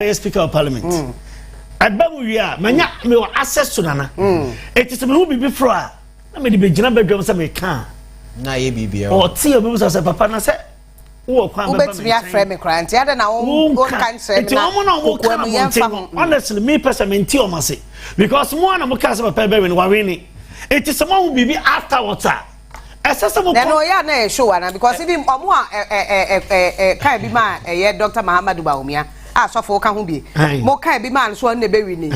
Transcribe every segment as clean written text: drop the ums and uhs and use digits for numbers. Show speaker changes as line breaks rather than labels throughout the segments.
Speaker of Parliament. Abamu ya manya me access to nana. It is me who be before. Na me be gina bedroom say me kan.
Na ye bibia.
O ti obi say papa na say wo kwan be
me afre me kra nti ade na wo kan say me na.
Honestly me person ti o mase because mo na mo ka say papa be we wa we ni. It is someone who be after water.
No, yeah, no, show na because even Onua kai bi ma Dr. Muhammadu Bawumia so for ka ho bi mo kai bi ma so na be wi ni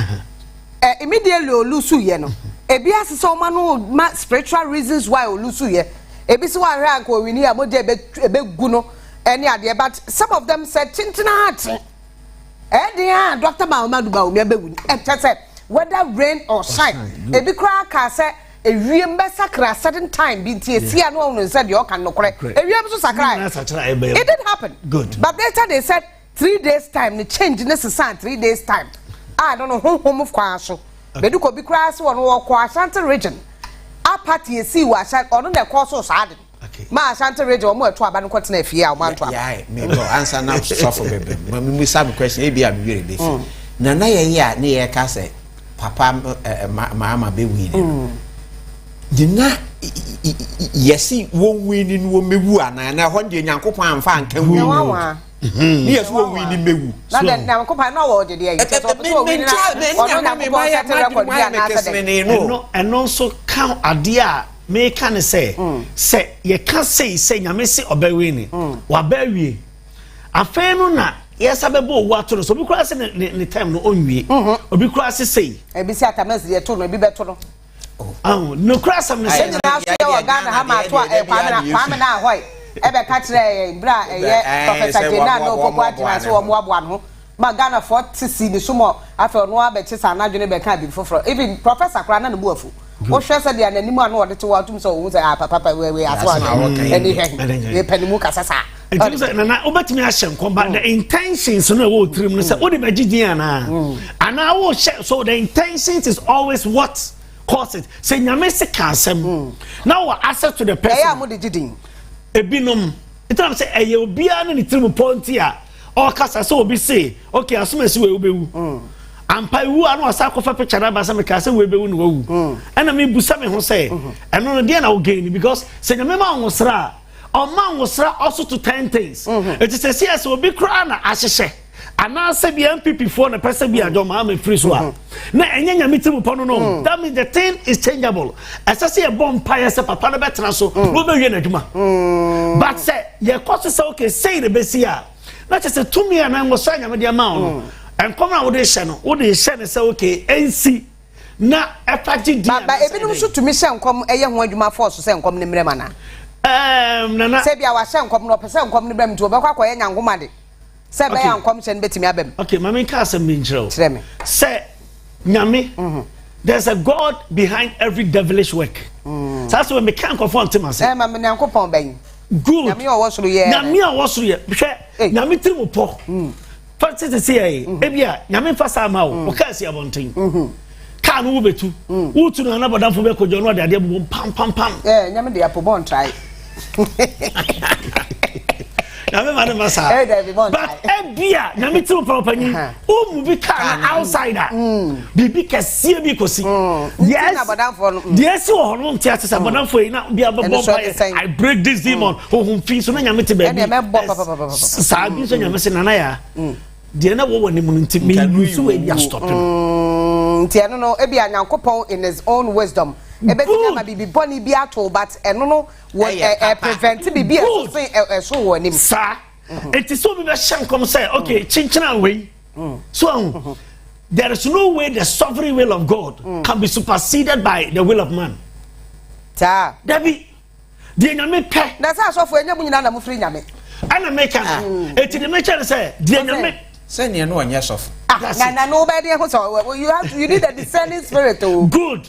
immediately olusu ye no ebi asese o ma no spiritual reasons why olusu ye ebi si wa hwe anka o wi ni a mo de ebe gu no any ade but some of them said tintina heart dia Dr. Muhammadu Bawumia be wi ni whether rain or shine ebi kra ka say Ewiem be sakra certain time bi tie sia no onu said you can no correct. Ewiem so sakra. It didn't happen.
Good.
But later they said 3 days time the change necessary 3 days time. I don't know home of kwaso. Be do ko bi kra so no wo kwa Ashanti region. A party see wa Ashanti ono na kwa so sad. Ma Ashanti region o mo eto aba no kwetena afie a o ma to aba.
Yeah, me go answer now suffer bebe. Me some question e bi am we be fi. Na ye ya na ye ka say papa mama be win. Dina yesi won winning wo mewu ana na ho de nyankopon amfa anka wu ni yesi won winning mewu
na de nyankopon na wo de de yi so winning na me ma ya record ya na ase
eno so kan ade a me kan say say ye kan say nyame se obawini wa bawie afa no na yes abebo wo ato so bi kura se ne time no onwie obi kura se sei
e bi se atamasi de to no bi beto no
oh no cross am say
na so ya Ghana ha ma to kwame na ahoy e be ka kire bra Professor Jena no popo agina so wo aboa no ma Ghana 40 ni sumo afa no abechi sa na dwene be ka bi foforo even Professor kra na bu afu wo hwe se de ananimu anu ode te wo atum so wo say papa we aso ani he panimu kasasa
it is na obetimi ahye nkomba the intentions no wo trim no say wo de begidin ana wo so the intentions is always what cause it say nyame se kansem now access to the person
eya mo de gidin
ebinom it am say eye obia na ni trim ponti a o kasa so obi say okay asomasi we obewu ampa wu anu asa kofa picture na ba say me kasa we obewu no wu ana me busa me ho say eno no de na wo gain because say nyame ma wo sra o ma wo sra also to 10 things it is say yes obi kra na ahyehye ana se bi MPP for na person bi adom ma me free so na enya nyame timu pono no that means the thing is changeable asa se e bomb pie se papa na betena so no be wie na dwuma but say ye cost say okay say the besi a na say to me na ngo so nyame de ma no enkom na wo de hye no wo de hye ne say okay NC na efagi di
ba ebi no so to me hye enkom eye ho adwuma force say enkom ne mrema na
nana
say bia wa hye enkom no pese enkom ne brem to be kwa ye nyangoma de say be enkom hye ne betimi abem
okay mama ka asem bi nchiro
kire me
say nyame there's a God behind every devilish work so that's when me can confront him and say
mama nyankopon ben
good
nyame o wosoro ye
nyame a wosoro ye hwe nyame tirim po first to say ebia nyame fasa ma wo ka si abonten ka no wo betu wo tu na bodamfo be kojo no ade bum pam
nyame de apobon try
nyame ma ne masa but ebia nyame tirim po pani o mu bi ka na outsider bibi kase bi kosi yes
na bodamfo no
yes wo no ntia se bodamfo yi na bia bebo I break this demon ho fi so na nyame te ba bi sa bi so nyame se nana ya de na wo woni mu nti me use we ya stop
nti eno no e bia nyankopon in his own wisdom e be tia ma bibi boni bi ato but eno no wo prevent bibi so wo nim
sa it is so be shankom say okay chinchina we so there is no way the sovereign will of God can be superseded by the will of man
ta
dabi de nyame pe
na sa so fo enya munyina na mufri nyame
ana make it the make say de nyame
say ne no anya sof
na no be dey so you need a discerning spirit to
good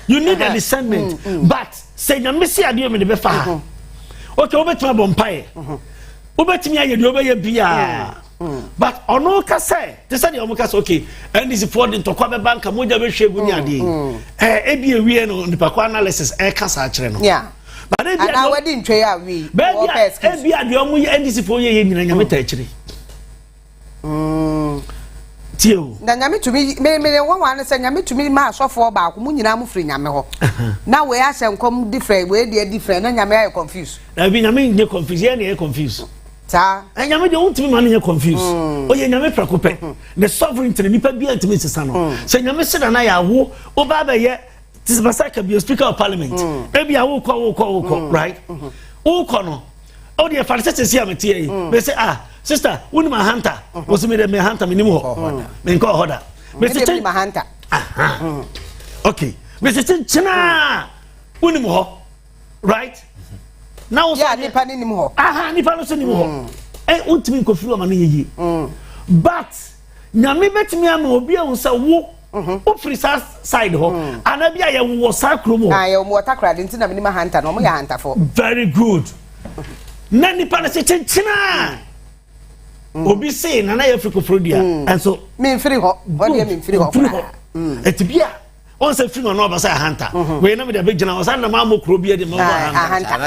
you need a discernment but say nyame si ade o me de be fa okay obetuma bompae obetumi aye de obeye bia but ono ka say they said the omuka say okay and is for the tokwa be bank moja be hwegu ni ade e bi ewie no nipa kwa analysis e ka sa kire no
yeah
but e
bia na wedi ntwe ya we
e bia de omu ye ndc for ye nyina nyame ta kire tio
na nyame tumi me wan say nyame tumi ma asofo ba ko mu nyina mu firi nyame ho na we ahye nkom different we dey different na nyame ay confused
na bi nyame nye confused ye na ye confused
ta
nyame de untumi ma nye confused oye nyame prakope the sovereignty nipa bi antimi sesa no se nyame se na ya wo oba ba ye tisbasaka bi speaker of parliament e bi awo ko right wo ko no o de farisese si amete yi be say sister woni ma hunter wo se me de me hunter me nimu ho me nko hoda me se
ma hunter
okay me se china woni mo ho right now
yeah nipa ni nimu ho
nipa no so nimu ho untimi nko firi o ma no yeyi but nyame betimi ama obi a unsa wo o free side ho anabi aye wo sakro mo
ye wo watakra de ntina me ma hunter no mo ya hunter for
very good na nipa na se chinchina obi say na ye free ko frodia and so
me free ho o de me free ho
etibia on se free no no ba say hunter we na me de be gina o san na ma mo kro bia de ma hunter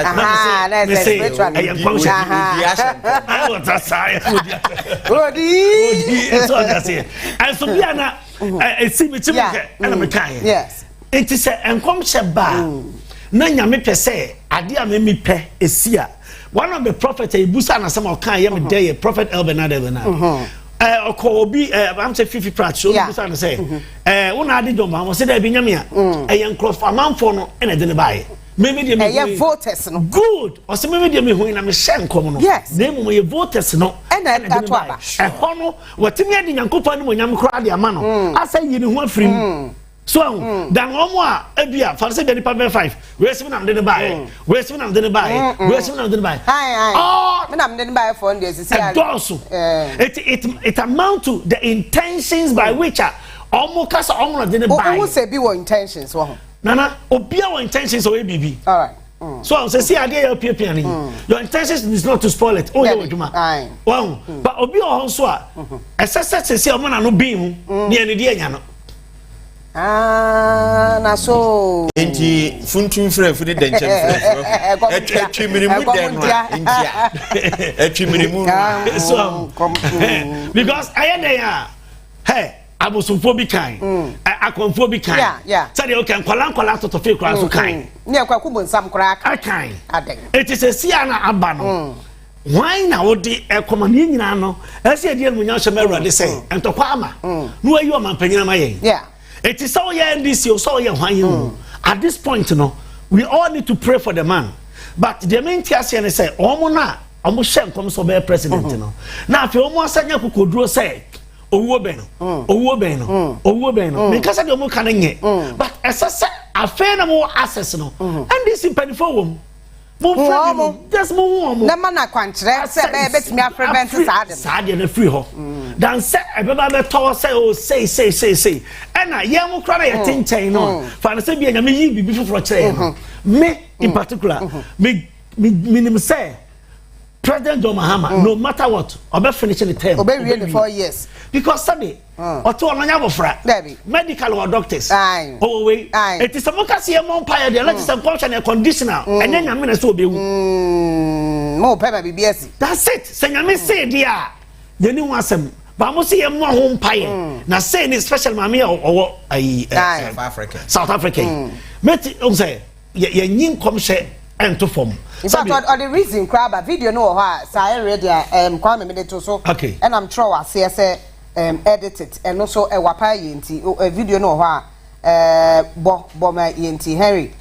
na me say
ayen kwam she I want to say odi so I say and so bia na see me chim ke na me kan
yes
it is enkom she ba na nyame pese ade a me pe esia one of the prophets Ibusa na some kan ye me dey prophet Elbenad okobi I'm say 50 prat so Ibusa na say una ade jomba mo say da bi nyame a yen cross amanfo no na de ne bae me de me
voters no
good o say me de me hu na me hye nkom no na mu ye voters no
na that aba
ho no watimi ade nyankopɔ ne mo nyam kra de ama no asa yi ne hu afrim so dan omo a ebia farse de nipa 5 we see na de ne bae we see na de ne bae we see na de ne bae
me na de ne bae for ndie sisi
it amount to the intentions by which omo kasa omo na de ne bae
who say be your intentions wo
nana obia your intentions o ebibi
all right
so say see ade ya pia ni your intentions is not to spoil it oh you duma wow but obi o so a esese say omo na no bin hu ne ene de anya no
na so
enti funtun frɛ fu de denche frɛ etwi minimu den no entia etwi minimu
so because ayede ya hey abosomfo bi kan akonfo bi kan say dey okay kwala toto fe kura so kan
ne kwaku bonsam kura
kan it is a sia na aba no why na wodi ekomani nyina no ese ade mu nya hye mawura de say entokwa ama no ayi o mampanyina ma yen it is so yeah NDC so yeah hwan at this point no we all need to pray for the man but the main tiase ne say omo na omo hye nkom so be president no na afi omo asanya kokoduro say owuo ben no me kasa de omo kan nye but esese afi na mo access no NDC penifo wom mo just mo
na mana kwankyere se be betimi prevent
saade na free ho dan se ebeba be to say oh say ena ye mo kra na ye tenchen no fa na se bia nyame yi bibi foforo kire no me in particular me nim say President John Mahama no matter what obe finish the term
obe wie the 4 years
because sabe oto ononya bofra medical or doctors oh we it is a mokase mo empire the let is a culture and conditional enya nyame na so obewu
mo pay my BBS
that's it say nyame say dia ye ni hu asem ba mo say ye mo ho empire na say ni special mama or South Africa meti on say ye nyin komhye ento form
in fact or the reason crab video no ha say ready kwame me de to so and I'm sure I say edit it and also e wapa yenti video no ha bo ma yenti Henry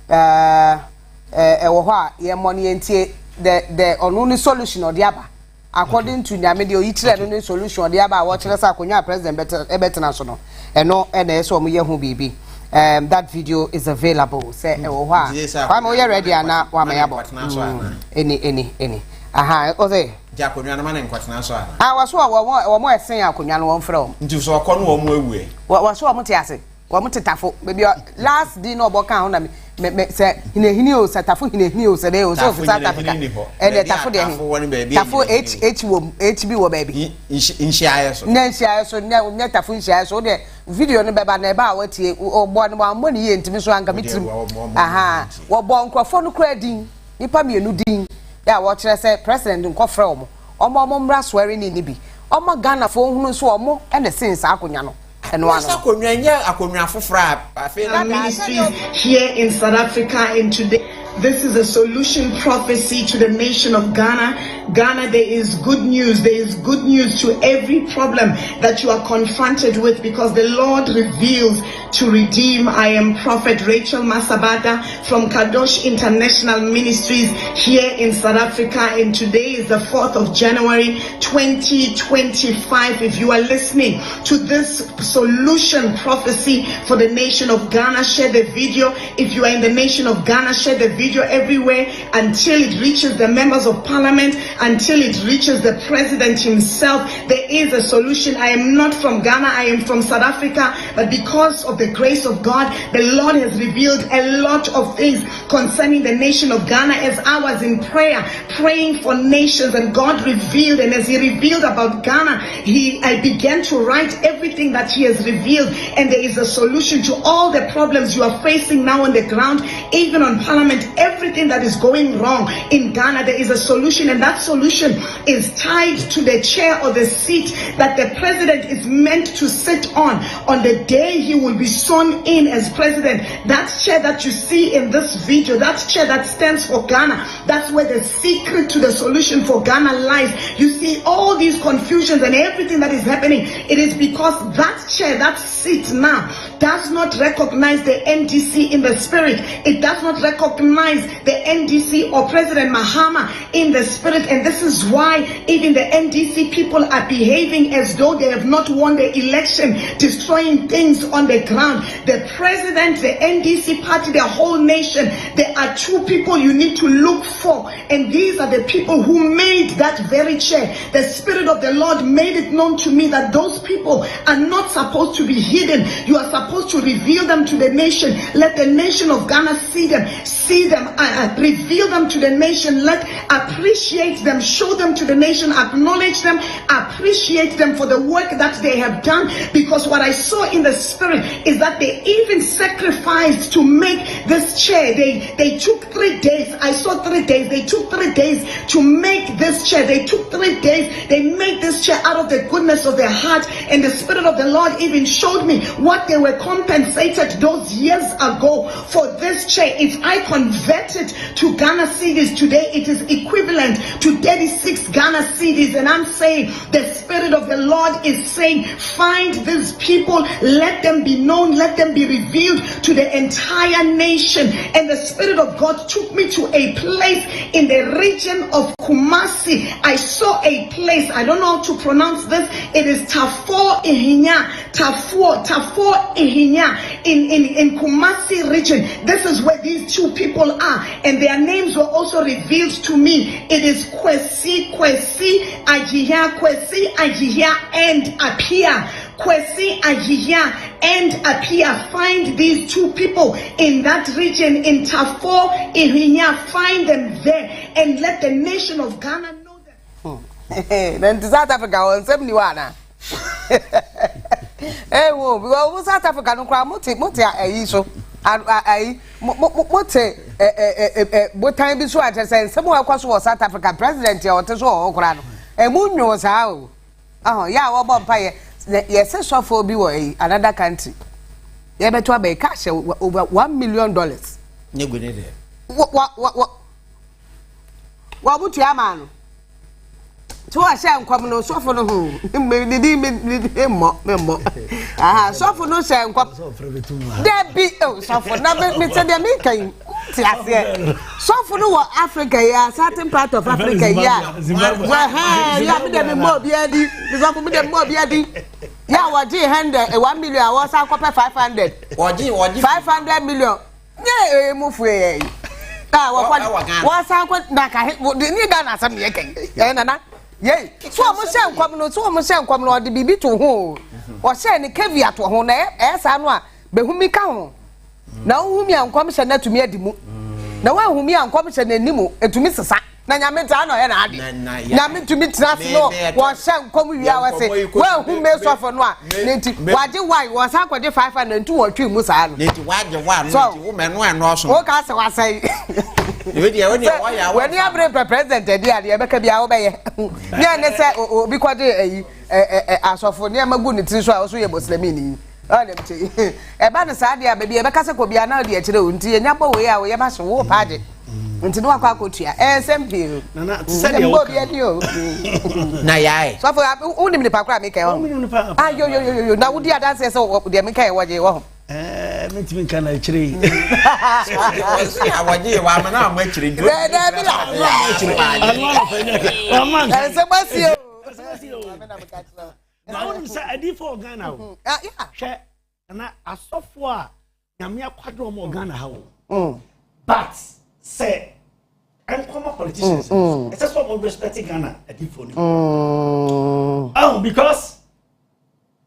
e wo ha ye money yenti the only solution or the aba according to nyame de oyitire no ne solution or the aba wo kire sa akonya president better so no e no e na so mo ye hu bibi. That video is available. Say, I'm ready na wa me yabo. Any. Aha, oze.
Jakonwa na man nkwatena so ana.
Was wo mo esen akonwa no won frɛ.
Nti so ɔkɔ no wo mo awue.
Was so mo te ase. Wo mo tetafo. Baby last day no oboka ho na me say hinehini o satafo hinehini o say o so South Africa. And tafo de. Tafo HB wo baby.
Nhia so.
Na nhia so na tafo nhia so de video no beba na eba watie obo no mo ne ye ntimi so anka mitrim. Aha. Wo bo nkrofo no kra din. Nipa mienu din. Ya wo kire say president nkofrɛ omo mmra swearing ni bi omo Ghana for hunu so omo e na sense akonya no
ministries here in South Africa, and today this is a solution prophecy to the nation of Ghana. Ghana, there is good news. There is good news to every problem that you are confronted with, because the Lord reveals to redeem. I am Prophet Rachel Masabata from Kadosh International Ministries here in South Africa, and today is the 4th of January 2025. If you are listening to this solution prophecy for the nation of Ghana, share the video. If you are in the nation of Ghana, share the video everywhere until it reaches the members of parliament, until it reaches the president himself. There is a solution. I am not from Ghana, I am from South Africa, but because of the grace of God, the Lord has revealed a lot of things concerning the nation of Ghana. As I was in prayer, praying for nations, and God revealed, and as He revealed about Ghana, I began to write everything that He has revealed, and there is a solution to all the problems you are facing now on the ground, even on parliament. Everything that is going wrong in Ghana, there is a solution, and that solution is tied to the chair or the seat that the president is meant to sit on the day he will be sworn in as president. That chair that you see in this video, that chair that stands for Ghana, that's where the secret to the solution for Ghana lies. You see all these confusions and everything that is happening. It is because that chair, that seat now, does not recognize the NDC in the spirit. It does not recognize the NDC or President Mahama in the spirit, and this is why even the NDC people are behaving as though they have not won the election, destroying things on the ground. The president, the NDC party, the whole nation, there are two people you need to look for, and these are the people who made that very chair. The Spirit of the Lord made it known to me that those people are not supposed to be hidden. You are supposed to reveal them to the nation. Let the nation of Ghana see them, reveal them to the nation. Let appreciate them, show them to the nation, acknowledge them, appreciate them for the work that they have done. Because what I saw in the spirit is that they even sacrificed to make this chair. They took 3 days. I saw 3 days. They took 3 days to make this chair. They took 3 days. They made this chair out of the goodness of their heart, and the Spirit of the Lord even showed me what they were compensated those years ago for this chair. If I convert it to Ghana cedis today, it is equivalent to 36 Ghana cedis. And I'm saying the Spirit of the Lord is saying, find these people, let them be known, let them be revealed to the entire nation. And the Spirit of God took me to a place in the region of Kumasi. I saw a place, I don't know how to pronounce this, it is Tafor Ihinya, Tafor Ihinya in Kumasi region. This is where these two people are, and their names were also revealed to me. It is Kwesi Ajihia and Apia. Kwesi Ajihia and Apia. Find these two people in that region in Tafor Ihinya. Find them there and let the nation of Ghana know them.
Then South Africa on 71. Eh, wo, because South Africa no kwa mote ayi so. Mote botan bi so atese nsem wa kwaso South Africa president ya ote so okura no. Munyo sa o. Ya wo bo mpaye. Yes, sofo bi wo another country. Ye beto abe cash over $1 million.
Nyegwe de.
Wa butu amanu. So I say nkwam no sofo no ho. Me mo. Aha, sofo no say nkwam. There be sofo na me say dem kan ti ase. Sofo no wa Africa ya, certain part of Africa ya. Ya me dem mo bia di. Sofo me dem mo bia di. Ya waji 100 1 million was akopɛ 500.
Waji
500 million. Ye mufu ye. Ta wa sanko na ka ni da na asam ye kan. Ya nana. Yey, so mo se nkwam no de bibi to ho. O se ni caveat to ho na sa no a behumi ka ho. Na ohumi ankwam se na tumi adimu. Na wa ohumi ankwam se na nimu etumi sesa. na nyame ta no ye na ade nyame tumi trase no wo hye nkom wia wo se wo hu me sofo no a nti waje wai wo sa kwade 5 na ntu wo twi mu saa no
nti waje wa no nti wo me no ano so
wo ka se wasai
we dia woni wo ya
when you bring president dey ade e beka bia wo be ye nya ne se obi kwade eyi asofo ne magu ne tin so a wo so ye muslimin ni ole mche e ba ne saa de a ba bia e beka se ko bia na de a kire o nti enya bo we a wo ye ba so wo paade nti no akwa kotua SMP
na se de wo
na yae
so for unim ni pakra me kai ho yo na wudi adanse se wo de me kai wo je wo
mentimi kan na kire
awaje wa mana am kire
de bi la
man
se basio
na won say adi for Ghana o hwe na asofo a nyame akwadro mo Ghana ha o but say I'm common politicians it's just what we respect Ghana adi for ni because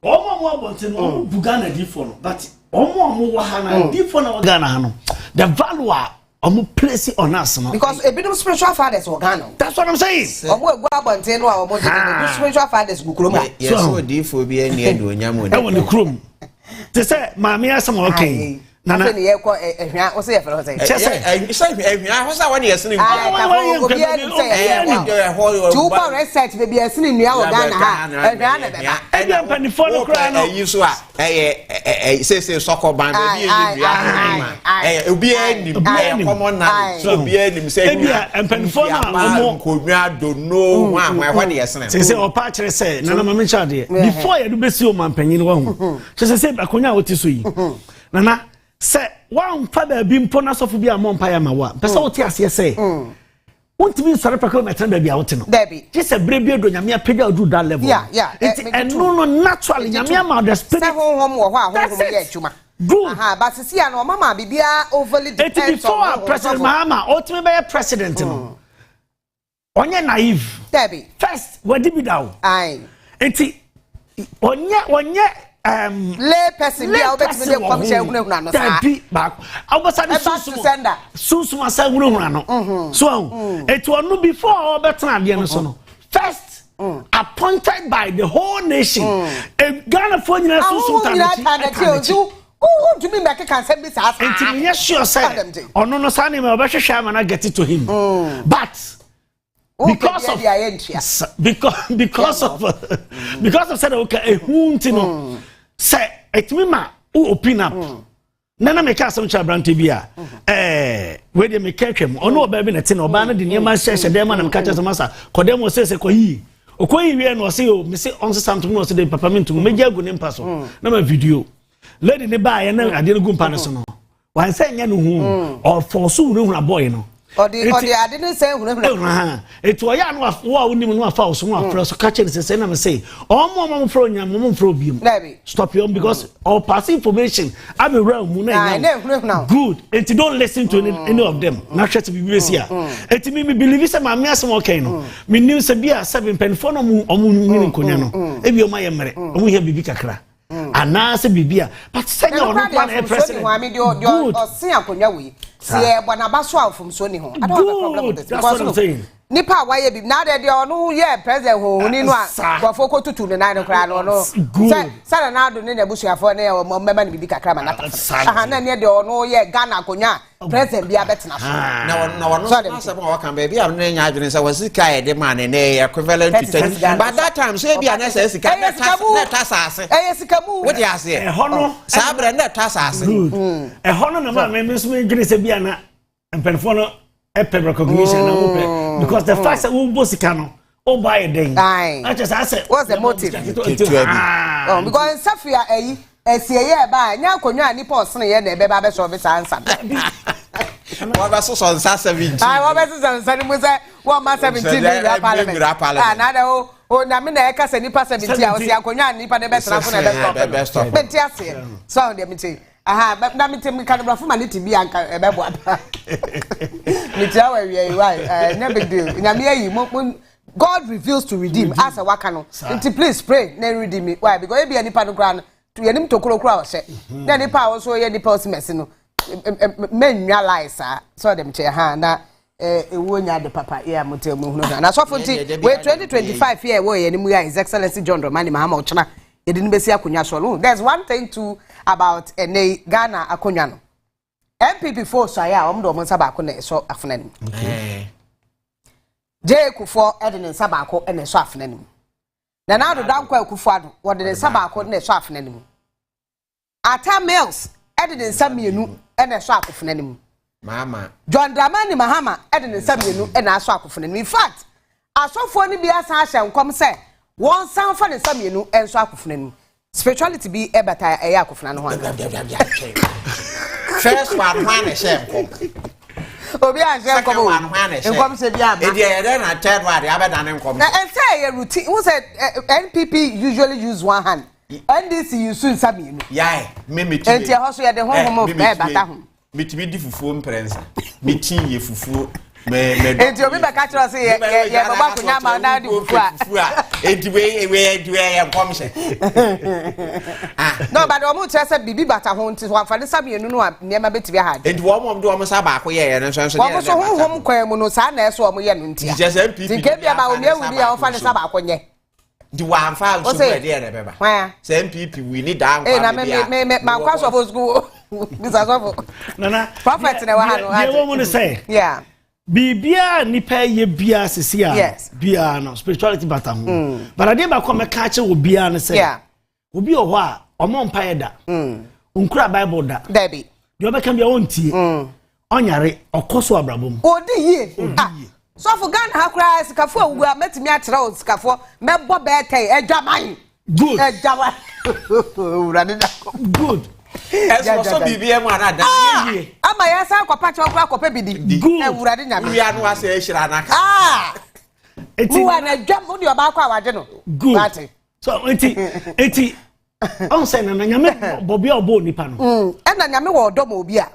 omo about no Ghana adi for no but omo wa ha na adi for na Ghana ha no the value omo place on us no
because a bit of spiritual fathers or Ghana
that's what I'm saying
omo egu abonten no a omo de spiritual fathers gukroma
yes so di for bi eni edo nyamo
e won krom te say maami asem okay
nana se ne ye ko ehwa o se ye fere o se
chese ehwa ho sa wani yesene
obi e say two power research baby yesene nua o Ghana ha ehwa na beba
e bi ampani fo no kra no
yi so a say soccer band baby eni nua obi eni common na so obi eni say
e bi ampani fo na
mo konwa do no wa ni yesene
say o pa kire say nana mama chade before you do besi o mampanyin wa hu say akonya o ti so yi nana say one father bi mpo na sofu bi amon ya ma wa pese o ti ase say wontimi sare pakro metra ba bi a wote no ji se bre bi edo nyame apega odu that level it no naturally nyame ma the spirit
say honhom wo ho a honhom ye adwuma aha but see ya no mama bibia overly depends
before president Mahama ultimate be president no onye naive first wadi bi dawo enti onye
lay person bi a obetime de come share hunahuna no sa
bi back obasa ni susu asa hunahuna no so eto onu before obetena ade no so no first appointed by the whole nation Ghana for nyina susu tanati
who do me make can say be sa
enti me sure say onu no sa ni me obehwehwe ama na get it to him but because of said okay ehunti no say etimi ma o open up nana me ka some chabrante bia we dey make twem ono oba bi na te na oba na de niam hye dem na me ka chese masa kodem o sese koyi okoyi wie no say o me say on something no say dey papa me ntum me jagu ne mpa so na ma video lady ne ba ye na ade no gu mpa no so no wan say nya no hu or for so hu na boy no
odi ade ne say hunahuna
eto ya no wa unim no afa so no afra so ka che say na me say omo fro nya mo fro biom stop you because all pass information am around mu na nya good and don't listen to any of them na hwete bi besi a eti me believe say ma me asem okay no me nim say bia 7 pen for no omo nyini konya no e bi o ma ye mere omo hia bibi kakra anase bibia but say no president
good o sin akonya we see bona baso afum so ni ho I don't have a problem with this because nipa wa ye bi na de onu ye president ho ni no a gofo ko tutu ne nan kra no say na do ne busuafo ne o mema ne bibi kakra ma na aha na ne de onu ye Ghana akonya president bia betena so
na wono say mo kan be bia no nya adwene say wasika ye de man ne equivalent to 10 but that time say bia na say sika na tasase
sikamu
what you say
hono
sabre na tasase
hono na ma me so me gire say bia na empenfo no recognition na because the fact that we bosika no o buy den I just I said
what's the motive because Safia esiyeye ba nya konwa ni pa osene ye na ebe ba be so be sansa
wa ba so so 17
wa ba so 17 mu say wa ma 17 ni parliament na da o na me na e ka se ni pa 17 a o si akonwa ni pa de be tra fo na be stop benti ase so de me ti aha na me tem kan bra fo ma ni ti bi anka e be bo apa me ti awa wi why no big deal na me yi mo God reveals to redeem as a waka no please pray na redeem me why because e bi ani pa no kra to yenim tokoro kura o se na nipa wo so ye nipa o simesi no men realize so dem che ha na wonya de papa ya motemu hunu na so fonti we 2025 here we ye ni His Excellency John Dramani Mahama Ochena ye din besi akonya so no. There's one thing too about Ghana akonya no. MPP force aya omdo mo saba ko na so afena ni. Okay. J Kufo edin saba ko na so afena ni. Na na do dan kwa Kufo ado wo de saba ko na so afena ni. Ata Mills edin samienu na so akofena ni.
Mama
John Dramani Mahama edin samienu na so akofena ni. In fact, asofo ni bia san ahye nkom se won san fa ne samienu enso akofena ni. Spirituality be ebata eya akofena no ho.
First one shame kom.
Obi a shame kom. Nkom se bia ba.
E dey na third one abeda ne nkom.
Na entire routine who said NPP usually use one hand. NDC use samienu.
Yeah, me
Enti hoso ye de honhom of ebata ho.
Mitimi di fufuo mprensa. Miti ye fufuo me
enti obi be ka kira say ye baba kunya ma na di fufu a
enti we komse
no but o mu tire say bibi bata ho nti so amfa ne samienu no a niema betimi ha
enti wo mom do o mo sa ba ko ye no so
wo so honhom kwan mu no sa na eso o mo ye no nti a ti ke bia ba o mi awu bia o fa ne sa ba ko nye
di wa amfa so be de na beba say MPP we need that
na me ma kwa so for school this as of
nana
prophet na wa ha no
ye wo mo say
yeah
bibia nipa ye bia sesia bia no spirituality bata ho but ade ba ko me ka che wo bia no say obi o ho a omo mpa ye da onkura bible da
baby
de obeka bia wontie onyare okoso abrabom
odi ye so for Ghana hakura sikafo awugu a metimi akira o sikafo mebo be kai adwaman
good
adwaman urade da
good
eso so bibia mu ana da ye
ama ya sa akwa cha okwa akwa bidi urade nyame
wi anu ase ehira naka
eti wa na dwam odi oba akwa awaje no
good so eti on say na nyame bobi obo nipa no
na nyame wo odo ma obi a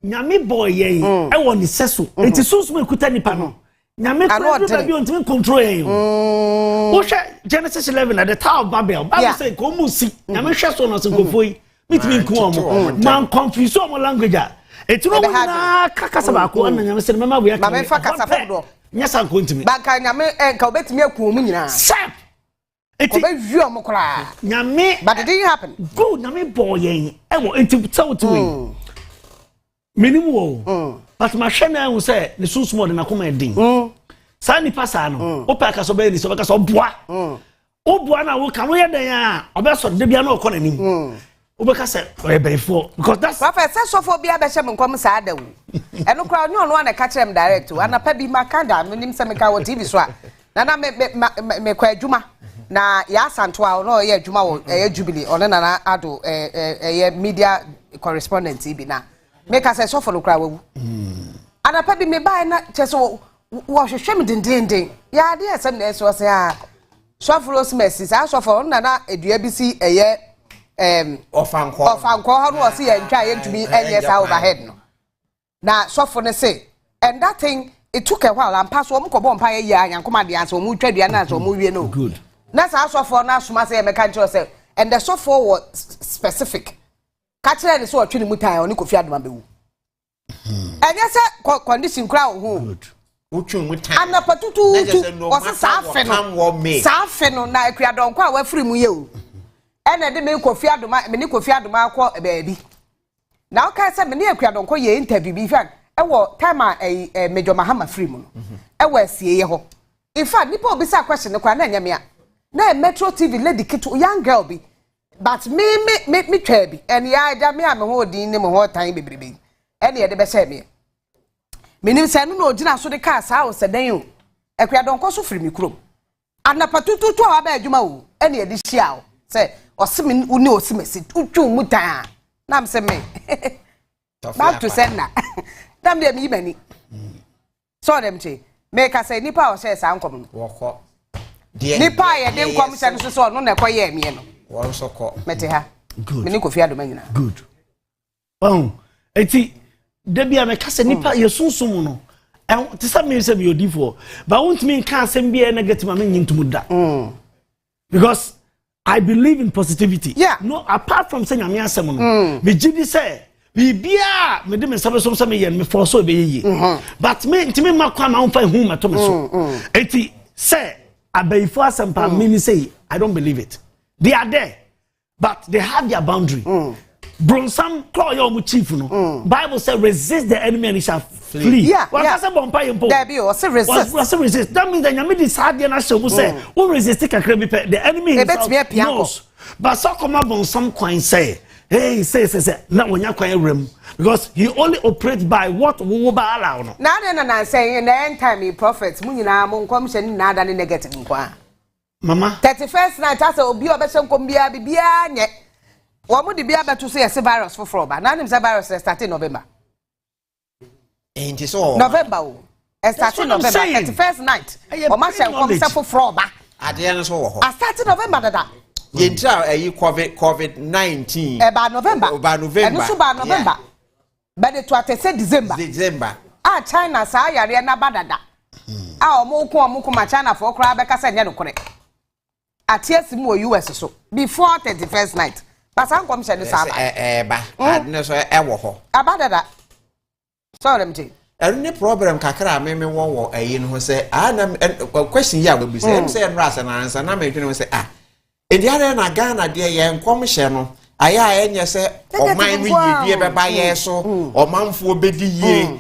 nyame boy ye e wo ni seso eti sunsun ekuta nipa no nyame kura bi ontimi control ye wo hwe Genesis 11 at the Tower of Babel Bible say ko mu si nyame hwe so no se kofoi mitimi nku omo man confuse omo language a eti no na kakasa ba ko na nyame se mama we
aka mama fa kasa fa do
nyasa ko ntimi
banka nyame enka obetimi aku omu nyina
sap eti
ko be wi omo kura
nyame
but it didn't happen
go nyame boy ye e wo enti tawtu minimum wo but ma hwe na hu say ne sunsumo de na koma edin sa ni pasa no o pa ka so be ni so be ka so boa o boa na wo ka no ye den a obeso de bia na okọ na nim o be ka say o be fo because that's
professor sofo bia be hye nkom sa da wu eno kra onye ono na ka kire direct ana pa bi makanda minim se me ka wo TV so a na me kwa adwuma na ya santo a no ye adwuma wo Jubilee ono na ado ye media correspondent bi na make us a suffer no cry wu ana pa bi me buy na cheso wo hwehwe me dindindin ya de asem na eso se a suffer os messes a suffer na edua bi si eye ofanko ho no se ye ntwa ye ntumi enye sa overhead no na suffer ne say and that thing it took a while and pass wo mko bo mpa ye ya yankoma de anso mu twa dua na so mu wie no
good
na sa suffer na suma say me kan say and the suffer was specific kachira ni so otwe ni mutan oni Kofi Adoma bewu enye se condition kra ho
utwe mutan
anapatutu o se safe no na akuadonko a wafiri mu ye o ene de me Kofi Adoma me ni Kofi Adoma akọ baabi na o ka se me ni akuadonko ye interview bi fa e wo time a Major Mahama free mu no e wo asie ye ho in fact nipa obi sa question ne kwa na nyame a na Metro TV lady kitu young girl bi but me twabi and ya da me am ho din ne mo ho tan bebrebe ene ye de be se me nim se no ogina so de ka sa o se dan o ekwa donko so firi mi krom anapatututu a ba adwuma o ene ye de hia o se o se me uni o se mesi tutwu mu tan na am se me back to send na dam de mi bani so dem che me ka se nipa o se sa nkom
wo kọ
nipa ye de nkom se no so no na ekoye me no
wọ́n sọkọ
mete ha
good
me ni Kofi Adoma nyina
good eti debia me kase nipa ye sunsum no ti sa me se bi odifo but won't me kan sem bia negative me nyintum da because I believe in positivity
yeah.
No apart from saying nyame asem no me gidi say bibia me de me sabe so me yen me for so be yi but me ntimi makwa ma unfa hu mato me so enti say abayifo asampa me say I don't believe it. They are there but they have their boundary. Bronsam call your chief no. Bible says resist the enemy and he shall flee.
Yeah.
There
be or say resist.
Resist. That means that you decide na show say who resist the enemy himself knows. But so come up on some coin say hey say na wonya kwan rem because he only operates by what we ba allow no.
Na say in the end time prophets mu nyina mo nkom hye na ada ne negative nkwa.
Mama
31st night asa obi obehye nkom bia nye Wamu di biya betu say a virus for froba. Now say virus start in November.
Ain't so
November o. Start in November 31st night. O ma say come say for froba.
Ade so wo ho.
Start in November dada.
Yentra COVID-19.
Ba November.
Ba November.
And so ba November. But the 20 December.
December.
China sa yare na badada. Omo ma China for kra be ka say nye no kore. Atiasi mu US so before 31st night. Pasan kom se ni sama
ba adne so wo ho
abadada so dem ti
any problem kakra me wo ayi no say question ya we say say nra say na answer na me twene say ediare na Ghana de ye nkom hye no aya enye say oman wi yidie be ba ye so omanfo obedi yie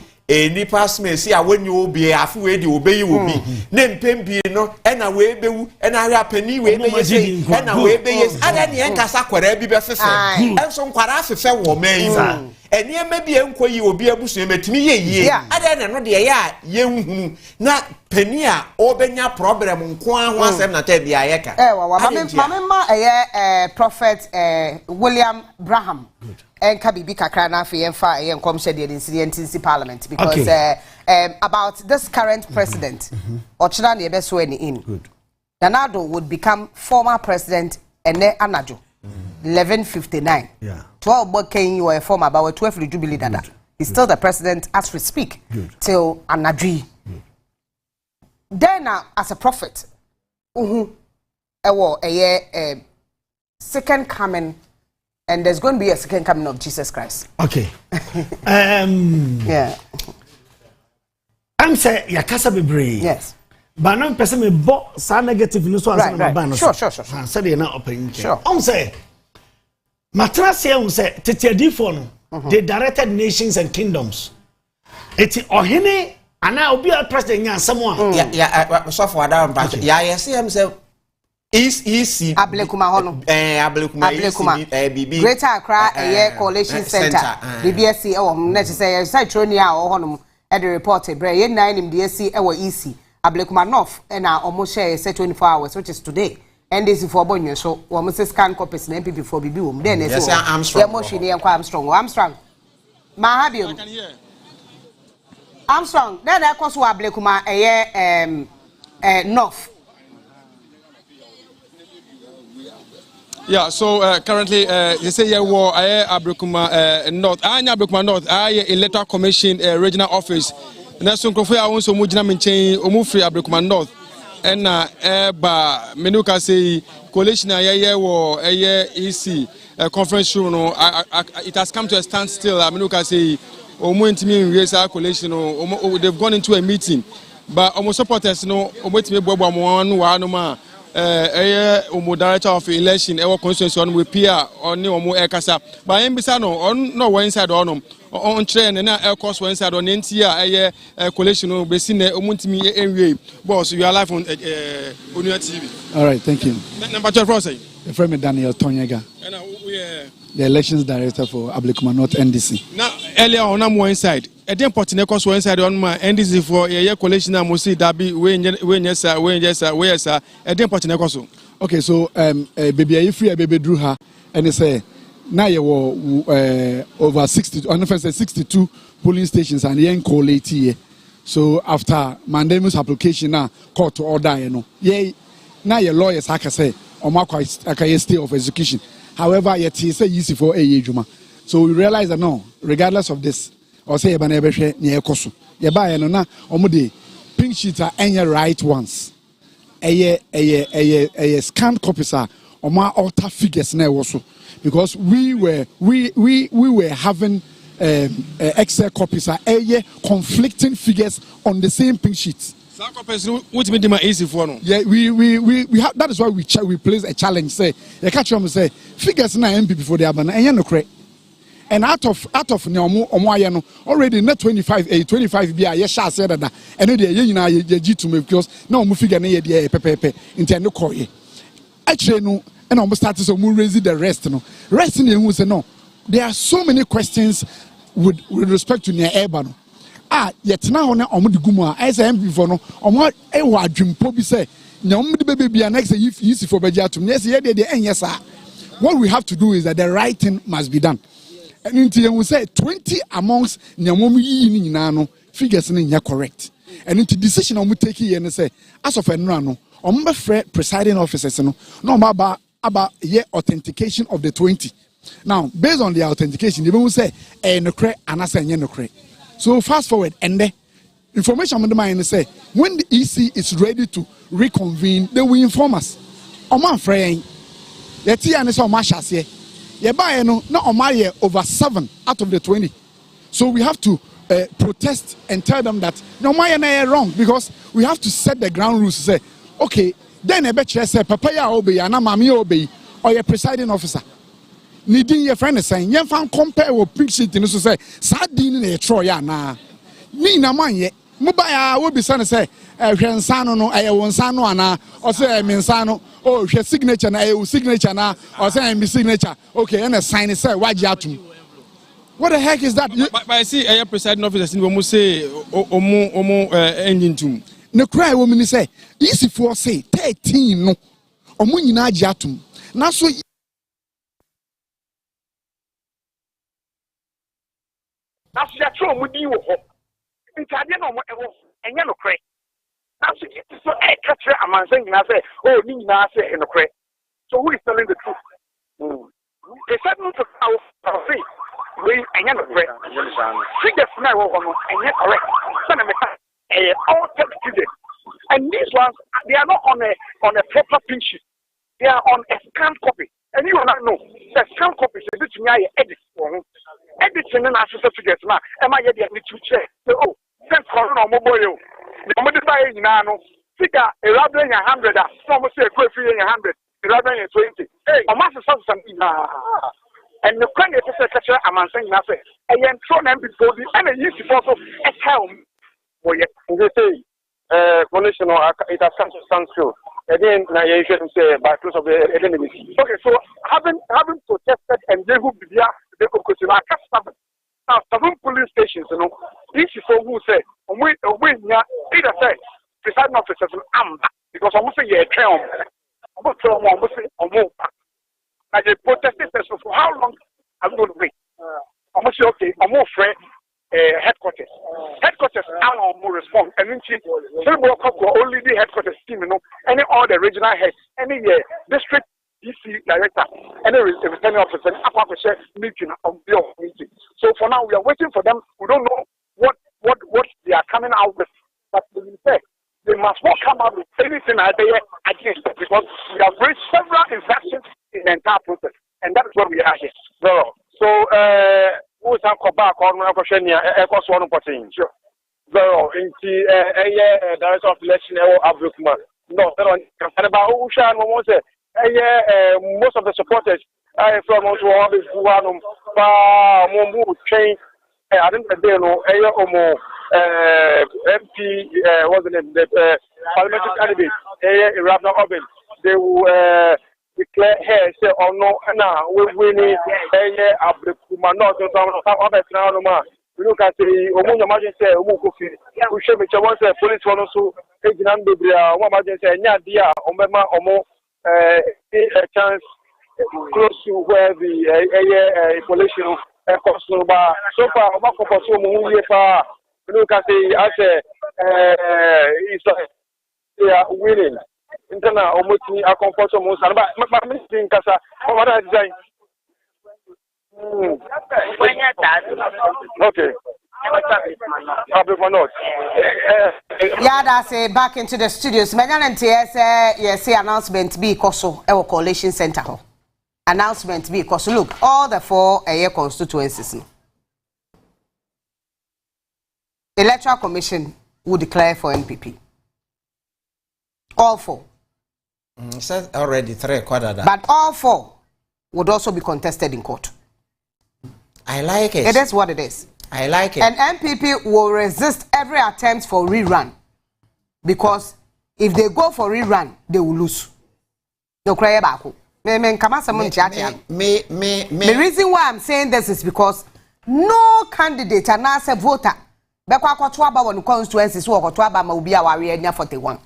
nipa smesi a woni obi afu we di obeyi obi na mpembi no na we bewu na ari apani we be yesi na we be yesi ada ne enkasa kwara bi be fefe enso nkwara afefe wo man eni emebi enkoyi obi abusu emetimi ye ada ne no de ya yenhu na pani a obenya problem nko aho asem na ta bia ye ka
mama prophet William Braham and Kabibi kakra na fe enfa enkom hye de incident in parliament because about this current president ochira na ebe so any in Danado would become former president ene anajo 11:59 12 working you are former about 12 jubilee dada he's still the president as we speak till anadri then as a prophet ewo second coming. And there's going to be a second coming of Jesus Christ.
Okay.
Yeah.
I'm saying yakasa be brave.
Yes.
But now person me bo sa negative no so as na ban no.
Sure.
Say they na open.
Sure.
On say matrase on say tetiadifo no they directed nations and kingdoms. Eti ohene ana obi a president nya asemo a.
Yeah, so for that part. Yeah, yes, himself. Easy
Ablekuma hono
BB
Greater Accra Coalition Center BBSC na say Citronia hono the report bre ye 9 im DSC easy Ablekuma North na omo share say 24 hours which is today and this for bonyo so wo say scan copies na MPP for BB wo then
yes I'm strong
Armstrong Mahabium Armstrong then akoso Ablekuma North.
Yeah, so currently they say yeah war Ablekuma North Ablekuma North Electoral Commission regional office na so nkofo ya won so mo gina menchen omu free Ablekuma North and ba menuka say coalition wo EC conference room no it has come to a standstill menuka say omu ntimi raise coalition no they've gone into a meeting but omu supporters no omu ntimi bobo mo anu wa no ma omo director of election constituency on we peer on omo ekasa but embisa no on no one side on train na course one side on ntia coalition no be seen omo ntimi enwe boss you are live on Onua TV.
All right, thank you.
Number 12 say
the friend Daniel Tonyega, the elections director for Ablekuma North NDC. Now
earlier on one side a damn important course one side on my NDC for a coalition na mosi dabi we yes a damn important course.
Okay, so baby are you free baby drew her and they say now you were over 62 polling stations and yen collate here. So after mandamus application now court to order you know now your lawyers like I say or mark a stay of execution. However, yet he say easy for a juma. So we realize that no, regardless of this, or say Banebeshe near Kosu. Yaba and na omudi pink sheets are any right ones. A scanned copies are or my alter figures now also. Because we were having Excel copies are conflicting figures on the same pink sheet.
Which made them easy for no?
Yeah, we have, that is why we place a challenge. Say, you catch them say figures na MP before they are ban and no correct. And out of no already net 25 be a yes shall say that and they ye G to me because no mu figure na ye pepe intend no call ye. Actually no and almost started so mu raise the rest no. Rest in the say no. There are so many questions with respect to near urban. Yet now on the Guma, as I am before no, on what a dream probably say, no, the baby an next easy for Bajatum. Yes, yes, what we have to do is that the right thing must be done. And until we say 20 amongst Nyamomi Nano figures in correct. And into decision on we take here and say, as of a no, on my friend presiding officers, no about ye authentication of the 20. Now, based on the authentication, they will say, no credit, and I say, no credit. So fast forward, and the information on the mind say when the EC is ready to reconvene, they will inform us. Oman fraying, the T and so much as ye. Ye buy no Omaye over 7 out of the 20. So we have to protest and tell them that no Omaye wrong because we have to set the ground rules to say, okay, then a betcha say Papaya obey and Mami obey or your presiding officer. Needing your friend is saying, you found compare with pink sheet in say, Sardine in a Troya na. Nina man ye, Mubaya will be son say, Sano no, I want Sano ana, or say I mean Sano, oh, your signature na, signature na, or say I'm signature. Okay, and a sign is say, why yatum? What the heck is that?
But I see a presiding officer in Womu say, Omo engine too.
No cry woman say, easy for say, 13 no, Omunina jatum. Now so.
That's the true with you. In Tadian, and you know, crack. That's so a catcher among saying, I say, oh, Nina say in the crack. So who is telling the truth? They said, no, to our faith. We and you know, crack. Figures now, and yet correct. Son of a all text today. And these ones, they are not on a proper pin sheet. They are on a scanned copy. And you will not know. The scanned copy is a bit to edit for him. Editing and access figures now. Am I getting the two checks? Oh, send corona mobile. The modify in Nano. Figure a rather than 100. Some say a quick 100. Rather than 20. Hey, a master something. And the kind of catcher, I'm saying nothing. And then throw them before the and used to also a helm. Oh, yeah. They say, coalition it has come to standstill. Again, you shouldn't say by close of the enemy. Okay, so having protested and they will be there. They could go to like 7 police stations, you know. This is who say, either say, presiding officers because I'm say, yeah, trail. I'm say, and they protested for how long I'm going to wait. I'm say, okay, I'm more afraid. Headquarters are more response and then only the headquarters team, you know, any other regional heads, any district DC director, any returning officer, meeting of the meeting. So for now we are waiting for them. We don't know what they are coming out with, but we say they must not come out with anything against it because we have raised several infractions in the entire process, and that is what we are here. So who is come back on one question here? One important. Sure. Zero. Into director of election, Abrukuma. No, about Usha and Momoze. Most of the supporters from Onua, Buanum, Momu, Chain. I didn't know. MP wasn't it? The parliamentary candidate, Rabna Obin. They will. Declare here, say, oh no, now we're winning. Abrukuma, not to some of us now. We look at the Omunya Emergency, Omukufi. We should be one police one also. Ejinan Bibria, one emergency, Nyadia, Omema, Omo, a chance close to where the population comes to. So far, Omako Poso Muyefa. We look at the as they are winning. Internal omoti a comfort of most about my Casa. What I design. Okay.
Yeah, that's back into the studios. Megan and yes, announcement be Koso, our coalition center. Announcement be Koso. Look, all the 4 constituencies. Electoral Commission will declare for NPP. All 4.
Said already 3/4 that.
But all 4 would also be contested in court.
I like it.
It is what it is.
I like it.
And NPP will resist every attempt for rerun. Because if they go for rerun, they will lose. No cry back. The reason why I'm saying this is because no candidate and as a voter Bekwa constituency so Kotuaba will be our area 41.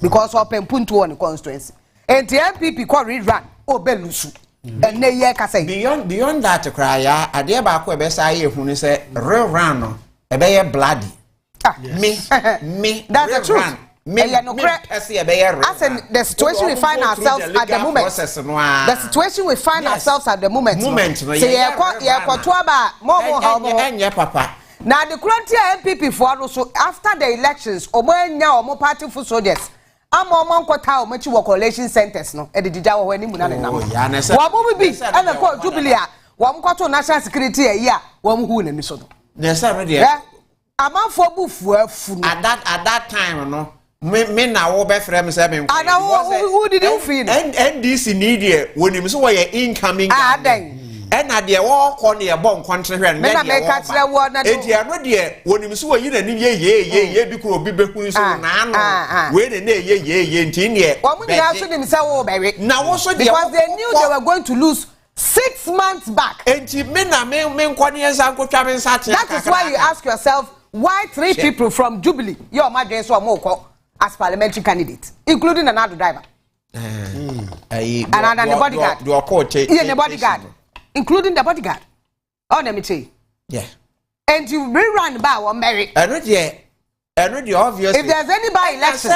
Because open punto on constituency. And the MPP call rerun or belusu. And they say
beyond that cry, I dear back where best I hear when say real run a bay bloody. Me
that's the truth. As in the situation we find ourselves at the moment. The situation we find ourselves at the moment. Now the current MPP for so after the elections, Omo party for soldiers. I'm on Kota Omechi coalition centers no. Edijawa when him na na. Wabu be and the court jubilee. Wam Koto national security a year. Wam who na miso.
Yes, already.
Amount for bufu
at that time no. Me na wo be frem say me
who did you feel
NDC need when him so were incoming and at the war corner a bomb country and then make catch the word na e dia no de when him so yi na ni ye bi ko obi beku so na no we na ye ntin ye
omo ni aso dem say wo be
na wo so de
because they knew they were going to lose 6 months back
enti me na me nkwane ensa nkotwa me nsa te
that is why you ask yourself why 3 people from Jubilee your madwen so amoko as parliamentary candidate, including another driver. And the bodyguard. The bodyguard. Including the bodyguard. Oh, let me tell you.
Yeah.
And you rerun by one Mary.
I know the obvious.
If there's any by election,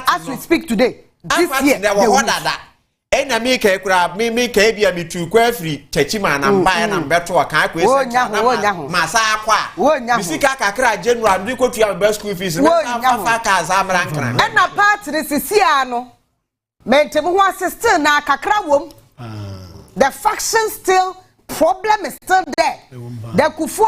as we speak today, this year,
there were that. And I make a crab, me be a me too free, Techima and buy and better a car with Masaqua. You see, Kaka General, you go to your best school fees and a
part of the Siciano. Mentemu sister na Kakra wom. The faction still problem is still there. The Kufo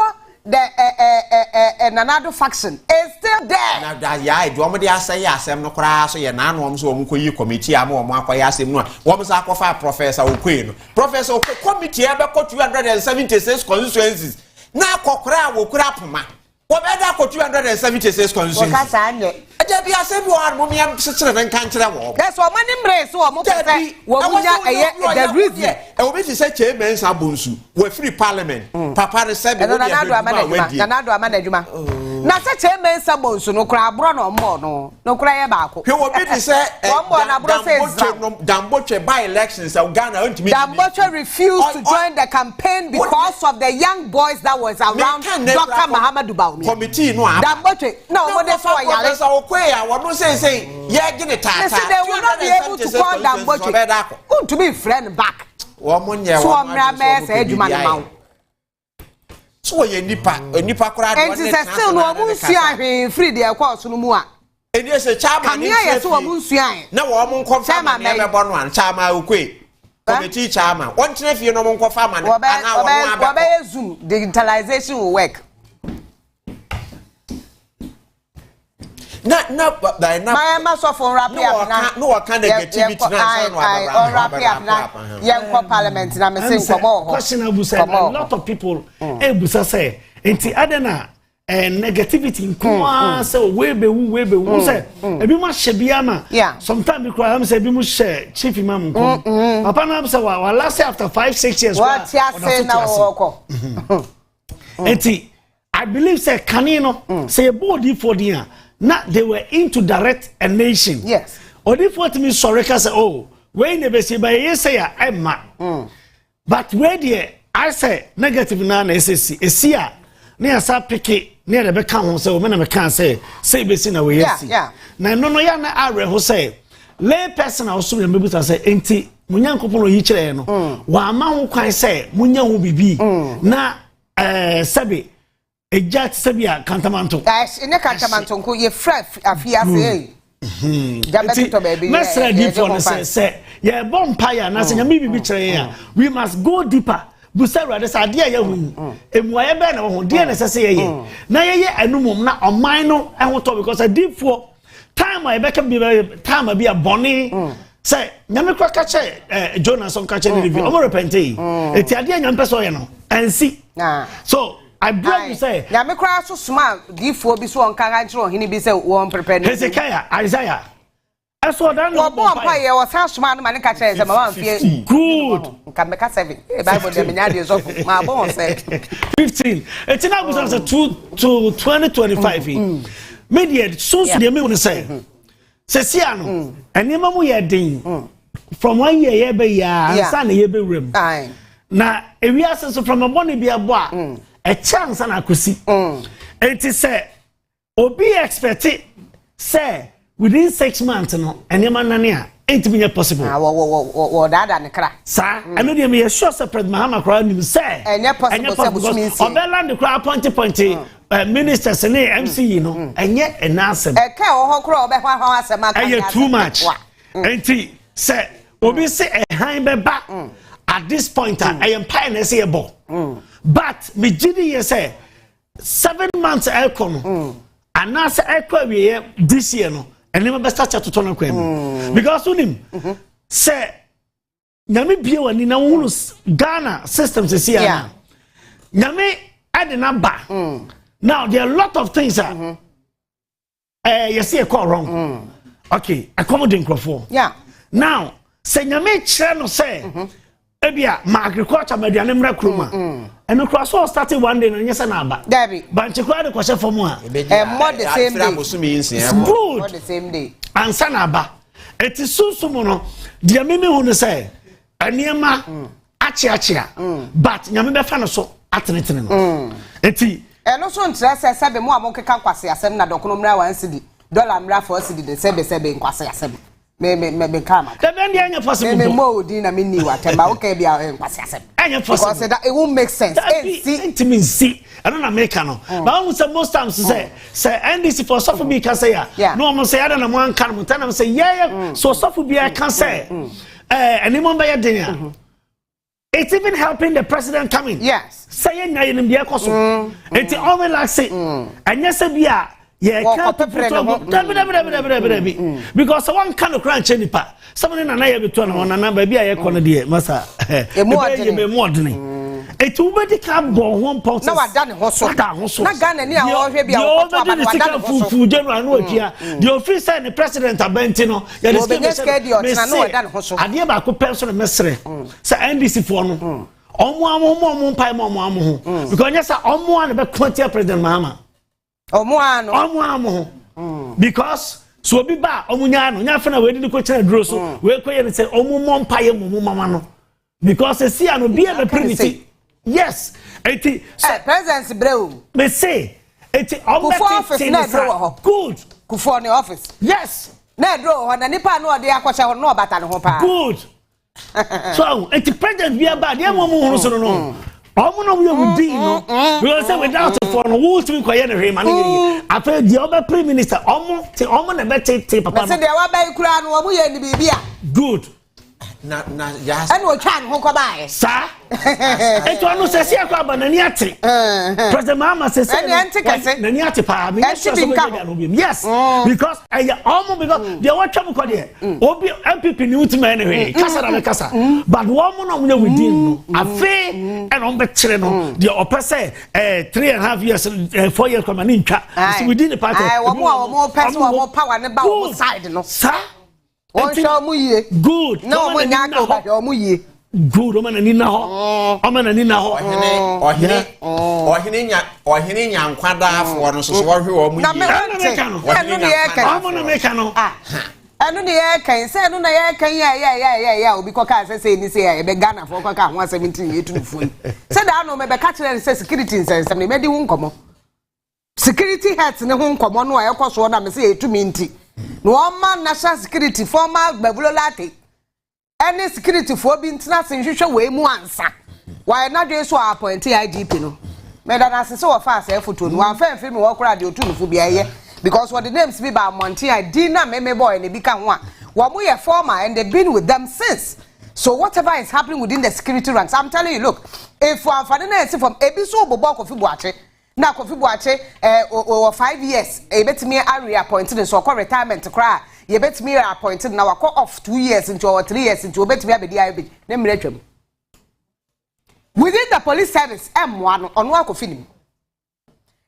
another faction is still there.
Now that yeah, do want to say yes, I'm no crash, so you're not one so you committee, I'm more Yasim. What was our Professor Queen? Professor Committee about 276 constituencies. Now Kokra will crap ma. What better 276 constituencies? That's
what many embrace so the reason.
I will be say chairman Sabunsu, we're free parliament. Papa said,
na say chairman Sabunsu no cry brown or more no cry about.
He will be to say Damboche by elections of Ghana.
Damboche refused to join the campaign because of the young boys that was around Dr. Muhammad Dubaumi.
Committee no
Damboche no that's why
I want to say yeah get it
they will not be able to call Damboche to be friend back so I'm say Juma now
so you nipa crowd
and it's still no munsia free their course no mu a
and yes a chairman
yes so munsia
na wo mon confirm na me bo no an chairman okwe committee chairman one ten fie no mon confirm na wo
be zoom digitalization will work.
No,
my master for rapid
no kind of negativity
young parliament na me say come
questionable say a lot of people busa say enti adena negativity nko say we be say ebi ma hye ma sometimes because am say ebi mu share chief imam nko papa na say wa last after 5-6 years
what ya say na wo
enti I believe say kanino say body for dia. Now they were into direct a nation.
Yes.
Or if what me sorry say oh when they say by yes say I'm but where the I say negative na SSC esia na asa peke na the beka ho say o me na me kan say be say na we yes.
Yeah.
Na no ya na are ho say lay person also me buta say enti munyankopon yi kire no wa ma ho kwan say munya ho bibi na sabe ejat sabia kantamanto
ene kantamanto nko ye fra afia say jabe to baby
let's ready for say ye bomb empire na say nyame bibi kire ya we must go deeper busa rade sa de ya hu emuaye be na ho de na sese ye na ye enumum na oman no ehoto because a deepfo time I beka be time be a bonny say nyame kwa ka che Jonas on ka che review o mo repenti eti ade nyame peso ye no ansi so I beg you say
nyame kwa so smart deepfo bi so on ka ga chiro hini bi say won prepare
Hezekiah Isaiah eso dan
no bo pa ye was how smart man ka che say ma fie
good
ka me ka 7 bible dem nya de so ma bo say
15 eti na go say to 2025 media so so dey me won say sesia no enema mu ye din from 1 year ye be ya san ye be wrem na ewiase so from abone bia bo a chance na akosi enti say obi expect say within 6 months no enema nane a enti be possible
wo dada ne kra
sa eno dey me sure say president Mahama kra nim say
enye possible say busumi nsi
obeland kra point ministers and MC no enye enasem
ka ho kra obehwa asem aka
enye too much enti say obi say ehan be ba at this point I am pine say ebo but me gidi say 7 months elkono anase ekwa we this year no enema be start to turn kwam because unim say nyame bie wani na wonu Ghana systems say here nyame ade na ba now there are a lot of things you see a call wrong okay accommodate crofo now say nyame kire no say ebia ma agriculture mediane mra kroma and cross all started one day and yes na aba
Debbie
banche kwa de kwase fom a
more the same day
good
more the same day
ansa na aba eti sunsumo no de meme hu no say aniema achiachia but nyame be fa no so atenetene no eti
eno so ntra sebe mo amokeka kwase asem na dokono mra 1 cedi dollar mra 4 cedi de sebe nkwase asem me kama
the be anya possible
me mo di na me ni watemba okay bia nkwase asem
anya possible
because that it won't make sense
intimacy I don't America no but I say most times say NDC for suffer be can say no am say I don't know one can tell them say yeah so suffer be I can say anyone by your it's even helping the president coming
yes
say na yin bia koso it's only like say anya say bia yeah can't because one kind of crunch nipa someone na ya beto na ona na ba bia ye kono de masa e be modern it will be can bo one point
na wada ne hoso na Ghana ni a wo hwe bia wo to aba wada ne hoso
fu general no atua the officer and the president abenti no ya
the na no wada ne hoso
ade ba ko person mesre say NDC for no omo pai mo because yes omo an be contact president Mahama omo because so obi ba omunya no nya fa na we di ko chena duro so we ko ye say omo pai mo mama no because see an obi e be privity yes eti
president breu
me say eti
office na duro
good
kufo ne office
yes
na duro ho na nipa no de akwacha ho no obata ne ho pa
good so eti president bia ba de mo hunu so no omo no we would no we say without for no who to kwaya ne hwe ma ne afa di oba prime minister omo na be te papa
no say de wa ba ikura no omo ye ni bibia
good
na yes
and we try ho ko ba
sa eto anu se se akwa ba nani ate president Mahama se nani ate pa me yes because almost because they want to ko there obi MPP ni ultima anyway kasa na kasa but one no we within no afi and on be kire no the opese 3.5 years 4 years come ni ntwa so within the party
wo person wo power ne ba wo side no
sa
on show mu ye
good
no mo nya ka ba show mu ye
good o man ni na ho
ohene nya nkwada afo no so wo hwe wo mu ye
na me ka no enu ne ye kan se enu na ye kan ya obi ko ka se ni se e be Ghana for ko ka ho 17 yetu fu se da no me be ka kire se security nsensem ne me di hu nkomo security heads ne hu nkomo no e ko so na me se etu mi nti no man national security former babulolate any security for bi ntina se hwehwe we mu ansa why na dwe so appoint IGP no me da na se so fa asa photo no wan fa me wo kora de otu no fu bia ye because what the names be by Monty I did na meme boy ne bi ka ho a wo mo ye former and they been with them since So whatever is happening within the security ranks, I'm telling you, look, if I'm finding from Ebiso Bobo Kofi Boache, now Kofi Boache, over 5 years, a bit me area appointed and so called retirement to cry. You bet me appointed now I call off 2 years into or 3 years into a bet me a DIB. Name within the police service, M1 on Wakofinim.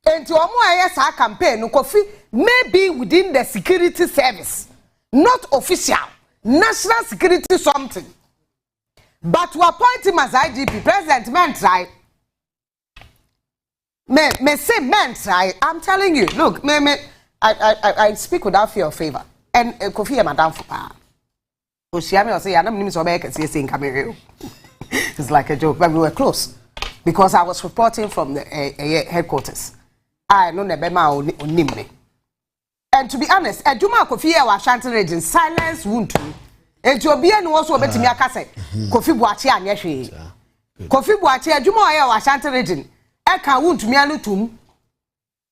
And to Onua campaign, no coffee may be within the security service, not official, national security something. But to appoint him as IGP, President men try. May say men try. I'm telling you, look, I speak without fear or favor. And Kofi Madam Fupa. Oshiami or say, I don't so back and see in Cameroon. It's like a joke, but we were close because I was reporting from the headquarters. I know Nebema Nimne. And to be honest, a Juma Kofi was Shanty region, silence wound to. And to be an also bet me a cassette. Kofi Boachi and Yashi. Kofi Boachi, a Juma was Shanty region. I can't wound to me a lutum.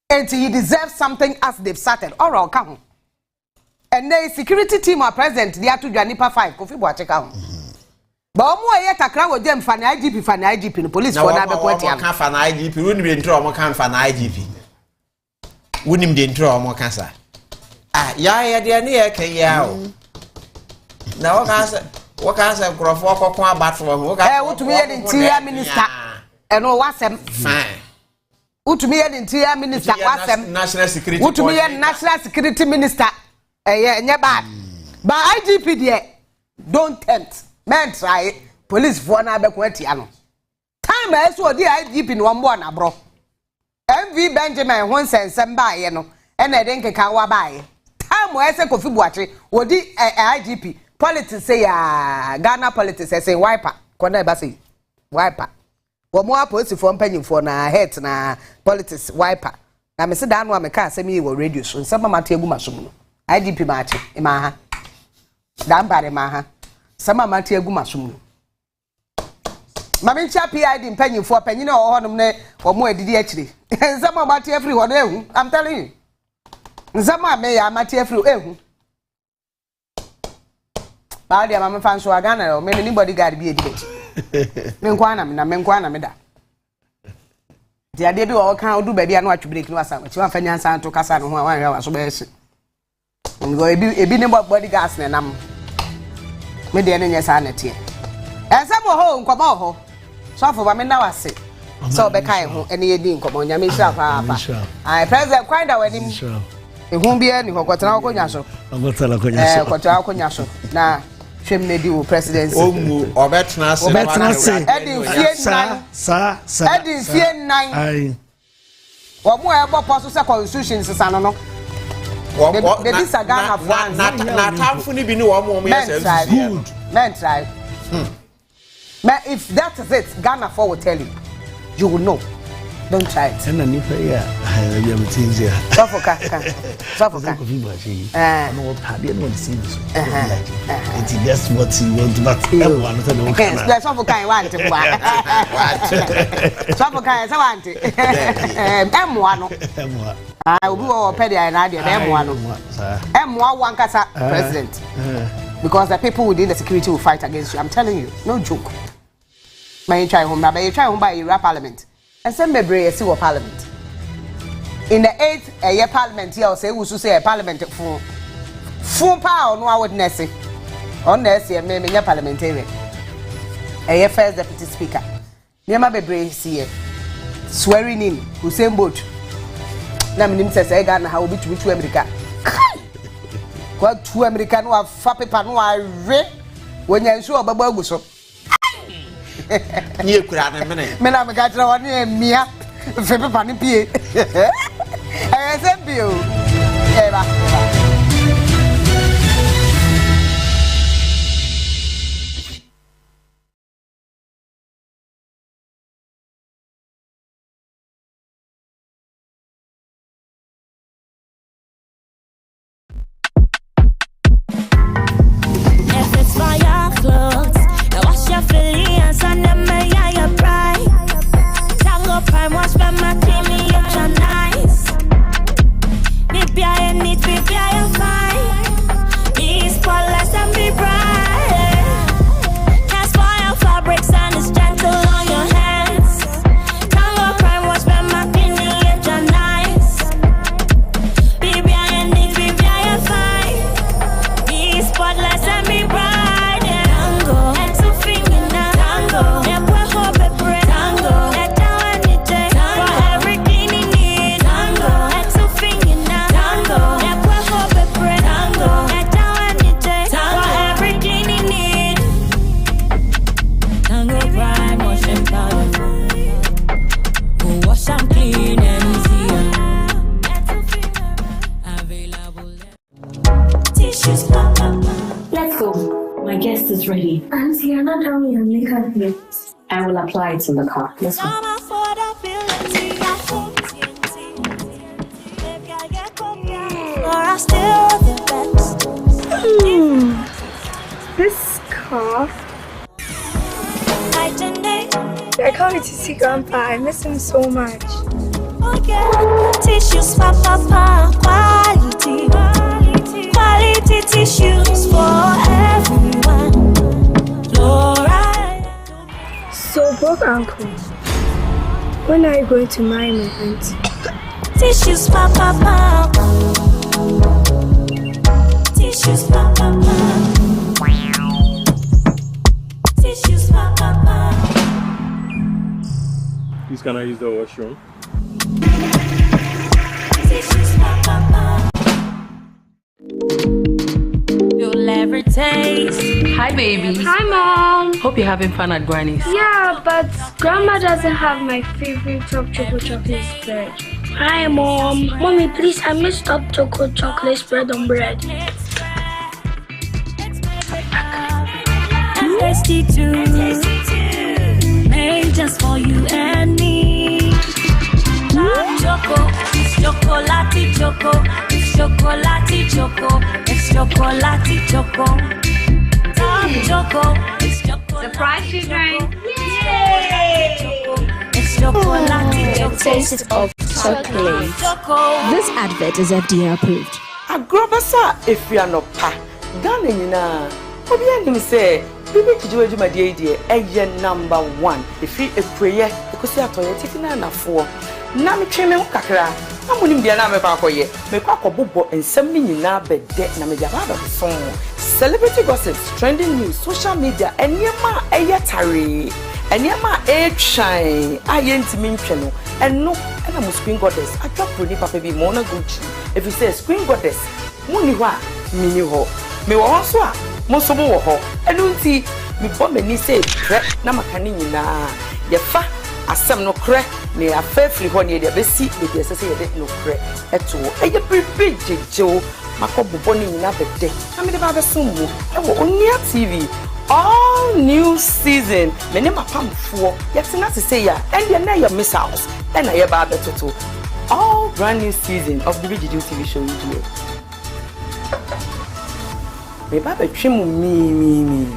And he deserves something as they've started. Or I'll come. And the security team are present. They are to Janipa 5. Kofi Boachi come. But Onua yet a crowd with them for an IGP, the police for that. What can't for an IGP? Wouldn't be in trouble, can't for an IGP. Wouldn't be in trouble, cancer. Ah, yeah, dear, near Kayao. Now, what cancer, Groff, walk on back from what to me an interior minister and all what's fine. Who to me an interior minister, national security, who to me a national security minister, yeah, bad. But IGP, dear, don't tempt. Men try police for na bekwetiano. Time as so the IGP no mbo na bro. MV Benjamin won sensem ba ye no. E na den keka wa ba ye. Time as e Kofi Boache odi IGP politics say ya Ghana politics say wiper. Kona e ba say wiper. Wo mo apolice for mpanyimfo na head na politics wiper. Na me se da no ameka asem yi wo radio so nsema mate egu masom no. IGP ma ache e ma ha. Da mbare ma ha. Sama mate egu masum no mamincha PID mpanyimfo panyine ohonum ne omo adidi akire sama mate every one ehu I'm telling you sama me ya mate every ehu ba dia mama fan so agana o me ni bodyguard bi edibeti me nkwa na me da dia de bi o kan odu ba bia no atwe break no asa chi wan fanya nsan to kasa no ho wan hwa so ba ese ngo ebi ne bodyguards ne nam me de ne nyesa na tie ensem ho nkomo ho so for ba me na wase so be kai ho ene ye di nkomo nya me sha pa pa ai president kwai da wani ehun bia ni kokotana okonya so kokotana okonya so na hwem ne di wo presidency omu obetna se edi fie nine edi fie nine ai wo mo e bo poso se constitution sisa no Baby Sagana fans.
Na tamfo ni bi ni wo mo yes good.
Men try. Man, if that is it, Ghana for will tell you. You will know. Don't try it.
And then if I am things here.
Sofoka.
No party no see this. It's just what you want but everyone no can.
That's Sofoka want to Sofoka so want M1. I will go pay the idea M1. M1 one kasa president. Because the people within the security will fight against you. I'm telling you, no joke. May try home by your parliament. And some may bring a parliament. In the 8th year parliament, here say we should say a parliament full power no witness. On this year, maybe your parliamentarian. A year first deputy speaker. Near be brave see swearing in Hussein Boat. Namin says I got how be to America. What 2 American who have fappy panua when you're sure about Boguso.
Ni kura na mene
me na me ga tira woni mia fe pepa ni pie se bio e ba
if it's fire clothes now wash your feelings and them may your pride. Tango prime wash by my creamy ocean nice. Baby I need baby I
ready. Auntie, you're not done with your makeup yet. I will apply it in the car. Let's go.
This scarf. I can't wait to see Grandpa. I miss him so much.
Tissues for Papa, quality tissues for everyone.
So, broke uncle, when are you going to marry my auntie?
Tissues for Papa, tissues for Papa, tissues for Papa.
Please, can I use the washroom?
You'll ever taste.
Hi, baby.
Hi, Mom.
Hope you're having fun at Granny's.
Yeah, but Grandma doesn't have my favorite top chocolate spread. Hi, Mom. Mommy, please, I missed top chocolate spread on bread.
Tasty too. Made just for you and me. Choco, it's chocolate choco, it's chocolate choco, it's chocolate choco. Choco, it's chocolate.
Surprise children!
Yay! It's chocolate choco.
Taste of chocolate.
This advert is FDA approved.
Agrobasa if you are not pa. Ghana nina. Obi anim say bibi kijiwe juma die eye number 1. If you a prayer, because you are toyetic na for. Na me tweme ho kakra. Na munim bia na me kwa koye. Me kwa kobobo ensem ni nyina bede na me jaba ba so. Celebrity gossips, trending news, social media, enyema eyatare. Enyema shine. Ayentimi ntwe no. Eno na mo screen goddess. Atwa ni papa bi mo na Gucci. If you say screen goddess, muni ho a mini ho. Me wo so a mo so mo wo ho. Eno nti me bo mani say tre na makani nyina. Ye fa asem no kre ne afafri ho ne de besi de de sese ye de no kre eto eye pipi jejo makobobo ni nyina bede na me de ba besumbu ewo Onua TV all new season me ne mapamfo yete na sese ya ende na your miss house and na ye ba betoto all brand new season of the BGD TV show you me ba betwemu mi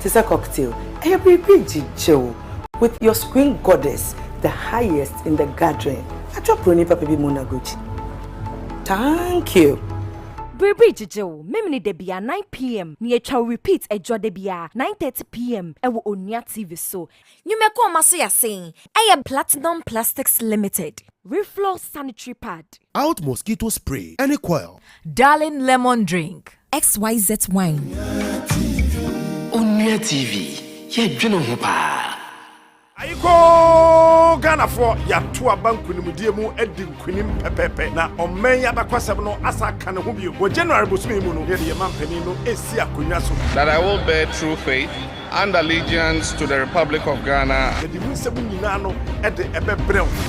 tisa cocktail eye pipi jejo with your screen goddess, the highest in the gathering. Atwaproni papa bi Monaguchi. Thank you.
Baby Jijo, memini debia 9 p.m. Ni echa repeat ejo debia 9:30 p.m. Ewo Onua TV so. Nyumeko maso ya saying, I am Platinum Plastics Limited. Reflow sanitary pad.
Out mosquito spray. Any coil.
Darling lemon drink. XYZ wine.
Onua TV. Ye dwene ho pa.
Ayiko Ghana for ya to abanku nimdie mu edi nkunim pepepe na ommen ya bakwasem no asa kan ho bio wo January bosumi mu no ye mampani no esi akonwa so
that I will bear true faith and allegiance to the Republic of Ghana.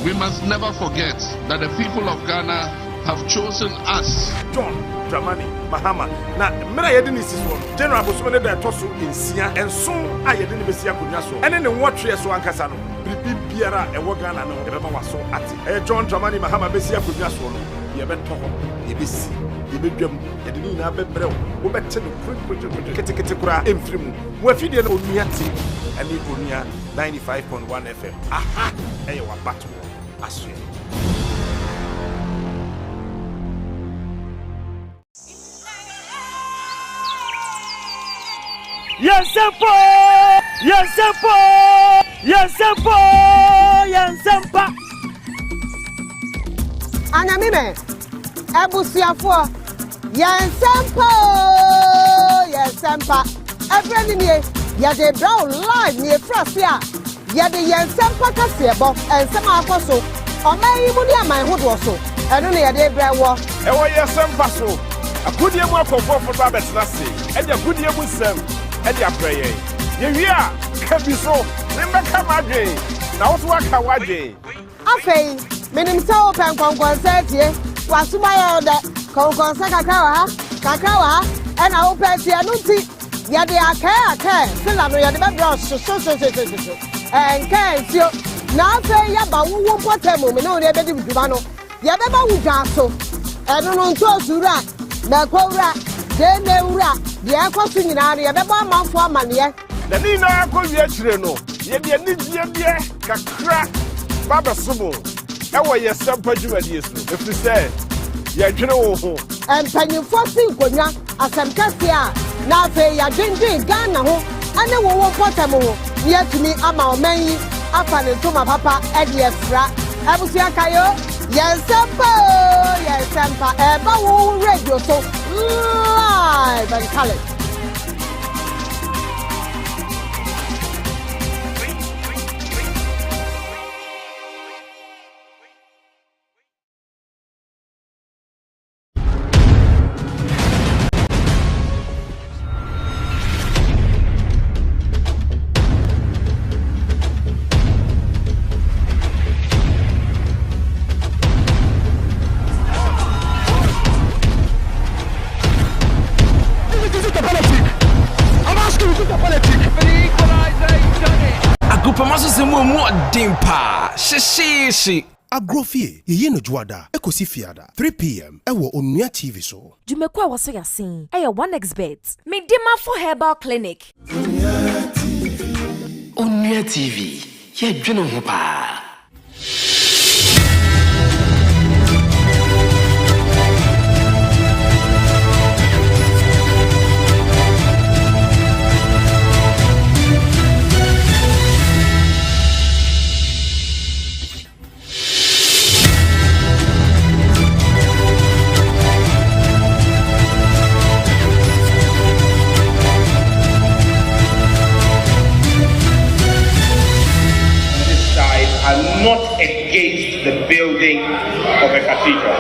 We must never forget that the people of Ghana have chosen us.
John Dramani Mahama na mera yedini siswo General Bosomene da toso ensia enso a yedini besi akonya so ene ne nwotwe so ankasa no bibi biara ewo Ghana no ebema waso ati John Dramani Mahama besi akonya so no ye beto ho ye besi ye bedwam yedini na bebrɛ wo bete no kete kura emfirimu wo afidie no Onua ti ene Onua 95.1 FM aha eye wa bato aso.
Yes, Sempo! Yes, Sempo! Yes, Sempo! Yes, Sempa!
Anyamime, Ebusiafo, yes, Sempo! Yes, Sempa. Every day, ya de brown live near Frasia. Ya de yes, Sempa Casebo, and some apostle. Or my imunia, my hood was so. And only a day brown walk.
And what yes, Sempa so. A good year more for Robert's Lassie, and a good year with Sam. And your prayer. You can be so. Remember, my day. Now, what can I do?
Okay, meaning so open concert here. Was my order? Concert Kakawa, and I open the Anuti. ya de aka sila no ya de be bro so enke na fe ya ba wo potemo me na o de be di dwuma no ya be ba wudwa so eno no nto zura na kwura de na wura de ekoso nyina ya be ba amanfo amane
na ni na ko wi akire no ye de ni die kakra baba sumo e wo ye sempa dwumadi esu efi se ye dwene wo ho
empanyifo sinkonya asemkase a na fe ya dwendwen Ghana ho ane wo potamo ho ye tumi ama omanyi afa ne toma papa e de efra abusia kayo yes sempa e ba wo radio so live and color.
Agrofie, ye no juada, ekosi fiada, 3 p.m. Ewo Onua TV so.
Jumekwa waso yasin, eye 1xbet. Me dima for herbal clinic.
Onua TV, ye dwene ho pa.
Are not against the building of a cathedral.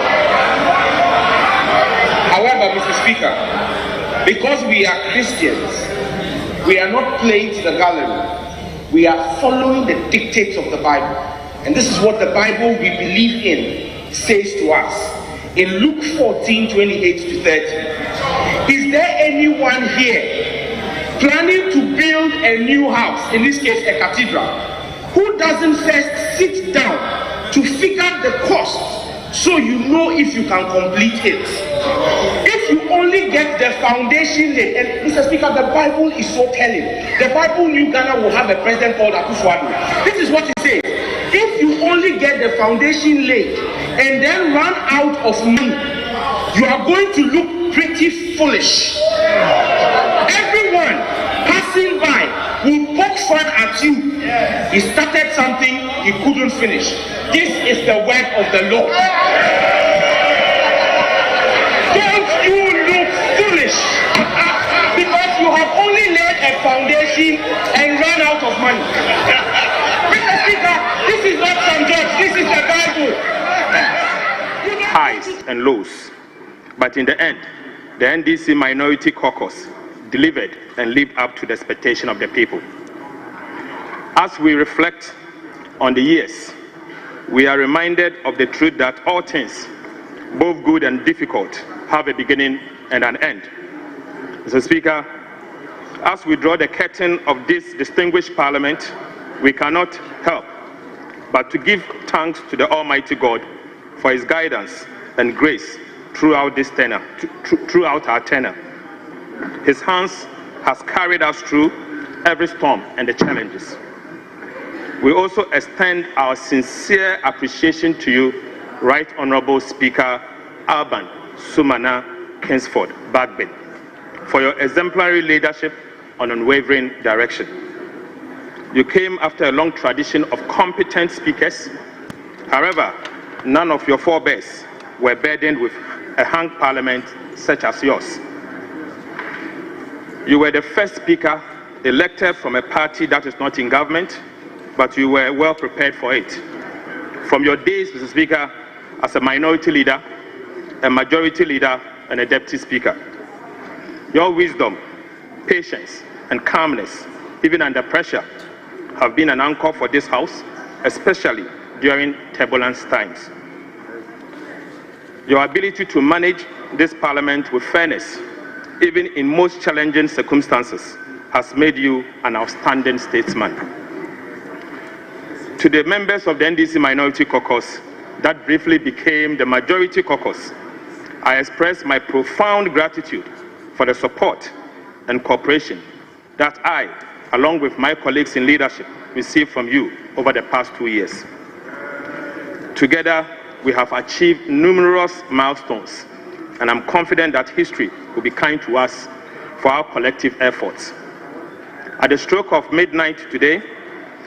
However, Mr. Speaker, because we are Christians, we are not playing to the gallery. We are following the dictates of the Bible. And this is what the Bible we believe in says to us. In Luke 14:28 to 30. Is there anyone here planning to build a new house, in this case a cathedral, who doesn't first sit down to figure the cost so you know if you can complete it? If you only get the foundation laid, and Mr. Speaker, the Bible is so telling. The Bible knew Ghana will have a president called Akufo-Addo. This is what it says. If you only get the foundation laid and then run out of money, you are going to look pretty foolish. Everyone passing by will poke fun at you. He started something he couldn't finish. This is the word of the Lord. Don't you look foolish because you have only laid a foundation and run out of money. Mr. Speaker, this is not some judge, this is the Bible. Highs and lows. But in the end, the NDC minority caucus delivered and lived up to the expectation of the people. As we reflect on the years, we are reminded of the truth that all things, both good and difficult, have a beginning and an end. Mr. Speaker, as we draw the curtain of this distinguished parliament, we cannot help but to give thanks to the Almighty God for his guidance and grace throughout this tenure, throughout our tenure. His hands has carried us through every storm and the challenges. We also extend our sincere appreciation to you, Right Honorable Speaker Alban Sumana Kingsford Bagbin, for your exemplary leadership and unwavering direction. You came after a long tradition of competent speakers. However, none of your forebears were burdened with a hung parliament such as yours. You were the first speaker elected from a party that is not in government, but you were well prepared for it. From your days, Mr. Speaker, as a minority leader, a majority leader, and a deputy speaker. Your wisdom, patience, and calmness, even under pressure, have been an anchor for this House, especially during turbulent times. Your ability to manage this Parliament with fairness, even in most challenging circumstances, has made you an outstanding statesman. To the members of the NDC Minority Caucus that briefly became the Majority Caucus, I express my profound gratitude for the support and cooperation that I, along with my colleagues in leadership, received from you over the past 2 years. Together, we have achieved numerous milestones, and I'm confident that history will be kind to us for our collective efforts. At the stroke of midnight today,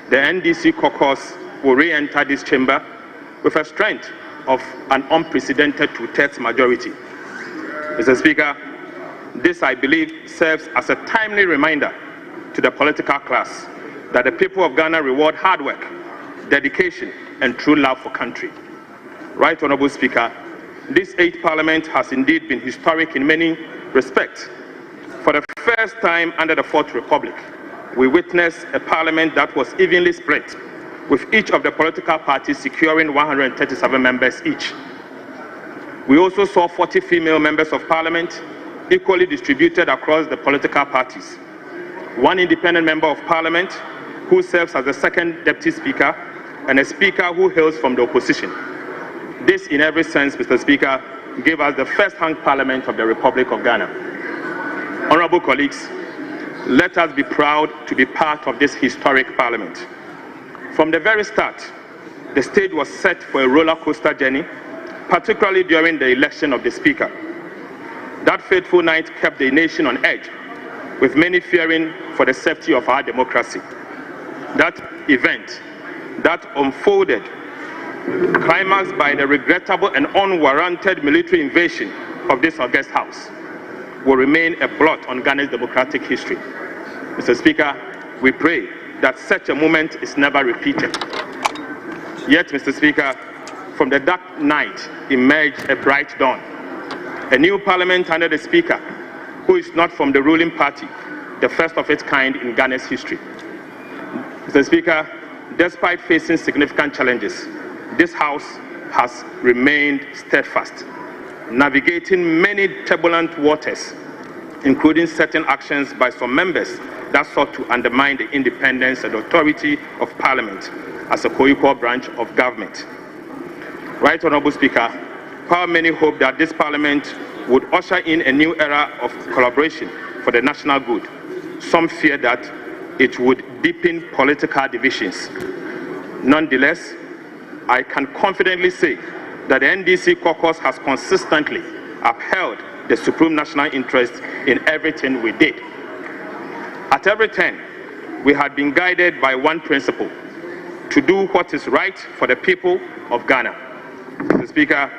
the NDC caucus will re-enter this chamber with a strength of an unprecedented 2/3 majority. Mr. Speaker, this, I believe, serves as a timely reminder to the political class that the people of Ghana reward hard work, dedication, and true love for country. Right Honorable Speaker, this 8th Parliament has indeed been historic in many respects. For the first time under the 4th Republic, we witnessed a Parliament that was evenly split, with each of the political parties securing 137 members each. We also saw 40 female members of Parliament equally distributed across the political parties. One independent member of Parliament who serves as the second Deputy Speaker, and a Speaker who hails from the opposition. This, in every sense, Mr. Speaker, gave us the first-hand Parliament of the Republic of Ghana. Honorable colleagues, let us be proud to be part of this historic Parliament. From the very start, the stage was set for a roller coaster journey, particularly during the election of the Speaker. That fateful night kept the nation on edge, with many fearing for the safety of our democracy. That event that unfolded, climaxed by the regrettable and unwarranted military invasion of this august house, will remain a blot on Ghana's democratic history. Mr. Speaker, we pray that such a moment is never repeated. Yet, Mr. Speaker, from the dark night emerged a bright dawn. A new Parliament under the Speaker, who is not from the ruling party, the first of its kind in Ghana's history. Mr. Speaker, despite facing significant challenges, this House has remained steadfast, navigating many turbulent waters, including certain actions by some members that sought to undermine the independence and authority of Parliament as a co-equal branch of government. Right Honourable Speaker, while many hope that this Parliament would usher in a new era of collaboration for the national good, some fear that it would deepen political divisions. Nonetheless, I can confidently say that the NDC caucus has consistently upheld the supreme national interest in everything we did. At every turn, we had been guided by one principle: to do what is right for the people of Ghana. Mr. Speaker,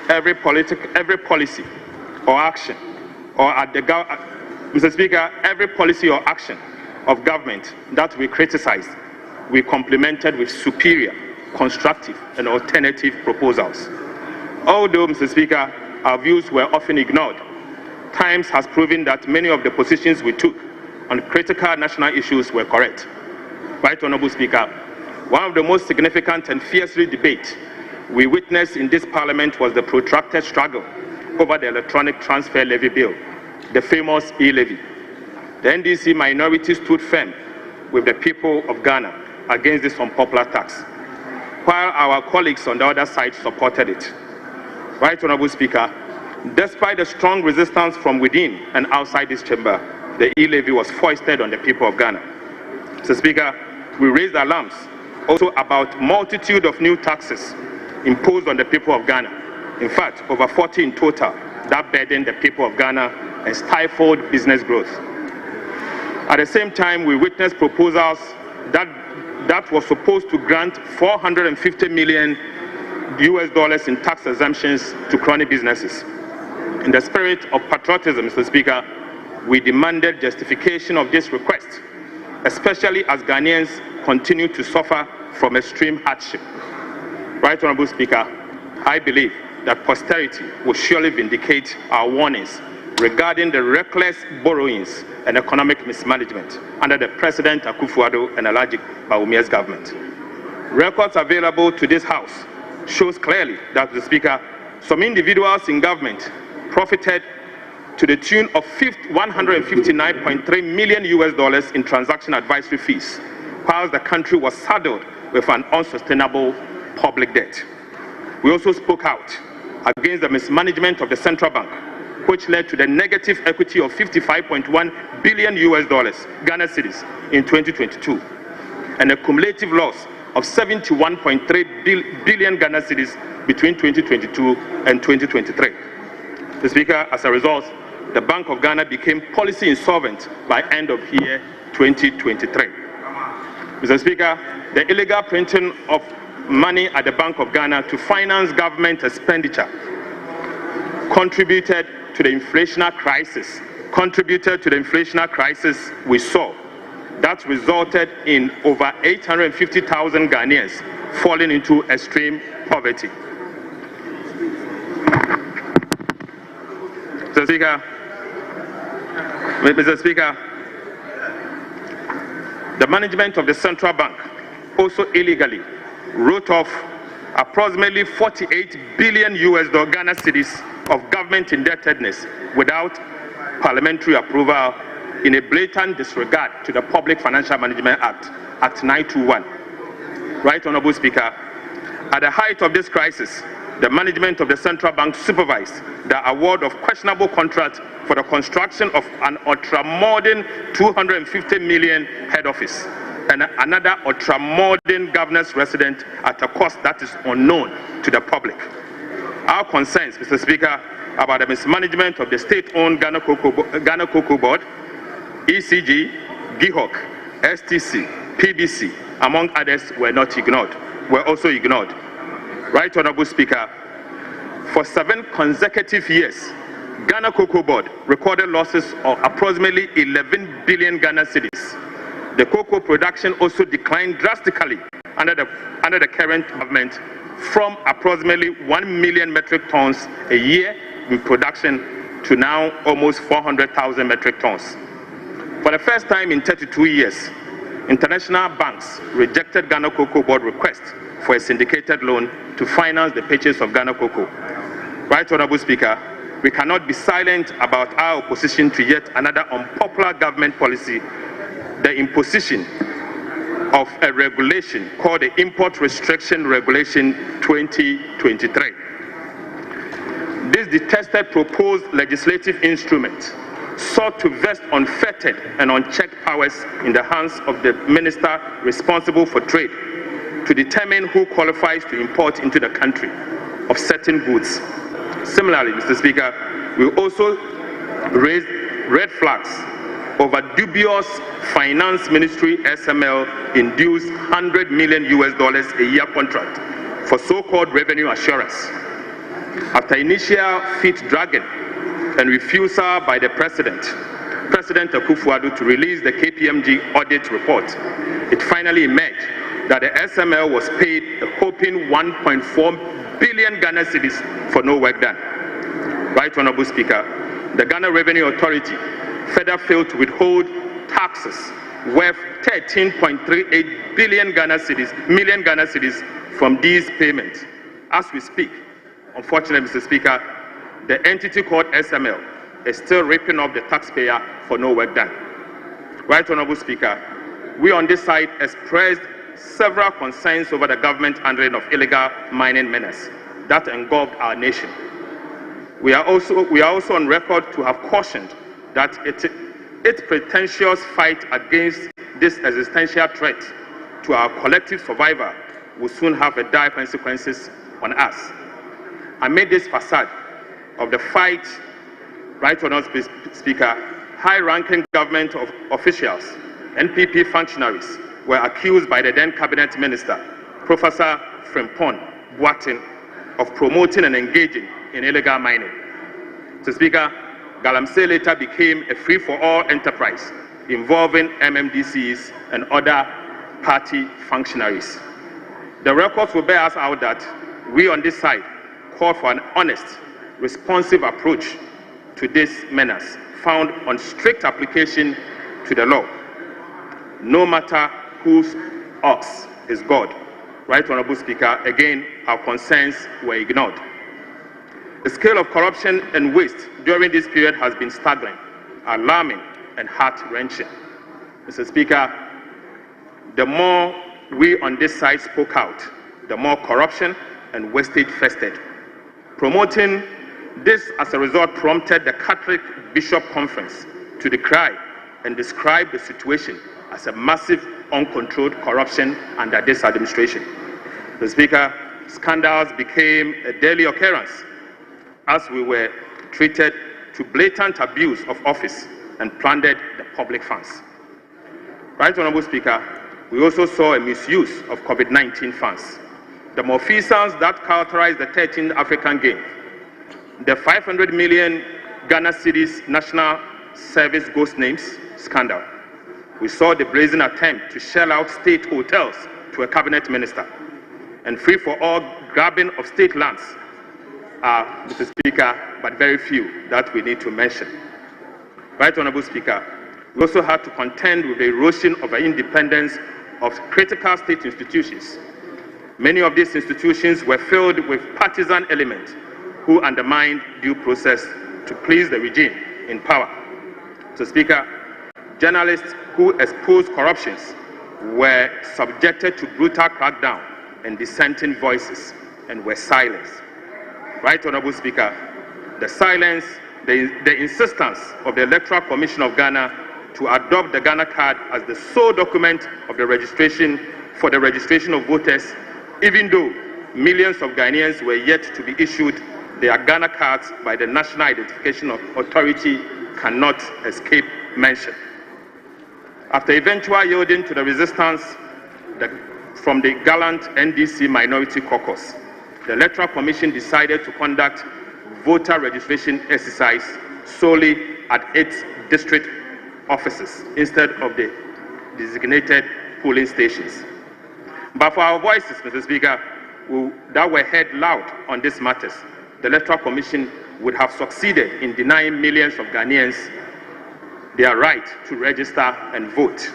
every policy or action of government that we criticized, we complemented with superior, constructive, and alternative proposals. Although, Mr. Speaker, our views were often ignored, times has proven that many of the positions we took on critical national issues were correct. Right Honourable Speaker, one of the most significant and fiercely debate we witnessed in this Parliament was the protracted struggle over the electronic transfer levy bill, the famous e-levy. The NDC minority stood firm with the people of Ghana against this unpopular tax, while our colleagues on the other side supported it. Right Honourable Speaker, despite the strong resistance from within and outside this chamber, the e-levy was foisted on the people of Ghana. Mr. Speaker, we raised alarms also about multitude of new taxes imposed on the people of Ghana. In fact, over 40 in total that burdened the people of Ghana and stifled business growth. At the same time, we witnessed proposals that was supposed to grant $450 million in tax exemptions to crony businesses. In the spirit of patriotism, Mr. Speaker, we demanded justification of this request, especially as Ghanaians continue to suffer from extreme hardship. Right Honourable Speaker, I believe that posterity will surely vindicate our warnings regarding the reckless borrowings and economic mismanagement under the President Akufo-Addo and Alhaji Bawumia's government. Records available to this House shows clearly that, the Speaker, some individuals in government profited to the tune of $159.3 million in transaction advisory fees, whilst the country was saddled with an unsustainable public debt. We also spoke out against the mismanagement of the central bank, which led to the negative equity of $55.1 billion Ghana cedis in 2022, and a cumulative loss of 71.3 billion Ghana cedis between 2022 and 2023. Mr. Speaker, as a result, the Bank of Ghana became policy insolvent by end of year 2023. Mr. Speaker, the illegal printing of money at the Bank of Ghana to finance government expenditure contributed to the inflationary crisis we saw. That resulted in over 850,000 Ghanaians falling into extreme poverty. Mr. Speaker, the management of the central bank also illegally wrote off approximately 48 billion Ghana cedis of government indebtedness without parliamentary approval, in a blatant disregard to the Public Financial Management Act, Act 921. Right, Honorable Speaker, at the height of this crisis, the management of the central bank supervised the award of questionable contract for the construction of an ultra-modern 250 million head office and another ultra-modern governor's residence at a cost that is unknown to the public. Our concerns, Mr. Speaker, about the mismanagement of the state-owned Ghana Cocoa Board, ECG, GIHOC, STC, PBC, among others, were also ignored. Right, Honorable Speaker, for 7 consecutive years, Ghana Cocoa Board recorded losses of approximately 11 billion Ghana cedis. The cocoa production also declined drastically under the current government, from approximately 1 million metric tons a year in production to now almost 400,000 metric tons. For the first time in 32 years, international banks rejected Ghana Cocoa Board request for a syndicated loan to finance the purchase of Ghana cocoa. Right, Honorable Speaker, we cannot be silent about our opposition to yet another unpopular government policy, the imposition of a regulation called the Import Restriction Regulation 2023. This detested proposed legislative instrument sought to vest unfettered and unchecked powers in the hands of the minister responsible for trade to determine who qualifies to import into the country of certain goods. Similarly, Mr. Speaker, we also raised red flags over dubious Finance Ministry SML induced $100 million a year contract for so-called revenue assurance. After initial feet dragging and refusal by the President Akufo-Addo to release the KPMG audit report, it finally emerged that the SML was paid a whopping 1.4 billion Ghana cedis for no work done. Right, Honorable Speaker, the Ghana Revenue Authority further failed to withhold taxes worth 13.38 billion Ghana cedis from these payments. As we speak, unfortunately, Mr. Speaker, the entity called SML is still ripping off the taxpayer for no work done. Right, Honorable Speaker, we on this side expressed several concerns over the government handling of illegal mining menace that engulfed our nation. We are also on record to have cautioned that its pretentious fight against this existential threat to our collective survival will soon have a dire consequences on us. Amid this facade of the fight, right, Honorable Speaker, high-ranking government officials, NPP functionaries, were accused by the then cabinet minister, Professor Frimpong Boateng, of promoting and engaging in illegal mining. Mr. Speaker, Galamsey later became a free-for-all enterprise involving MMDCs and other party functionaries. The records will bear us out that we on this side call for an honest, responsive approach to this menace, found on strict application to the law, no matter whose ox is God. Right, Honorable Speaker, again, our concerns were ignored. The scale of corruption and waste during this period has been staggering, alarming, and heart-wrenching. Mr. Speaker, the more we on this side spoke out, the more corruption and wastage festered. Promoting this as a result prompted the Catholic Bishop Conference to decry and describe the situation as a massive, uncontrolled corruption under this administration. Mr. Speaker, scandals became a daily occurrence as we were treated to blatant abuse of office and plundered the public funds. Right Honorable Speaker, we also saw a misuse of COVID-19 funds. The malfeasance that characterized the 13th African Games, the 500 million Ghana cedis National Service Ghost Names scandal. We saw the brazen attempt to shell out state hotels to a cabinet minister, and free-for-all grabbing of state lands are, Mr. Speaker, but very few that we need to mention. Right Honorable Speaker, we also had to contend with the erosion of the independence of critical state institutions. Many of these institutions were filled with partisan elements who undermined due process to please the regime in power. So, Speaker, journalists who exposed corruptions were subjected to brutal crackdown and dissenting voices and were silenced. Right Honorable Speaker, the silence, the insistence of the Electoral Commission of Ghana to adopt the Ghana card as the sole document of the registration for the registration of voters, even though millions of Ghanaians were yet to be issued their Ghana cards by the National Identification Authority, cannot escape mention. After eventual yielding to the resistance from the gallant NDC minority caucus, the Electoral Commission decided to conduct voter registration exercise solely at its district offices instead of the designated polling stations. But for our voices, Mr. Speaker, that were heard loud on these matters, the Electoral Commission would have succeeded in denying millions of Ghanaians their right to register and vote.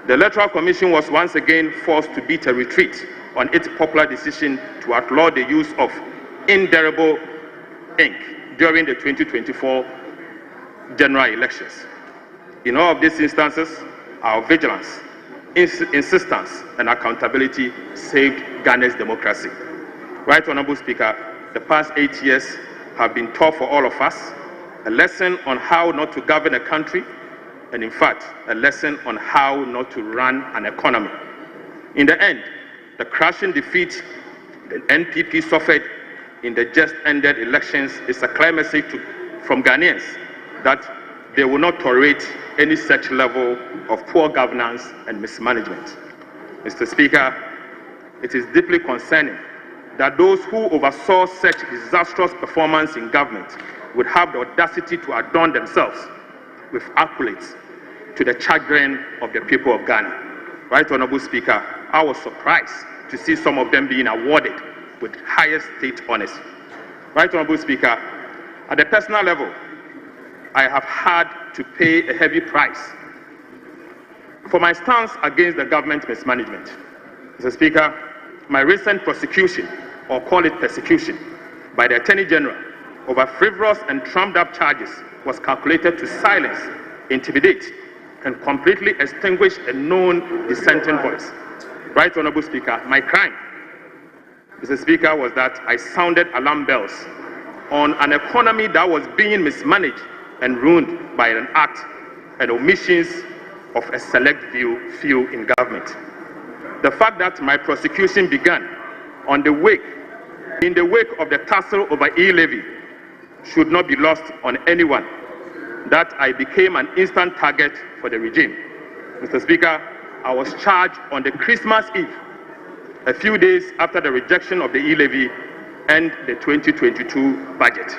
The Electoral Commission was once again forced to beat a retreat on its popular decision to outlaw the use of indelible ink during the 2024 general elections. In all of these instances, our vigilance, insistence, and accountability saved Ghana's democracy. Right Honorable Speaker, the past 8 years have been tough for all of us, a lesson on how not to govern a country, and in fact, a lesson on how not to run an economy. In the end, the crushing defeat the NPP suffered in the just ended elections is a clear message from Ghanaians that they will not tolerate any such level of poor governance and mismanagement. Mr. Speaker, it is deeply concerning that those who oversaw such disastrous performance in government would have the audacity to adorn themselves with accolades to the chagrin of the people of Ghana. Right Honorable Speaker, I was surprised to see some of them being awarded with highest state honors. Right Honorable Speaker, at the personal level, I have had to pay a heavy price for my stance against the government mismanagement. Mr. Speaker, my recent prosecution, or call it persecution, by the Attorney General over frivolous and trumped-up charges was calculated to silence, intimidate, and completely extinguish a known dissenting voice. Right Honorable Speaker, my crime, Mr. Speaker, was that I sounded alarm bells on an economy that was being mismanaged and ruined by an act and omissions of a select few in government. The fact that my prosecution began in the wake of the tussle over e-levy should not be lost on anyone, that I became an instant target for the regime. Mr. Speaker, I was charged on the Christmas Eve, a few days after the rejection of the e-levy and the 2022 budget.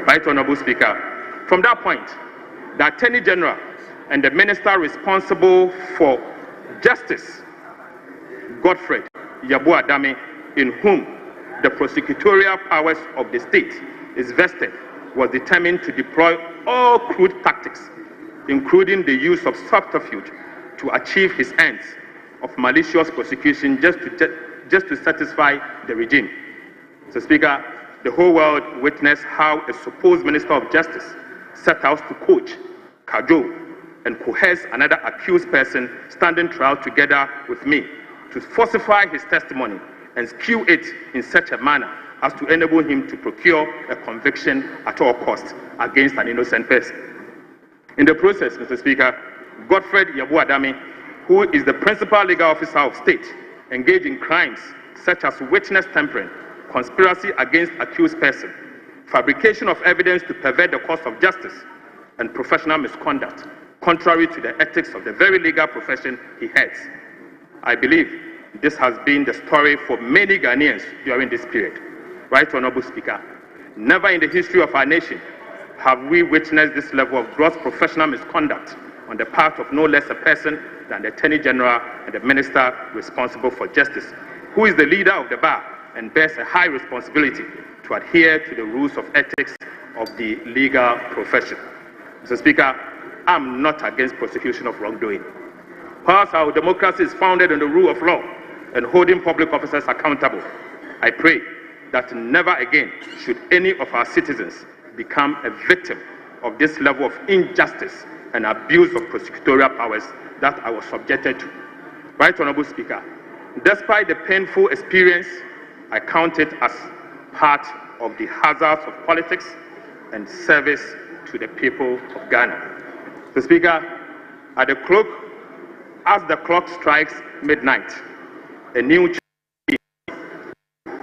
Right Honorable Speaker, from that point, the Attorney General and the Minister responsible for Justice, Godfred Yabu-Adame, in whom the prosecutorial powers of the state is vested, was determined to deploy all crude tactics, including the use of subterfuge, to achieve his ends of malicious prosecution just to satisfy the regime. So, Speaker, the whole world witnessed how a supposed Minister of Justice set out to coach, cajole, and coerce another accused person standing trial together with me to falsify his testimony and skew it in such a manner as to enable him to procure a conviction at all costs against an innocent person. In the process, Mr. Speaker, Godfred Yabuadame, who is the principal legal officer of state, engaged in crimes such as witness tampering, conspiracy against accused person, fabrication of evidence to pervert the course of justice, and professional misconduct, contrary to the ethics of the very legal profession he heads. I believe this has been the story for many Ghanaians during this period. Right, Honorable Speaker, never in the history of our nation have we witnessed this level of gross professional misconduct on the part of no less a person than the Attorney General and the Minister responsible for justice, who is the leader of the bar and bears a high responsibility to adhere to the rules of ethics of the legal profession. Mr. Speaker, I'm not against prosecution of wrongdoing. Whilst our democracy is founded on the rule of law and holding public officers accountable, I pray that never again should any of our citizens become a victim of this level of injustice and abuse of prosecutorial powers that I was subjected to. Right, Honorable Speaker, despite the painful experience, I count it as part of the hazards of politics and service to the people of Ghana. Mr. Speaker, as the clock strikes midnight, a new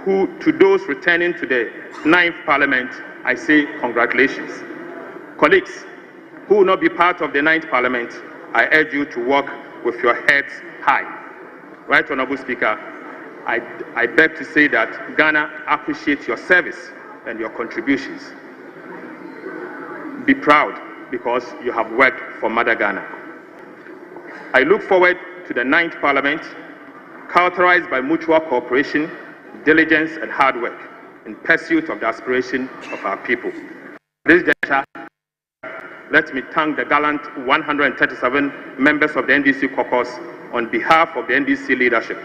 to those returning to the 9th Parliament, I say congratulations. Colleagues who will not be part of the 9th Parliament, I urge you to walk with your heads high. Right, Honorable Speaker, I beg to say that Ghana appreciates your service and your contributions. Be proud because you have worked for Mother Ghana. I look forward to the 9th Parliament, characterized by mutual cooperation, diligence, and hard work in pursuit of the aspiration of our people. This juncture, let me thank the gallant 137 members of the NDC caucus on behalf of the NDC leadership.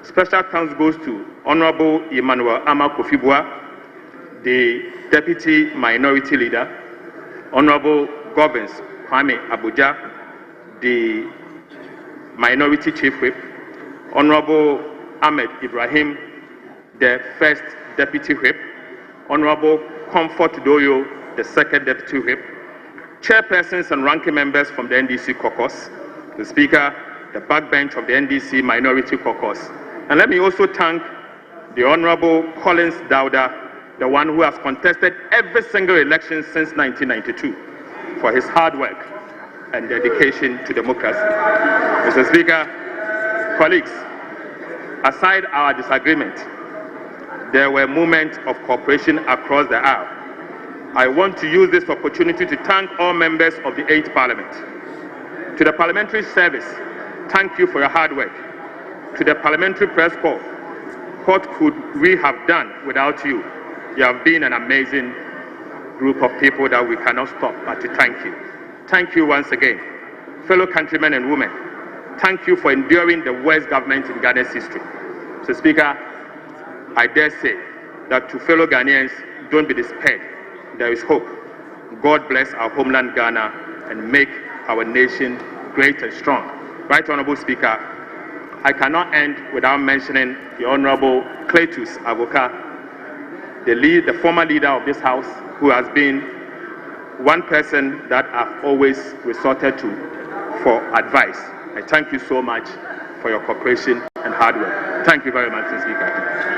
Special thanks goes to Honorable Emmanuel Ama Kofibua, the Deputy Minority Leader, Honorable Governs Kwame Abuja, the Minority Chief Whip, Honorable Ahmed Ibrahim, the First Deputy Whip, Honorable Comfort Doyo, the Second Deputy Whip, chairpersons and ranking members from the NDC caucus, the Speaker, the backbench of the NDC Minority Caucus. And let me also thank the Honorable Collins Dauda, the one who has contested every single election since 1992, for his hard work and dedication to democracy. Mr. Speaker, colleagues, aside our disagreement, there were moments of cooperation across the aisle. I want to use this opportunity to thank all members of the 8th Parliament. To the Parliamentary Service, thank you for your hard work. To the Parliamentary Press Corps, what could we have done without you? You have been an amazing group of people that we cannot stop but to thank you. Thank you once again. Fellow countrymen and women, thank you for enduring the worst government in Ghana's history. So, Speaker, I dare say that to fellow Ghanaians, don't be despaired. There is hope. God bless our homeland Ghana and make our nation great and strong. Right, Honorable Speaker, I cannot end without mentioning the Honorable Cletus Avoka, the former leader of this House, who has been one person that I've always resorted to for advice. I thank you so much for your cooperation and hard work. Thank you very much, Mr. Speaker.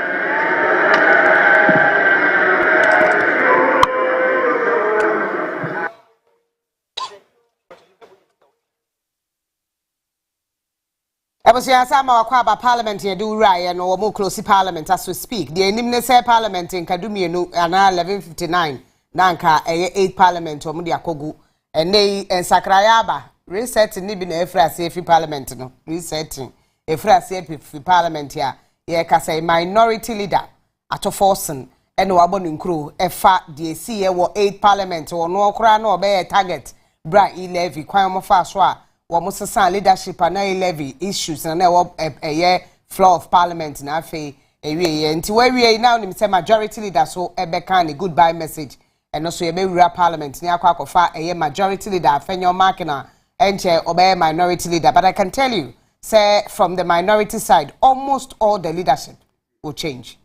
Ebusia sama wakwa ba parliament ye do rai no wo close parliament as we speak. The enimne say parliament in Kadumie no ana 11:59 na nka 8 parliament wo de akogu ene ensakraya ba reset ni bi na efrase efi parliament no resetting efrase efi parliament ya ye ka say minority leader atoforsen ene wabo nkro efa de si ye wo 8 parliament wo no okra na obe target bra 11 kwan mo fa so a Wamusasa leadership and levy issues and a floor of parliament na fe Nti we now nim say majority leader so ebeka a goodbye message and also yebewura parliament ni akwa akofa majority leader afenyo markina enche obey minority leader, but I can tell you say from the minority side almost all the leadership will change.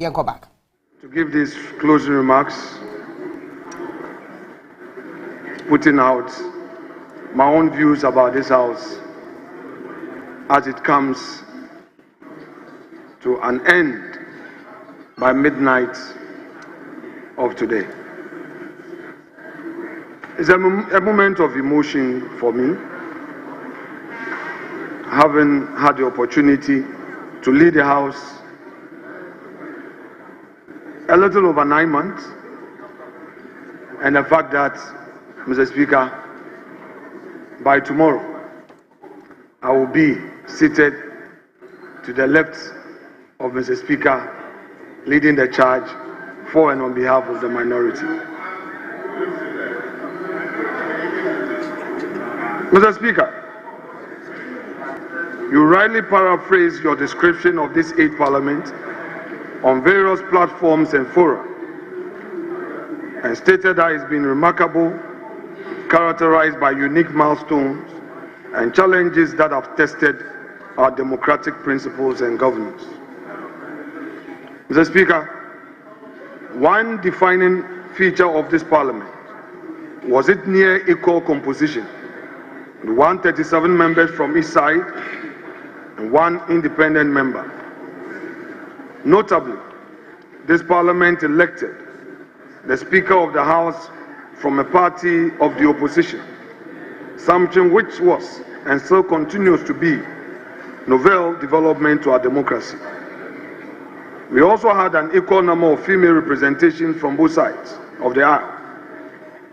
Yeah, go back.
To give these closing remarks, putting out my own views about this house as it comes to an end by midnight of today. It's a moment of emotion for me, having had the opportunity to lead the house a little over 9 months, and the fact that, Mr. Speaker, by tomorrow, I will be seated to the left of Mr. Speaker, leading the charge for and on behalf of the minority. Mr. Speaker, you rightly paraphrase your description of this 8th Parliament on various platforms and fora, and stated that it's been remarkable, characterized by unique milestones and challenges that have tested our democratic principles and governance. Mr. Speaker, one defining feature of this Parliament was its near equal composition, with 137 members from each side and 1 independent member. Notably, this Parliament elected the Speaker of the House from a party of the opposition, something which was and still continues to be novel development to our democracy. We also had an equal number of female representation from both sides of the aisle.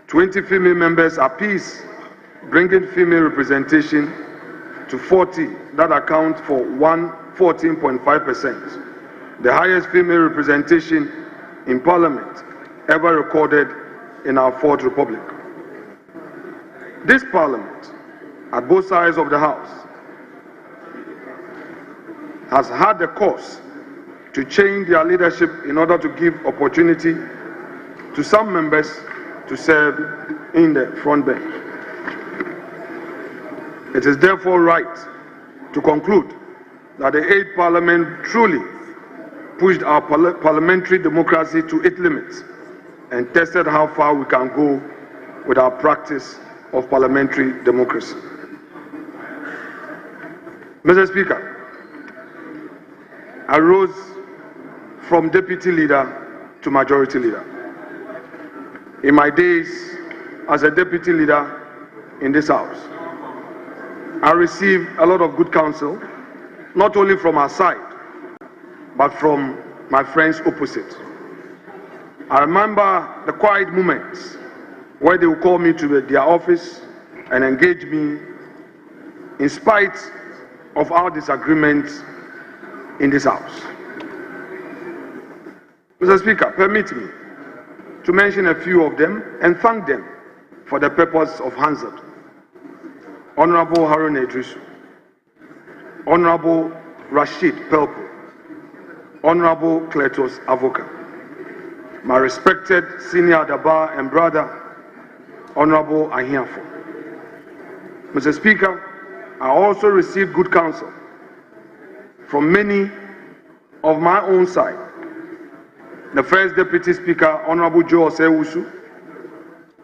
20 female members apiece, bringing female representation to 40, that account for 14.5%, the highest female representation in Parliament ever recorded in our 4th Republic. This Parliament, at both sides of the House, has had the course to change their leadership in order to give opportunity to some members to serve in the front bench. It is therefore right to conclude that the 8th Parliament truly pushed our parliamentary democracy to its limits and tested how far we can go with our practice of parliamentary democracy. Mr. Speaker, I rose from deputy leader to majority leader. In my days as a deputy leader in this house, I received a lot of good counsel, not only from our side, but from my friends opposite. I remember the quiet moments where they would call me to their office and engage me in spite of our disagreements in this house. Mr. Speaker, permit me to mention a few of them and thank them for the purpose of Hansard. Honorable Harun Idrisu, Honorable Rashid Pelpo, Honorable Cletus Avoka, my respected senior Adaba and brother, Honorable Ahiafo. Mr. Speaker, I also received good counsel from many of my own side. The first Deputy Speaker, Honorable Joe Osewusu,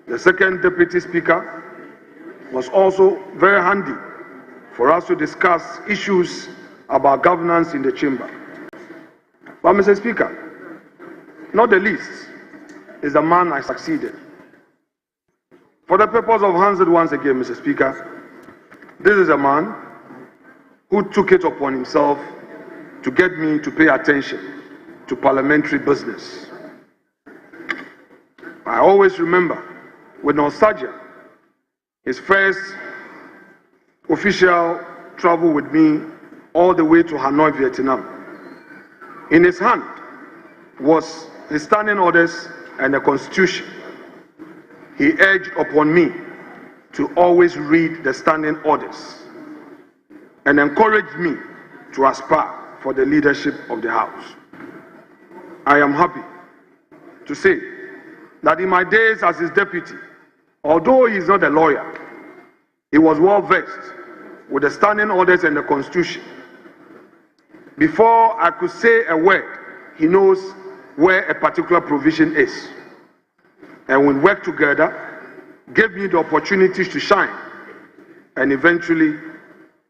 the second Deputy Speaker, was also very handy for us to discuss issues about governance in the chamber. But Mr. Speaker, not the least is the man I succeeded. For the purpose of Hansard once again, Mr. Speaker, this is a man who took it upon himself to get me to pay attention to parliamentary business. I always remember with nostalgia his first official travel with me all the way to Hanoi, Vietnam. In his hand was his standing orders and the Constitution. He urged upon me to always read the standing orders and encouraged me to aspire for the leadership of the House. I am happy to say that in my days as his deputy, although he is not a lawyer, he was well versed with the standing orders and the Constitution. Before I could say a word, he knows where a particular provision is. And we worked together, gave me the opportunities to shine, and eventually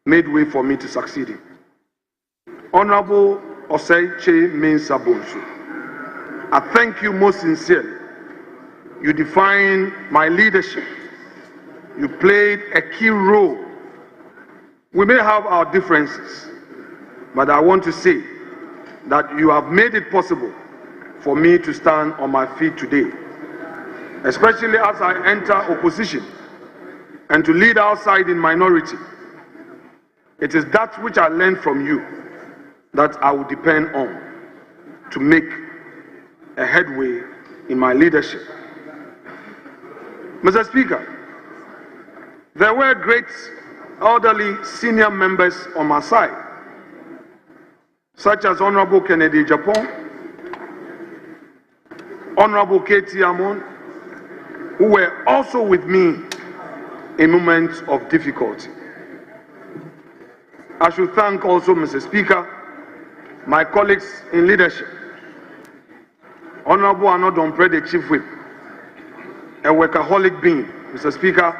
made way for me to succeed in. Honorable Osei Mensah Bonsu, I thank you most sincerely. You define my leadership. You played a key role. We may have our differences, but I want to say that you have made it possible for me to stand on my feet today, especially as I enter opposition and to lead outside in minority. It is that which I learned from you that I will depend on to make a headway in my leadership. Mr. Speaker, there were great elderly senior members on my side, such as Honorable Kennedy Japan, Honorable Katie Amon, who were also with me in moments of difficulty. I should thank also, Mr. Speaker, my colleagues in leadership, Honorable Anodompre, the Chief Whip, a workaholic being. Mr. Speaker,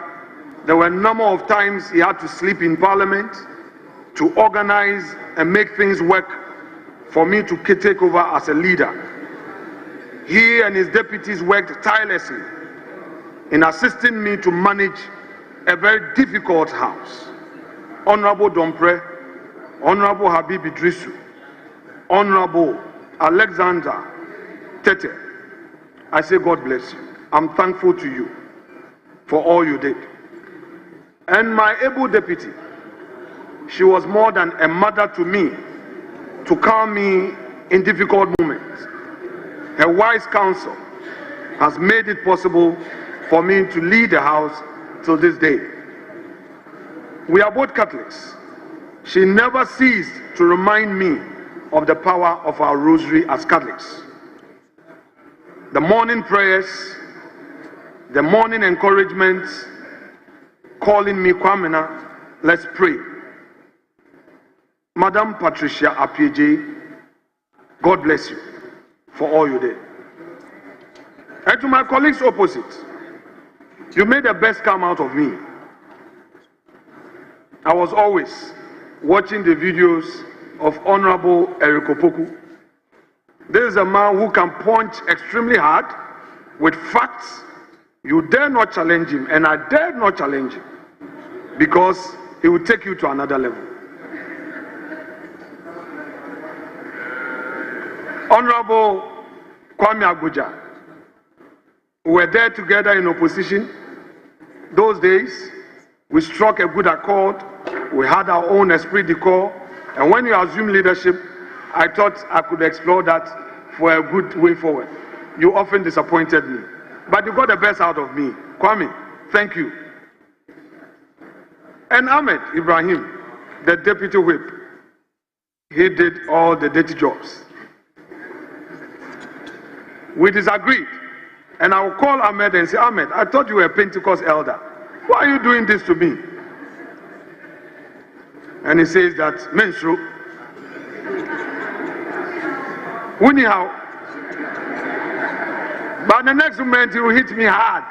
there were a number of times he had to sleep in Parliament to organize and make things work for me to take over as a leader. He and his deputies worked tirelessly in assisting me to manage a very difficult house. Honorable Dompre, Honorable Habib Idrisu, Honorable Alexander Tete, I say God bless you. I'm thankful to you for all you did. And my able deputy, she was more than a mother to me, to calm me in difficult moments. Her wise counsel has made it possible for me to lead the house till this day. We are both Catholics. She never ceased to remind me of the power of our rosary as Catholics. The morning prayers, the morning encouragements, calling me Kwamena, let's pray. Madam Patricia Apieje, God bless you for all you did. And to my colleagues opposite, you made the best come out of me. I was always watching the videos of Honorable Eric Opoku. This is a man who can punch extremely hard with facts. You dare not challenge him, and I dare not challenge him, because he will take you to another level. Honorable Kwame Abuja, we were there together in opposition. Those days, we struck a good accord. We had our own esprit de corps. And when you assumed leadership, I thought I could explore that for a good way forward. You often disappointed me, but you got the best out of me. Kwame, thank you. And Ahmed Ibrahim, the deputy whip, he did all the dirty jobs. We disagreed, and I will call Ahmed and say, Ahmed, I thought you were a Pentecost elder. Why are you doing this to me? And he says that, Mensru, anyhow, but the next moment he will hit me hard.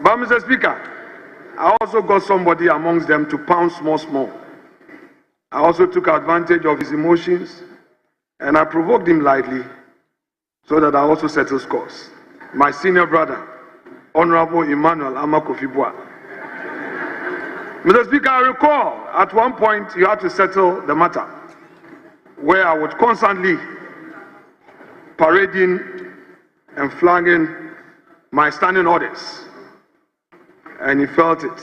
But Mr. Speaker, I also got somebody amongst them to pound small. I also took advantage of his emotions, and I provoked him lightly so that I also settle scores. My senior brother, Honorable Emmanuel Amakofibua. Mr. Speaker, I recall at one point you had to settle the matter where I would constantly parading and flagging my standing orders. And he felt it.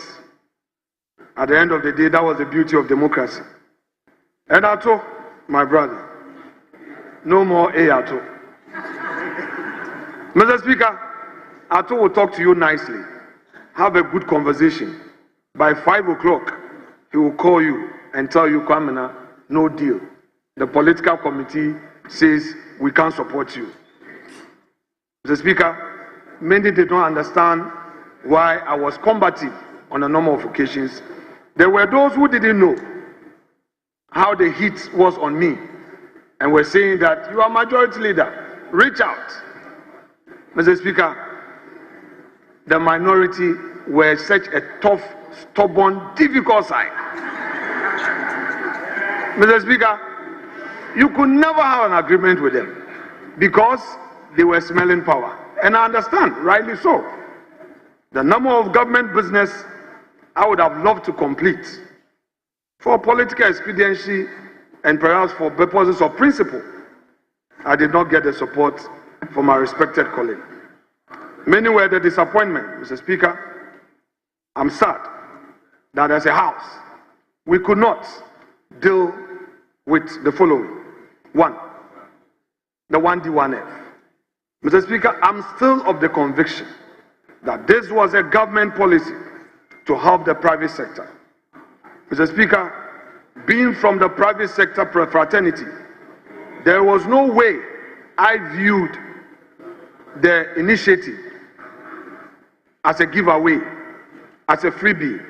At the end of the day, that was the beauty of democracy. And I told my brother, no more Ato. Mr. Speaker, Ato will talk to you nicely. Have a good conversation. By 5 o'clock, he will call you and tell you, Kwamena, no deal. The political committee says we can't support you. Mr. Speaker, many did not understand why I was combative on a number of occasions. There were those who didn't know how the heat was on me and were saying that you are majority leader, reach out. Mr. Speaker, the minority were such a tough, stubborn, difficult side. Mr. Speaker, you could never have an agreement with them because they were smelling power. And I understand, rightly so. The number of government business I would have loved to complete for political expediency and perhaps for purposes of principle, I did not get the support from my respected colleague. Many were the disappointment, Mr. Speaker. I'm sad that as a House, we could not deal with the following. One, the 1D1F. Mr. Speaker, I'm still of the conviction that this was a government policy to help the private sector. Mr. Speaker, being from the private sector fraternity, there was no way I viewed the initiative as a giveaway, as a freebie,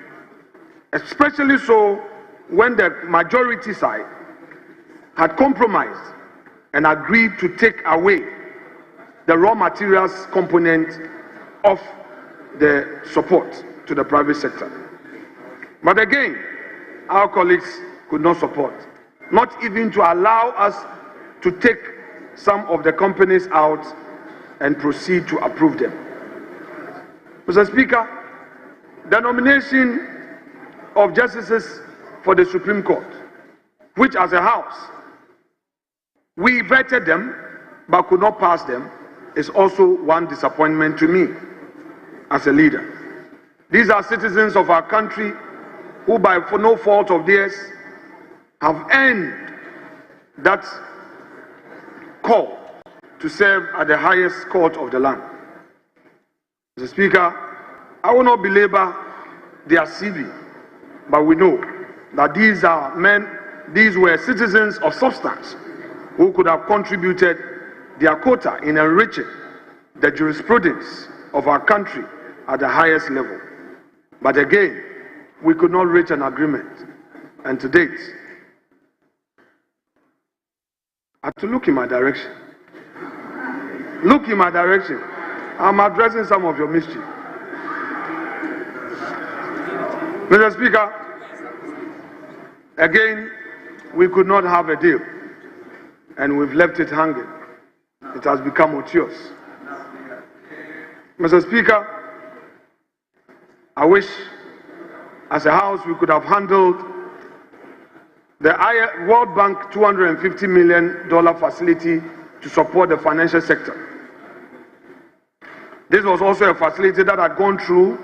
especially so when the majority side had compromised and agreed to take away the raw materials component of the support to the private sector. But again, our colleagues could not support, not even to allow us to take some of the companies out and proceed to approve them. Mr. Speaker, the nomination of justices for the Supreme Court, which as a House, we vetted them but could not pass them, is also one disappointment to me as a leader. These are citizens of our country who, for no fault of theirs, have earned that call to serve at the highest court of the land. Mr. Speaker, I will not belabor their CV, but we know that these are men, these were citizens of substance who could have contributed their quota in enriching the jurisprudence of our country at the highest level. But again, we could not reach an agreement. And to date, I have to look in my direction. Look in my direction. I'm addressing some of your mischief. Mr. Speaker, again, we could not have a deal, and we've left it hanging. It has become odious. Mr. Speaker, I wish, as a House, we could have handled the World Bank $250 million facility to support the financial sector. This was also a facility that had gone through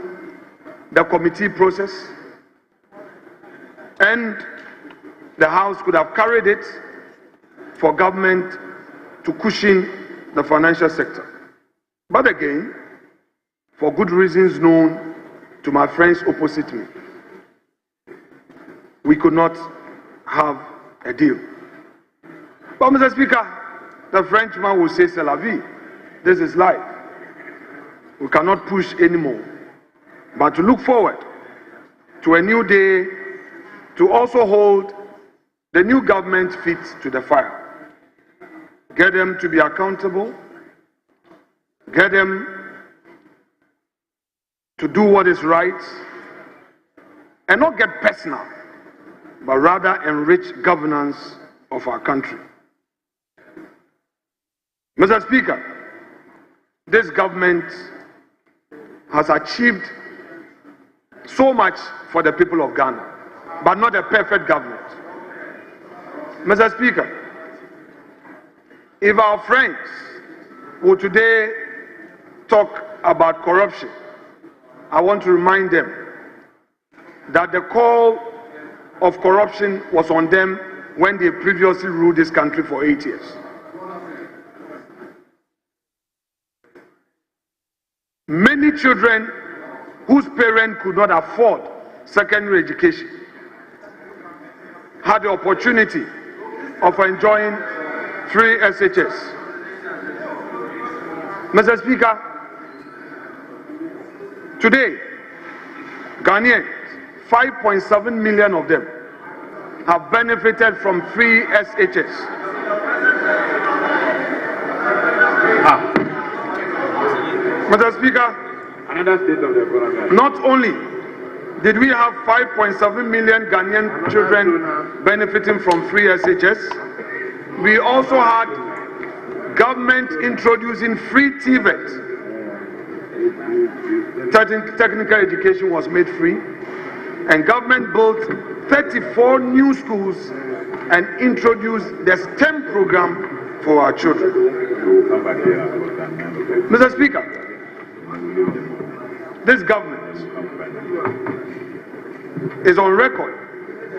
the committee process, and the House could have carried it for government to cushion the financial sector. But again, for good reasons known to my friends opposite me, we could not have a deal. But Mr. Speaker, the Frenchman will say, c'est la vie. This is life. We cannot push anymore, but to look forward to a new day, to also hold the new government feet to the fire. Get them to be accountable, get them to do what is right, and not get personal, but rather enrich governance of our country. Mr. Speaker, this government has achieved so much for the people of Ghana, but not a perfect government. Mr. Speaker, if our friends will today talk about corruption, I want to remind them that the call of corruption was on them when they previously ruled this country for 8 years. Many children whose parents could not afford secondary education had the opportunity of enjoying free SHS. Mr. Speaker, today, Ghanaians, 5.7 million of them, have benefited from free SHS. Mr. Speaker, another state of the economy. Not only did we have 5.7 million Ghanaian children benefiting from free SHS, we also had government introducing free TVET. Technical education was made free, and government built 34 new schools and introduced the STEM program for our children. Mr. Speaker, this government is on record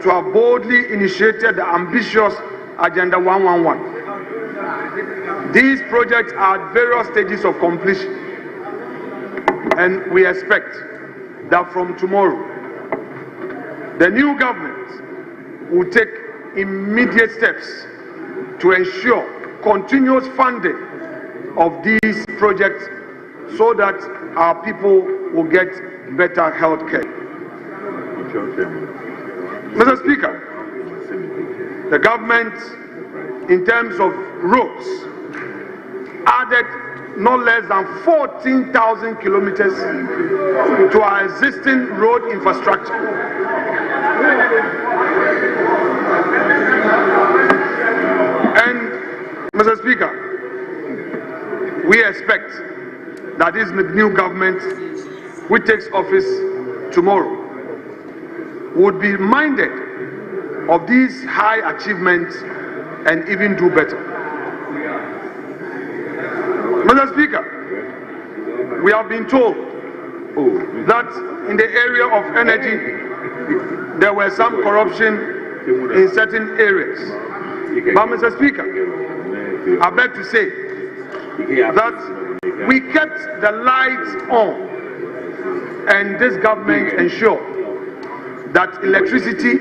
to have boldly initiated the ambitious Agenda 111. These projects are at various stages of completion, and we expect that from tomorrow, the new government will take immediate steps to ensure continuous funding of these projects so that our people will get better health care. Mr. Speaker, the government, in terms of roads, added no less than 14,000 kilometers to our existing road infrastructure. And, Mr. Speaker, we expect that this new government, which takes office tomorrow, would be minded of these high achievements and even do better. Mr. Speaker, we have been told that in the area of energy, there were some corruption in certain areas. But, Mr. Speaker, I beg to say that we kept the lights on, and this government ensured that electricity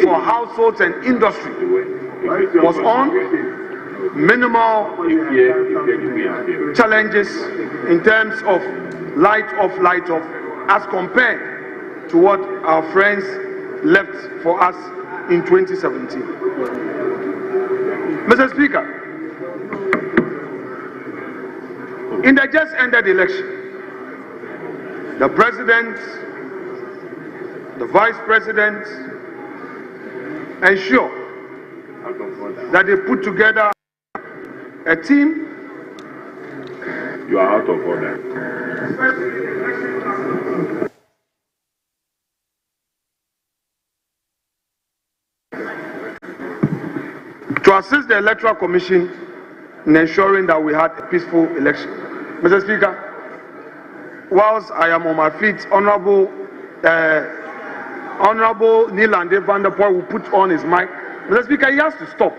for households and industry was on, minimal challenges in terms of light off, as compared to what our friends left for us in 2017. Mr. Speaker, in the just ended election, the President, the Vice President ensured that they put together a team. You are out of order. To assist the Electoral Commission in ensuring that we had a peaceful election. Mr. Speaker, whilst I am on my feet, Honorable Nielande van der Poel will put on his mic. Mr. Speaker, he has to stop.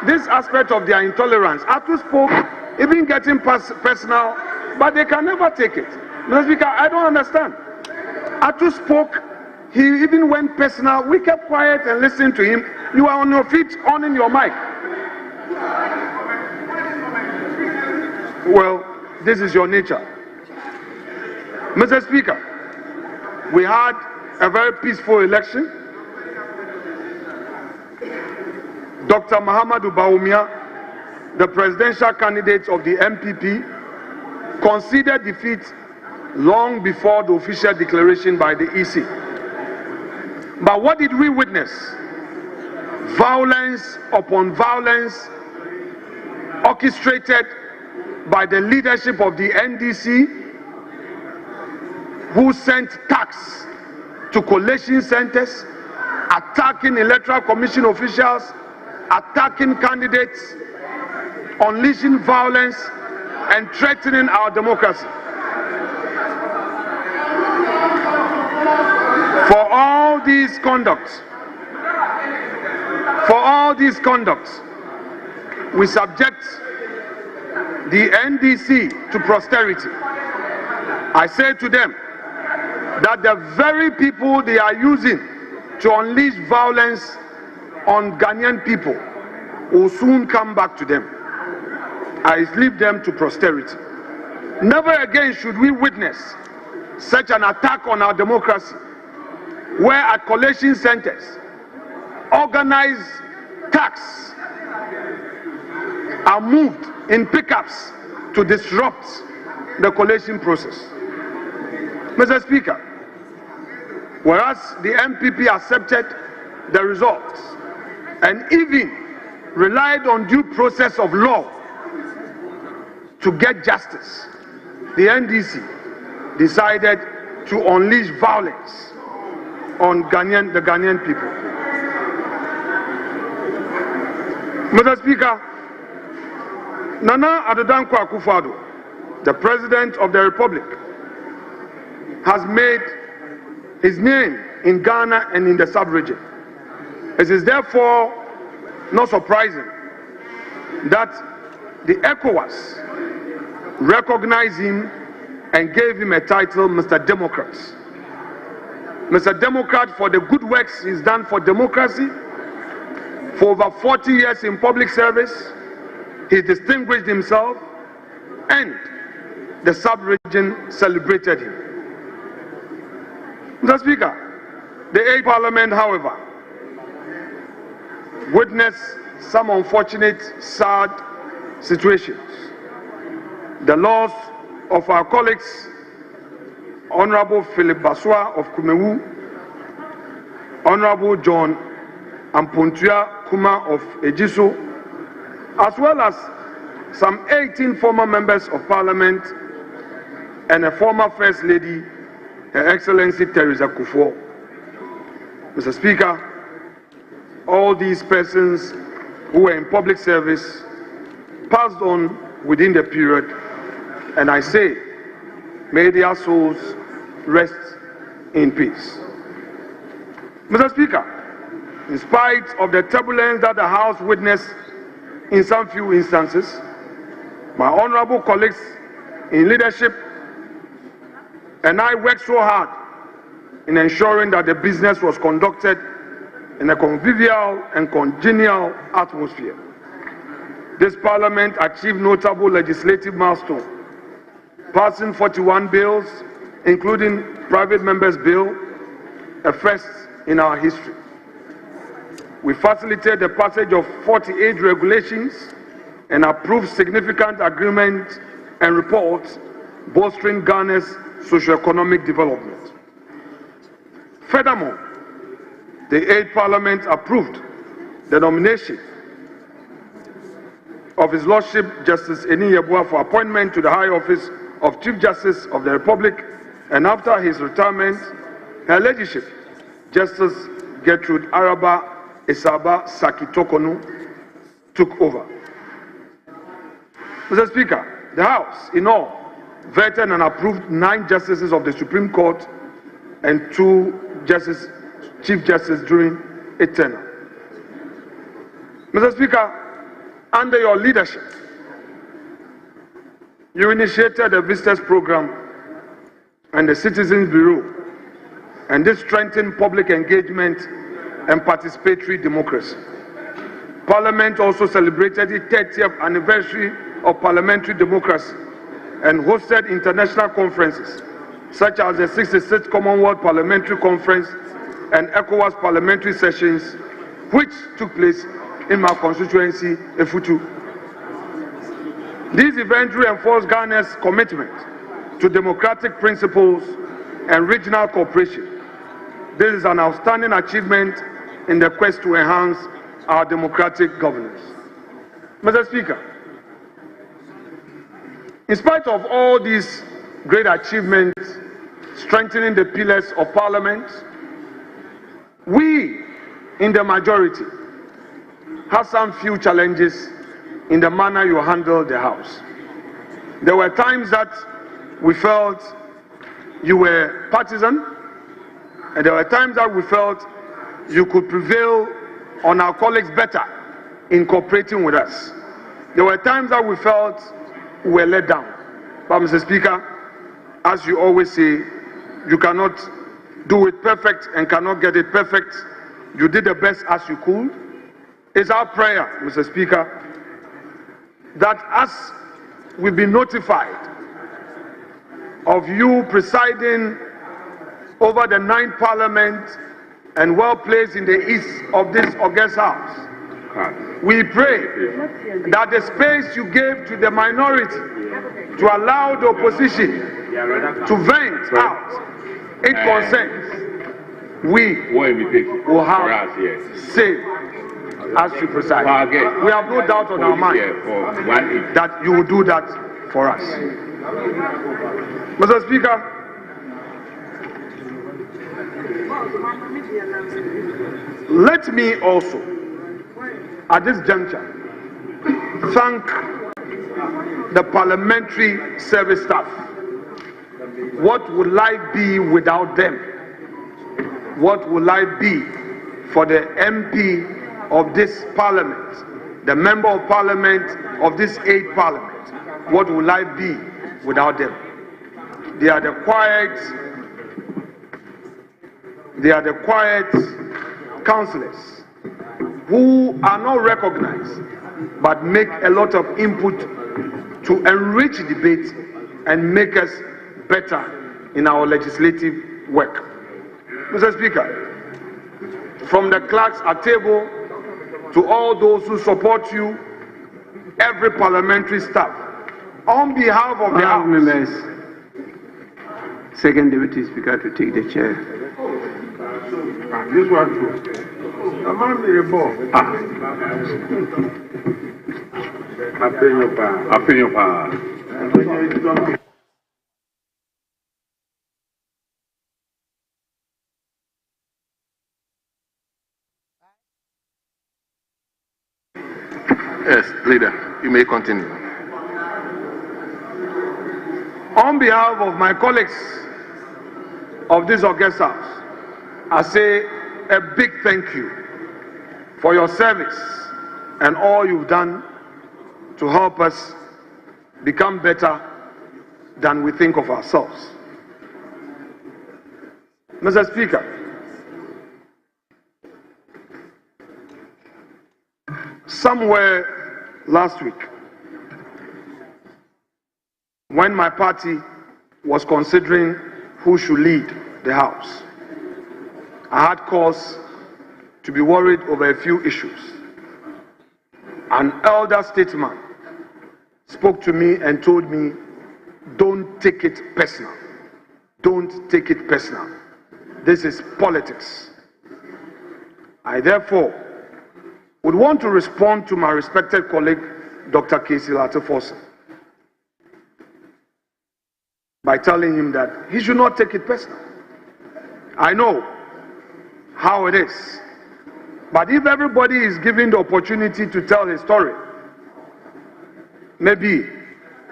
This aspect of their intolerance, Atu spoke, even getting personal, but they can never take it. Mr. Speaker, I don't understand. Atu spoke, he even went personal. We kept quiet and listened to him. You are on your feet, on in your mic. Well, this is your nature. Mr. Speaker, we had a very peaceful election. Dr. Mahamadou Bawumia, the presidential candidate of the MPP, conceded defeat long before the official declaration by the EC. But what did we witness? Violence upon violence orchestrated by the leadership of the NDC, who sent tax to collation centers, attacking Electoral Commission officials, attacking candidates, unleashing violence, and threatening our democracy. For all these conducts, we subject the NDC to posterity. I say to them that the very people they are using to unleash violence on Ghanaian people will soon come back to them. I leave them to posterity. Never again should we witness such an attack on our democracy, where at collation centers, organized thugs are moved in pickups to disrupt the collation process. Mr. Speaker, whereas the MPP accepted the results and even relied on due process of law to get justice, the NDC decided to unleash violence on the Ghanaian people. Mr. Speaker, Nana Addo Dankwa Akufo-Addo, the President of the Republic, has made his name in Ghana and in the sub-region. It is therefore not surprising that the ECOWAS recognized him and gave him a title, Mr. Democrat. Mr. Democrat for the good works he's done for democracy. For over 40 years in public service, he distinguished himself, and the sub-region celebrated him. Mr. Speaker, the 8th Parliament, however, witnessed some unfortunate, sad situations. The loss of our colleagues, Honorable Philip Baswa of Kumewu, Honorable John Ampontua Kuma of Ejiso, as well as some 18 former members of Parliament and a former First Lady, Her Excellency Teresa Kufuor. Mr. Speaker, all these persons who were in public service passed on within the period, and I say, may their souls rest in peace. Mr. Speaker, in spite of the turbulence that the House witnessed in some few instances, my honorable colleagues in leadership and I worked so hard in ensuring that the business was conducted in a convivial and congenial atmosphere. This Parliament achieved notable legislative milestones, passing 41 bills, including Private Members' Bill, a first in our history. We facilitated the passage of 48 regulations and approved significant agreements and reports bolstering Ghana's socio-economic development. Furthermore, the 8th Parliament approved the nomination of His Lordship Justice Eni Yeboah for appointment to the high office of Chief Justice of the Republic, and after his retirement, Her Ladyship Justice Gertrude Araba Esaba Saki-Tokonu took over. Mr. Speaker, the House in all vetted and approved 9 justices of the Supreme Court and 2 Chief Justices during a tenure. Mr. Speaker, under your leadership, you initiated the Visitors Program and the Citizens Bureau, and this strengthened public engagement and participatory democracy. Parliament also celebrated the 30th anniversary of parliamentary democracy and hosted international conferences such as the 66th Commonwealth Parliamentary Conference and ECOWAS parliamentary sessions, which took place in my constituency, Efutu. These events reinforce Ghana's commitment to democratic principles and regional cooperation. This is an outstanding achievement in the quest to enhance our democratic governance. Mr. Speaker, in spite of all these great achievements strengthening the pillars of Parliament, we in the majority have some few challenges in the manner you handled the House. There were times that we felt you were partisan, and there were times that we felt you could prevail on our colleagues better in cooperating with us. There were times that we felt we were let down. But Mr. Speaker, as you always say, you cannot do it perfect and cannot get it perfect. You did the best as you could, It's our prayer, Mr. Speaker, that as we've been notified of you presiding over the 9th Parliament and well placed in the east of this august house, we pray that the space you gave to the minority to allow the opposition to vent out its concerns, we will have say as you preside. We have no doubt on our mind that you will do that for us. Mr. Speaker, let me also, at this juncture, thank the parliamentary service staff. What would life be without them? What would life be for the MP of this parliament, the member of parliament of this 8th parliament? What would life be without them? They are the quiet councillors who are not recognized but make a lot of input to enrich debate and make us better in our legislative work. Mr. Speaker, from the clerks at table to all those who support you, every parliamentary staff, on behalf of the House.
Members, Second Deputy Speaker to take the chair.
This one too.
Yes, leader, you may continue.
On behalf of my colleagues of this august house, I say a big thank you for your service and all you've done to help us become better than we think of ourselves. Mr. Speaker, somewhere last week, when my party was considering who should lead the House, I had cause to be worried over a few issues. An elder statesman spoke to me and told me, don't take it personal. Don't take it personal. This is politics. I therefore would want to respond to my respected colleague, Dr. Casey Latte-Forson, by telling him that he should not take it personal. I know how it is. But if everybody is given the opportunity to tell his story, maybe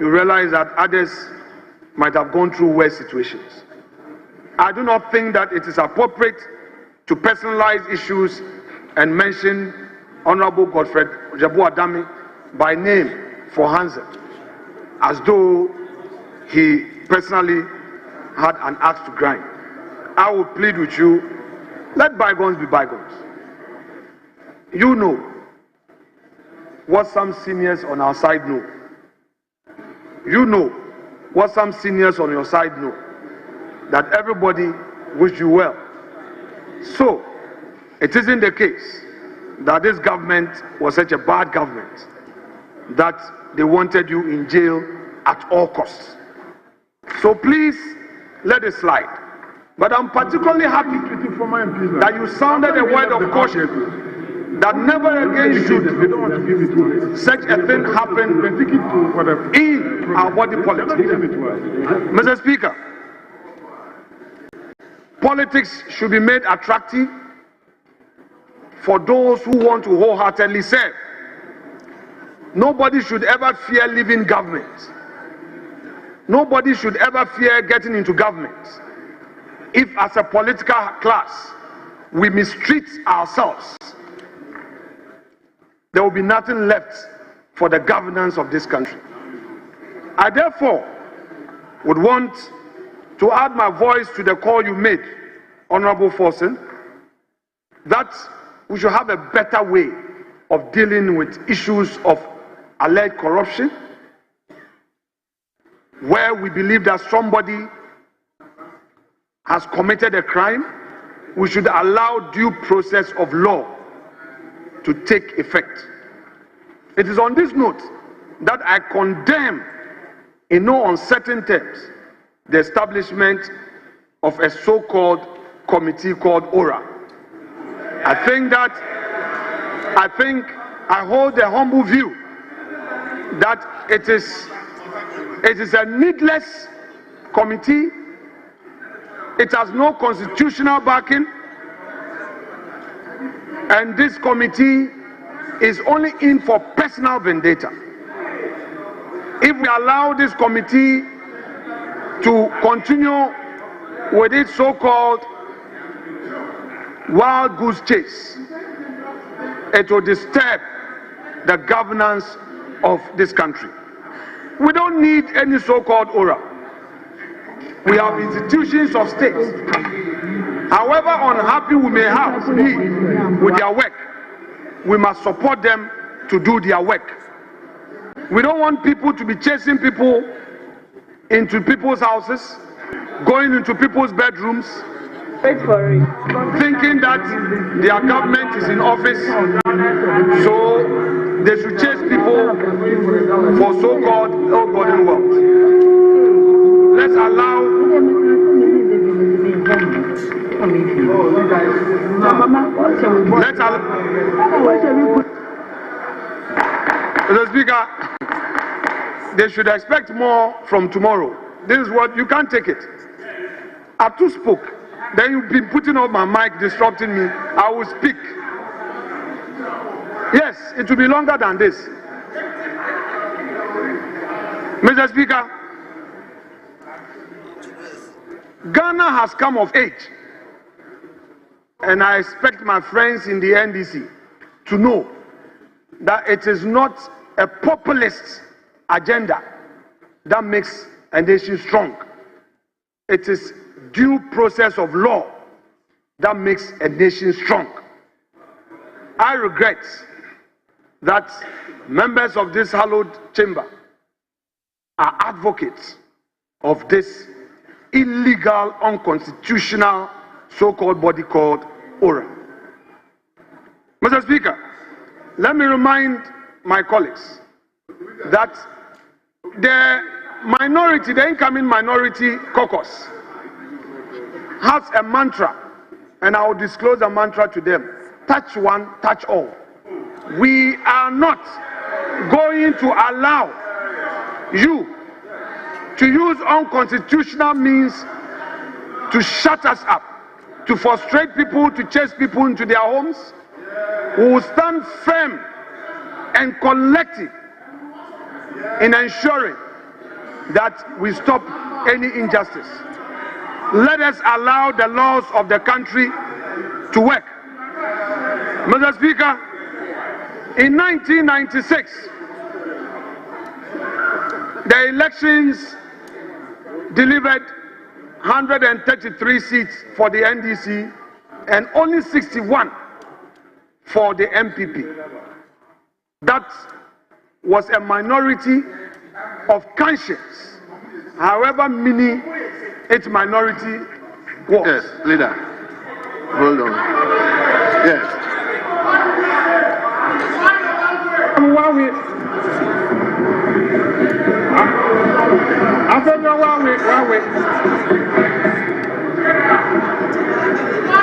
you realize that others might have gone through worse situations. I do not think that it is appropriate to personalize issues and mention Honorable Godfred Jabu Adami by name for Hansen, as though he personally had an axe to grind. I will plead with you, let bygones be bygones. You know what some seniors on our side know. You know what some seniors on your side know. That everybody wish you well. So, it isn't the case that this government was such a bad government that they wanted you in jail at all costs. So please, let it slide. But I'm particularly happy that you sounded a word of caution that never again should such a thing happen in our body politics. Mr. Speaker, politics should be made attractive for those who want to wholeheartedly serve. Nobody should ever fear leaving government. Nobody should ever fear getting into government. If as a political class we mistreat ourselves, there will be nothing left for the governance of this country. I therefore would want to add my voice to the call you made, Honorable Forson, that we should have a better way of dealing with issues of alleged corruption, where we believe that somebody has committed a crime, we should allow due process of law to take effect. It is on this note that I condemn in no uncertain terms the establishment of a so-called committee called ORA. I hold the humble view that it is a needless committee. It has no constitutional backing, and this committee is only in for personal vendetta. If we allow this committee to continue with its so-called wild goose chase, it will disturb the governance of this country. We don't need any so-called ORA. We have institutions of state. However unhappy we may be with their work, we must support them to do their work. We don't want people to be chasing people into people's houses, going into people's bedrooms, thinking that their government is in office, so they should chase people for so-called ill-gotten wealth. Let's allow Mr. Speaker, they should expect more from tomorrow. This is what, you can't take it. Atu spoke, then you've been putting on my mic, disrupting me. I will speak. Yes, it will be longer than this. Mr. Speaker, Ghana has come of age, and I expect my friends in the NDC to know that it is not a populist agenda that makes a nation strong. It is due process of law that makes a nation strong. I regret that members of this hallowed chamber are advocates of this illegal, unconstitutional, so-called body called ORA. Mr. Speaker, let me remind my colleagues that the incoming minority caucus has a mantra, and I will disclose the mantra to them: touch one, touch all. We are not going to allow you to use unconstitutional means to shut us up, to frustrate people, to chase people into their homes. We will stand firm and collective in ensuring that we stop any injustice. Let us allow the laws of the country to work. Mr. Speaker, in 1996, the elections delivered 133 seats for the NDC and only 61 for the MPP. That was a minority of conscience, however many its minority was.
Yes, leader. Hold on. Yes.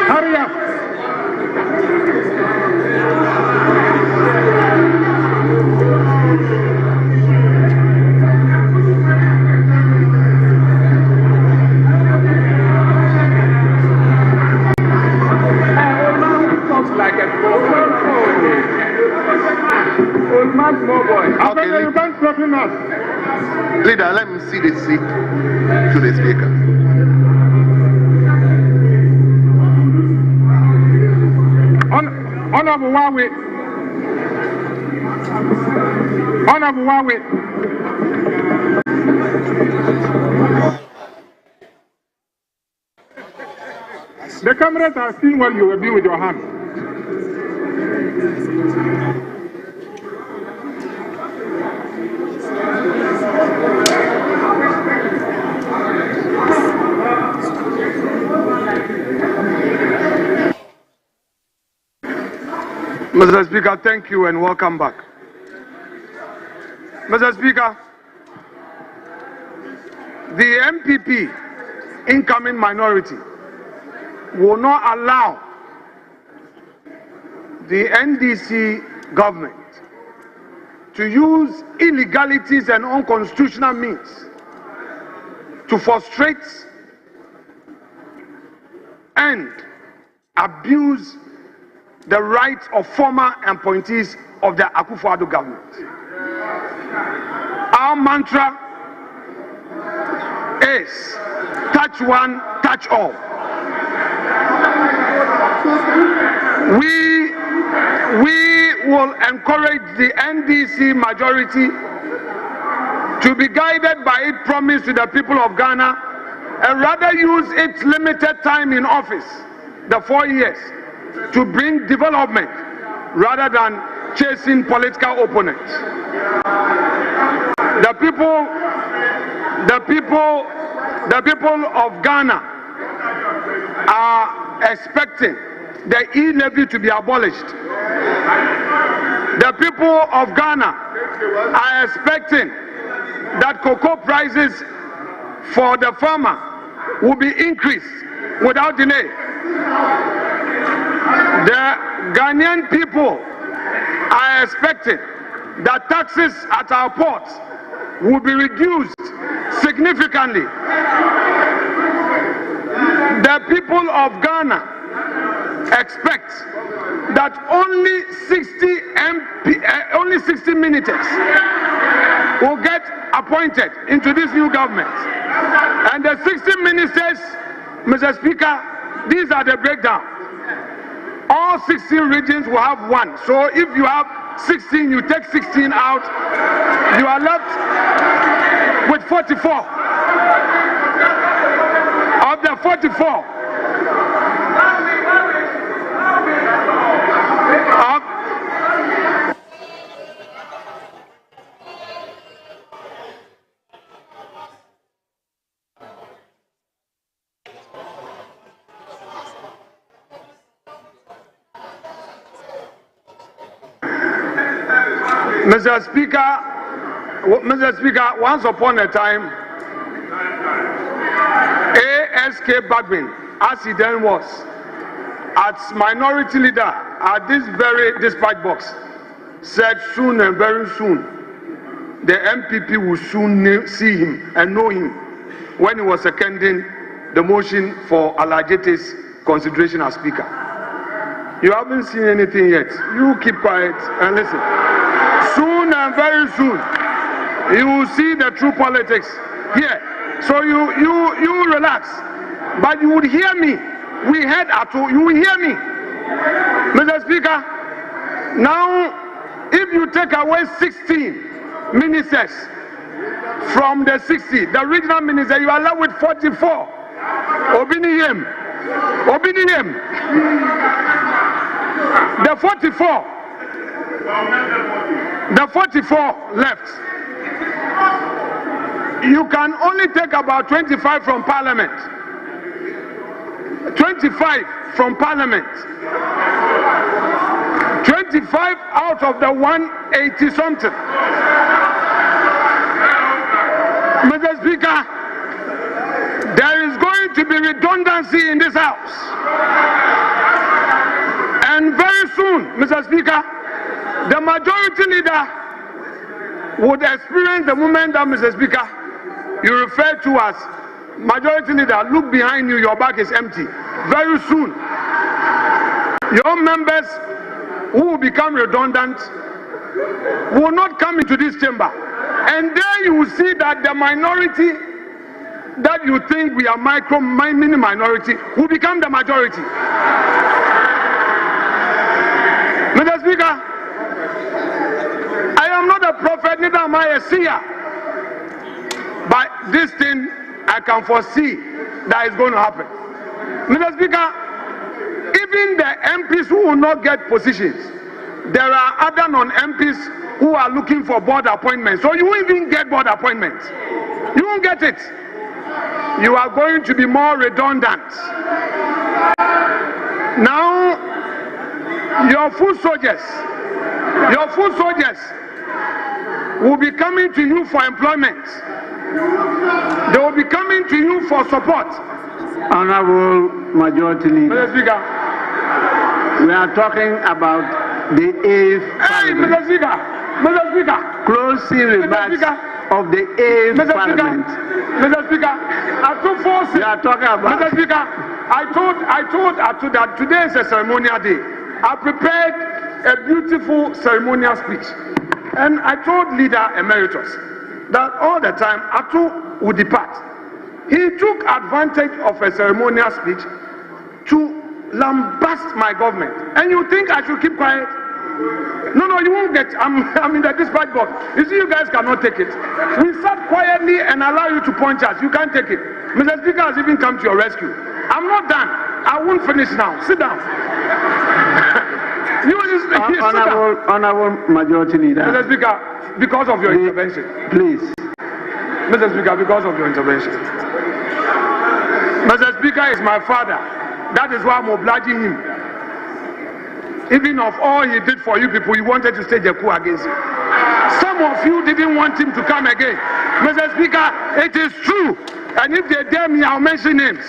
Hurry up.
Like a old man, small boy. Okay, you can't stop him up. Leader, let me see the seat to the speaker.
Honorable Wawe. Honorable Wawe. The cameras are seeing what you were doing with your hand.
Mr. Speaker, thank you and welcome back. Mr. Speaker, the MPP incoming minority will not allow the NDC government to use illegalities and unconstitutional means to frustrate and abuse the rights of former appointees of the Akufo-Addo government. Our mantra is touch one, touch all. We will encourage the NDC majority to be guided by its promise to the people of Ghana and rather use its limited time in office, the 4 years, to bring development rather than chasing political opponents. The people of Ghana are expecting the e-levy to be abolished. The people of Ghana are expecting that cocoa prices for the farmer will be increased without delay. The Ghanaian people are expecting that taxes at our ports will be reduced significantly. The people of Ghana expect that only 60 ministers will get appointed into this new government. And the 60 ministers, Mr. Speaker, these are the breakdown. All 16 regions will have one. So if you have 16, you take 16 out, you are left with 44. Of the 44, Mr. Speaker, once upon a time, ASK Bagwin, as he then was, as minority leader at this very dispatch box, said soon and very soon, the MPP will soon see him and know him when he was seconding the motion for Alajete's consideration as Speaker. You haven't seen anything yet. You keep quiet and listen. Soon and very soon, you will see the true politics here. So you relax. But you would hear me. We heard at all. You will hear me. Mr. Speaker, now if you take away 16 ministers from the 60, the regional minister, you are left with 44. Obiniyem. The 44 left. You can only take about 25 from Parliament. 25 from Parliament. 25 out of the 180 something. Mr. Speaker, there is going to be redundancy in this House. And very soon, Mr. Speaker, the majority leader would experience the moment that, Mr. Speaker, you refer to as majority leader. Look behind you, your back is empty. Very soon, your members who will become redundant will not come into this chamber. And there you will see that the minority that you think we are mini minority will become the majority. Mr. Speaker, I am not a prophet, neither am I a seer. But this thing I can foresee that is going to happen. Mr. Speaker, even the MPs who will not get positions, there are other non-MPs who are looking for board appointments. So you won't even get board appointments. You won't get it. You are going to be more redundant. Now, Your foot soldiers will be coming to you for employment. They will be coming to you for support.
Honorable Majority Leader.
Mr. Speaker.
We are talking about the 8th Parliament.
Mr. Speaker.
Closing remarks of the 8th Parliament.
Mr. Speaker, I took force.
We are talking about.
Mr. Speaker, I told that today is a ceremonial day. I prepared a beautiful ceremonial speech. And I told Leader Emeritus that all the time Atu would depart. He took advantage of a ceremonial speech to lambast my government. And you think I should keep quiet? No, you won't get. I'm in the dispatch box. You see, you guys cannot take it. We sat quietly and allow you to punch us. You can't take it. Mr. Speaker has even come to your rescue. I'm not done. I won't finish now. Sit down.
Honorable Majority Leader.
Mr. Speaker, because of your intervention.
Please.
Mr. Speaker, because of your intervention. Mr. Speaker is my father. That is why I'm obliging him. Even of all he did for you people, he wanted to stage a coup against you. Some of you didn't want him to come again. Mr. Speaker, it is true. And if they dare me, I'll mention names.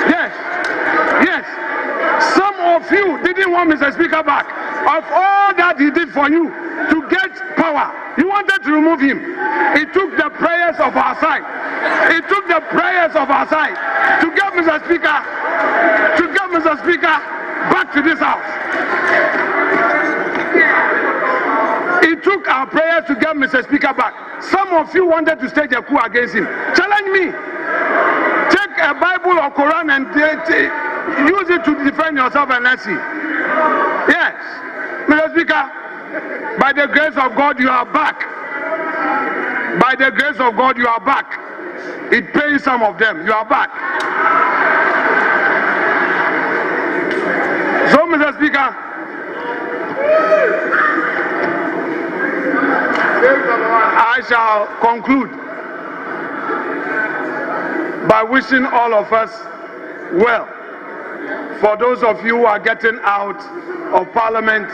Yes. Some of you didn't want Mr. Speaker back. Of all that he did for you to get power, you wanted to remove him. It took the prayers of our side. It took the prayers of our side to get Mr. Speaker back to this house. It took our prayers to get Mr. Speaker back. Some of you wanted to stage a coup against him. Challenge me. Take a Bible or Quran and use it to defend yourself and let's see. Yes. Mr. Speaker, by the grace of God, you are back. By the grace of God, you are back. It pains some of them. You are back. So, Mr. Speaker, I shall conclude by wishing all of us well. For those of you who are getting out of Parliament,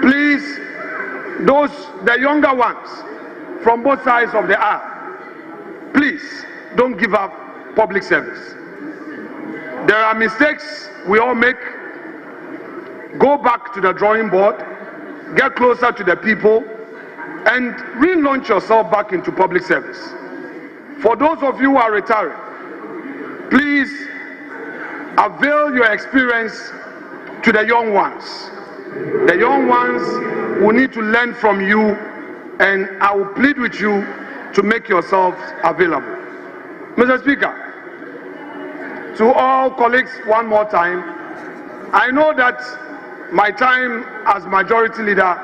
please, the younger ones from both sides of the aisle, please don't give up public service. There are mistakes we all make. Go back to the drawing board, get closer to the people, and relaunch yourself back into public service. For those of you who are retiring, please avail your experience to the young ones. The young ones will need to learn from you, and I will plead with you to make yourselves available. Mr. Speaker, to all colleagues one more time, I know that my time as majority leader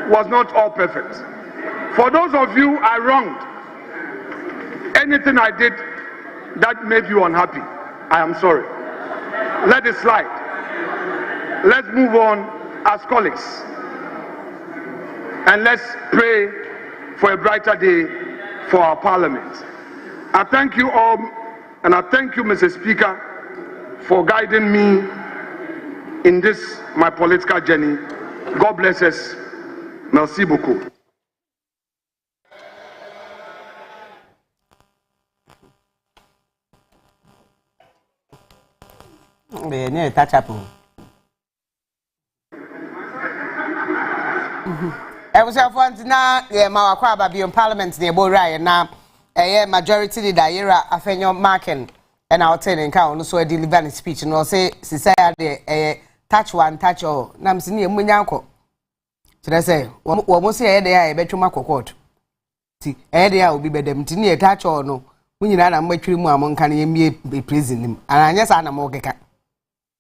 was not all perfect. For those of you I wronged, anything I did that made you unhappy, I am sorry. Let it slide. Let's move on as colleagues. And let's pray for a brighter day for our Parliament. I thank you all, and I thank you, Mr. Speaker, for guiding me in this, my political journey. God bless us. Merci beaucoup.
Touch up. I was now, yeah, my crab be in Parliament near Borai, and now a majority leader, Ira, Afenyo Markin, and I'll tell you, count so a delivery speech, and I'll say, society, a touch one, touch all. Namsini, Munyanko. Should I say, almost a day I bet you Marco court. See, a day I will be better than a touch or no. When you're not a much more among can be prison him, and yes, I'm a mogeka.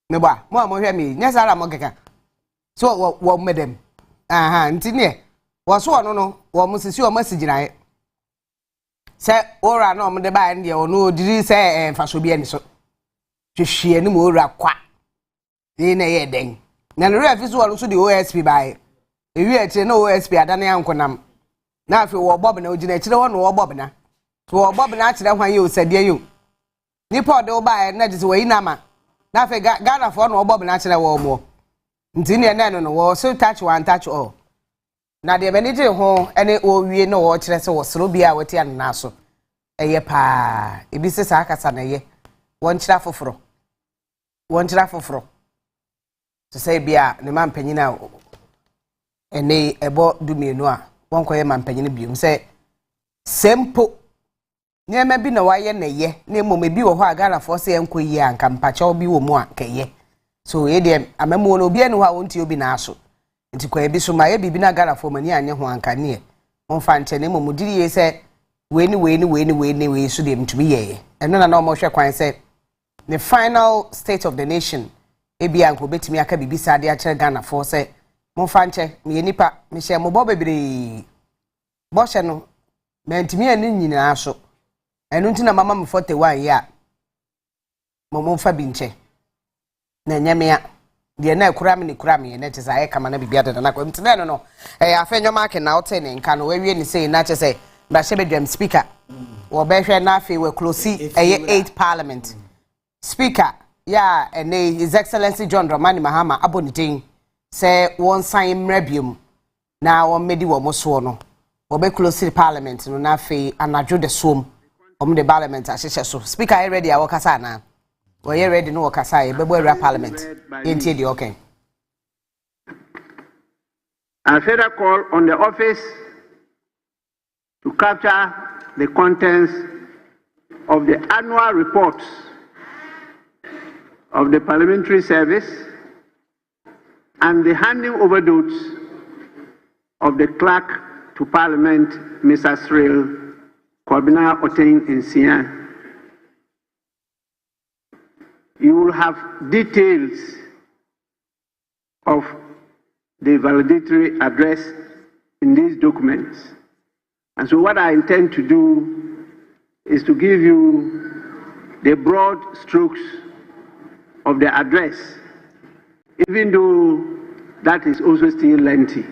No, more hear me, yes, I'm a mogeka. So, what made them? Aha, Ntinie. Was one no, or Mrs. Your message I say, or I know the band, or no, did you say, and Fasobian so? Just she and more quack. In a ding. Now the ref is also the OSP by. If you had no OSP, I don't know Uncle. Now if you were Bob and Oginator, no one or Bobina. To Bob and Archer, when you said, dear you. Nipot do buy, and that is way Nama. na fe Ghana for no obo na kire wo mo nti ne na no wo so touch one touch all na de benije ho ene o wie no wo kire se wo soro bia wote an na so eye pa ebi se sa akasa na ye won kira foforo to say bia ne man panyina ene ebo dumienu a won koye man panyina bium se sempo nyema bi na waye na ye na emom bi wo ho agara fo se enkoyi anka mpacha obi wo mu a keye so ye de amamo no obi ene ho a wonti obi na aso nti kwa bi so ma ye bibi na agara fo mani anye ho anka ne on fa nche na emom diri ye se we so de mtumi ye eno na mo hwe kwan se the final state of the nation ebi anko betimi aka bibi sa de a kire Ghana fo se mo fa nche me nipa me hye mo bo bebre bo hye no mentimi ani nyina aso enu ntina mama me 41 ya mo fa bi nche na nyamea de na ekura me ne tesa ye kama na bibia de na kwa mtina no afenyo mark na ote ne nka no wawie ni sei na che sei ba she bedwam speaker wo be hwe na afi we close 8 parliament speaker ya His Excellency John Dramani Mahama abonitin say won sign mrabium na won medi wo moso no wo be close parliament no na afi anadwo de som the parliament ahyehyɛ so speaker are ready awokasa na we are ready no wokasa e bebo area parliament entie di okay.
A further call on the office to capture the contents of the annual reports of the parliamentary service and the handing over notes of the clerk to Parliament, Mr. Cyril Kwabena Oteng in Sian. You will have details of the valedictory address in these documents. And so what I intend to do is to give you the broad strokes of the address, even though that is also still lengthy.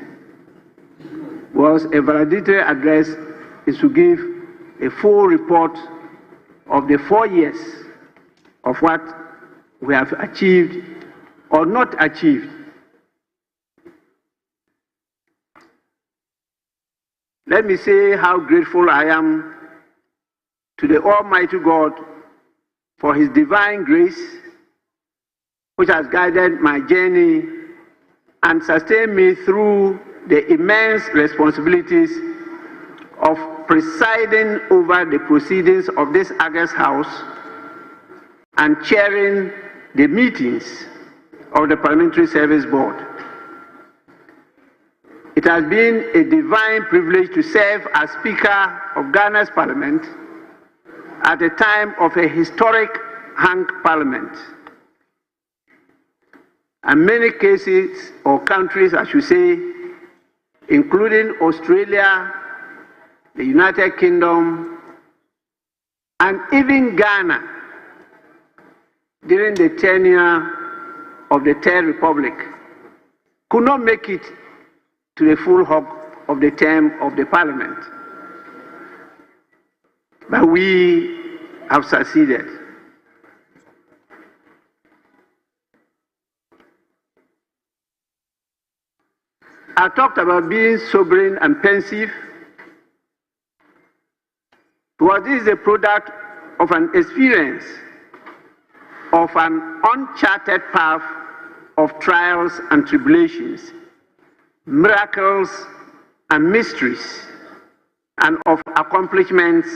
Was a valedictory address is to give a full report of the 4 years of what we have achieved or not achieved. Let me say how grateful I am to the Almighty God for His divine grace, which has guided my journey and sustained me through the immense responsibilities of presiding over the proceedings of this August House and chairing the meetings of the Parliamentary Service Board. It has been a divine privilege to serve as Speaker of Ghana's Parliament at a time of a historic hung Parliament. And many cases or countries, I should say, including Australia, the United Kingdom, and even Ghana during the tenure of the Third Republic, could not make it to the full hog of the term of the Parliament. But we have succeeded. I talked about being sovereign and pensive. Was this a product of an experience of an uncharted path of trials and tribulations, miracles and mysteries, and of accomplishments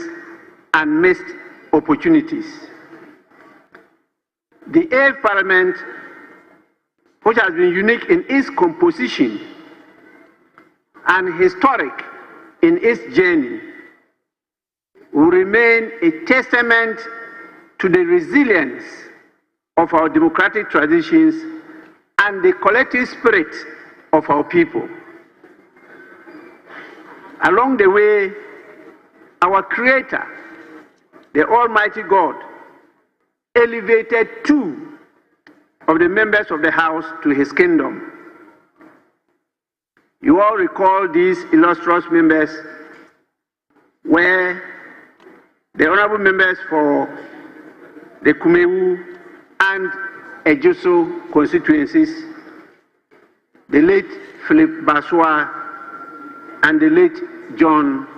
and missed opportunities? The 8th Parliament, which has been unique in its composition and historic in its journey, will remain a testament to the resilience of our democratic traditions and the collective spirit of our people. Along the way, our Creator, the Almighty God, elevated 2 of the members of the House to His kingdom. You all recall these illustrious members were the honorable members for the Kumewu and Ejuso constituencies, the late Philip Baswa and the late John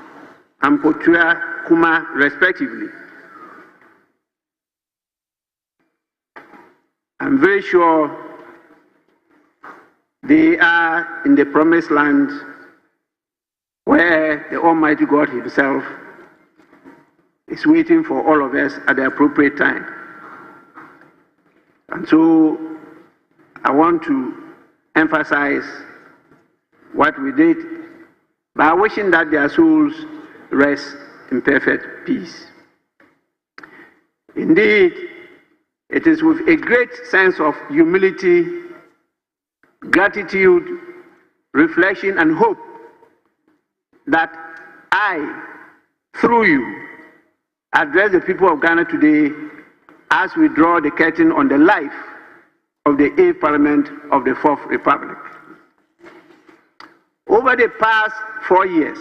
Ampotua Kuma, respectively. I'm very sure they are in the promised land where the Almighty God Himself is waiting for all of us at the appropriate time. And so I want to emphasize what we did by wishing that their souls rest in perfect peace. Indeed, it is with a great sense of humility, gratitude, reflection, and hope that I, through you, address the people of Ghana today as we draw the curtain on the life of the 8th Parliament of the 4th Republic. Over the past 4 years,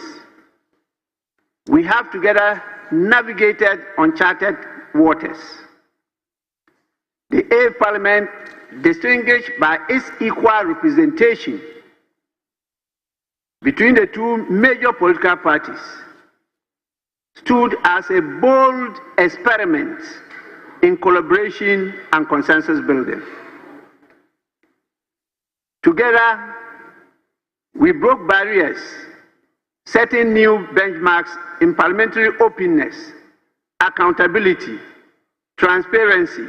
we have together navigated uncharted waters. The 8th Parliament, distinguished by its equal representation between the two major political parties, stood as a bold experiment in collaboration and consensus building. Together, we broke barriers, setting new benchmarks in parliamentary openness, accountability, transparency,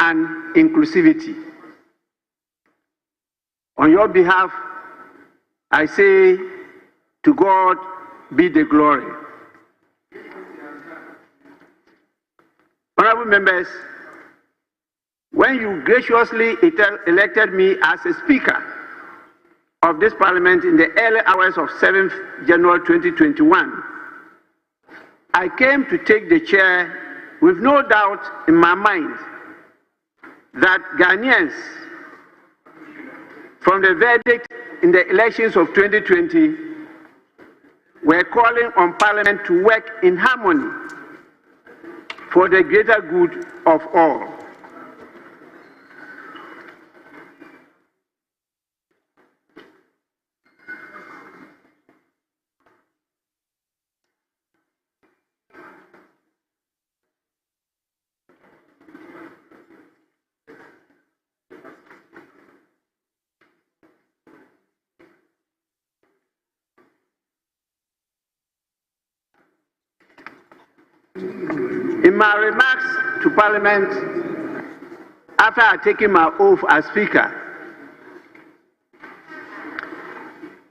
and inclusivity. On your behalf, I say, to God be the glory. Honorable members, when you graciously elected me as a speaker of this parliament in the early hours of 7th January 2021, I came to take the chair with no doubt in my mind that Ghanaians, from the verdict in the elections of 2020, were calling on Parliament to work in harmony for the greater good of all. In my remarks to Parliament, after I had taken my oath as Speaker,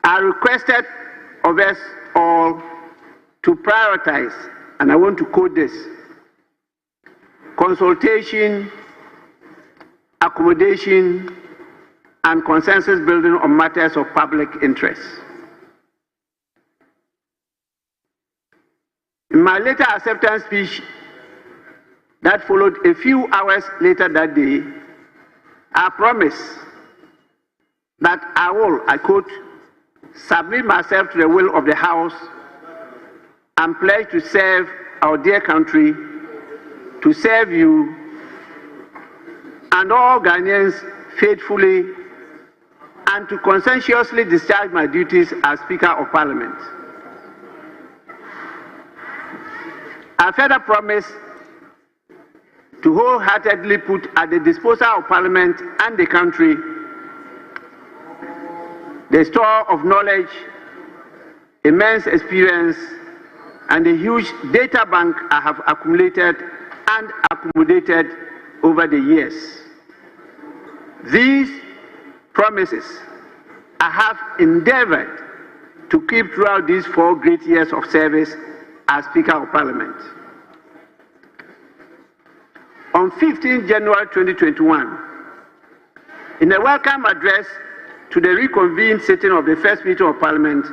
I requested of us all to prioritize, and I want to quote this: consultation, accommodation, and consensus building on matters of public interest. In my later acceptance speech that followed a few hours later that day, I promised that I will, I quote, submit myself to the will of the House and pledge to serve our dear country, to serve you and all Ghanaians faithfully, and to conscientiously discharge my duties as Speaker of Parliament. I further promise to wholeheartedly put at the disposal of Parliament and the country the store of knowledge, immense experience, and the huge data bank I have accumulated and accommodated over the years. These promises I have endeavored to keep throughout these 4 great years of service as Speaker of Parliament. On 15 January 2021, in a welcome address to the reconvened sitting of the first meeting of Parliament,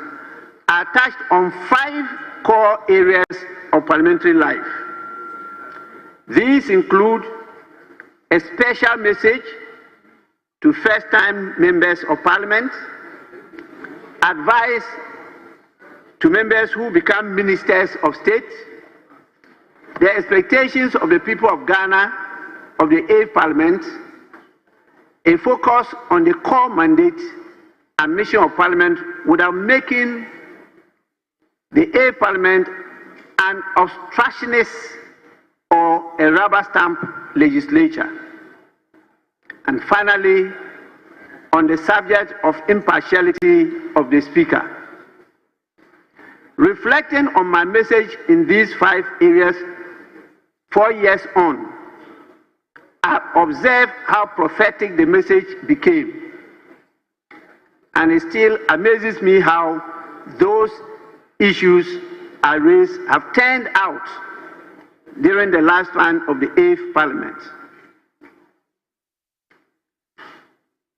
I touched on 5 core areas of parliamentary life. These include a special message to first-time members of Parliament, advice to members who become ministers of state, the expectations of the people of Ghana, of the 8th Parliament, a focus on the core mandate and mission of Parliament without making the A Parliament an obstructionist or a rubber stamp legislature. And finally, on the subject of impartiality of the Speaker. Reflecting on my message in these 5 areas 4 years on, I observed how prophetic the message became. And it still amazes me how those issues I raised have turned out during the lifespan of the 8th Parliament.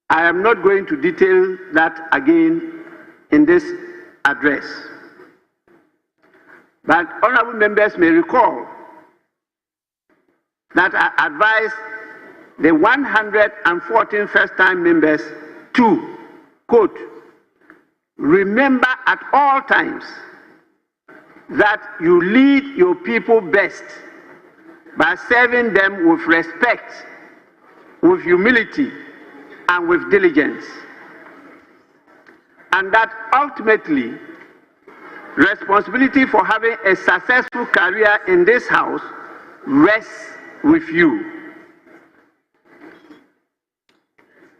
I am not going to detail that again in this address. But honorable members may recall that I advised the 114 first-time members to, quote, remember at all times that you lead your people best by serving them with respect, with humility, and with diligence. And that ultimately, responsibility for having a successful career in this house rests with you.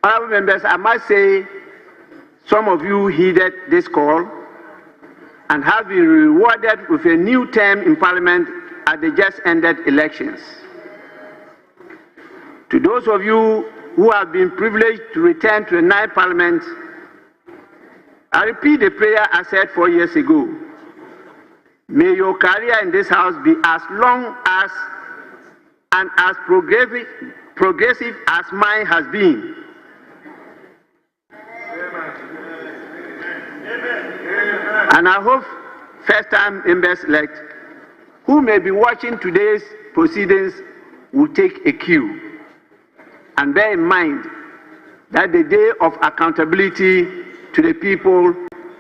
Honorable members, I must say, some of you heeded this call and have been rewarded with a new term in Parliament at the just ended elections. To those of you who have been privileged to return to the 9th Parliament, I repeat the prayer I said 4 years ago. May your career in this house be as long as and as progressive as mine has been. And I hope first-time members-elect who may be watching today's proceedings will take a cue and bear in mind that the day of accountability to the people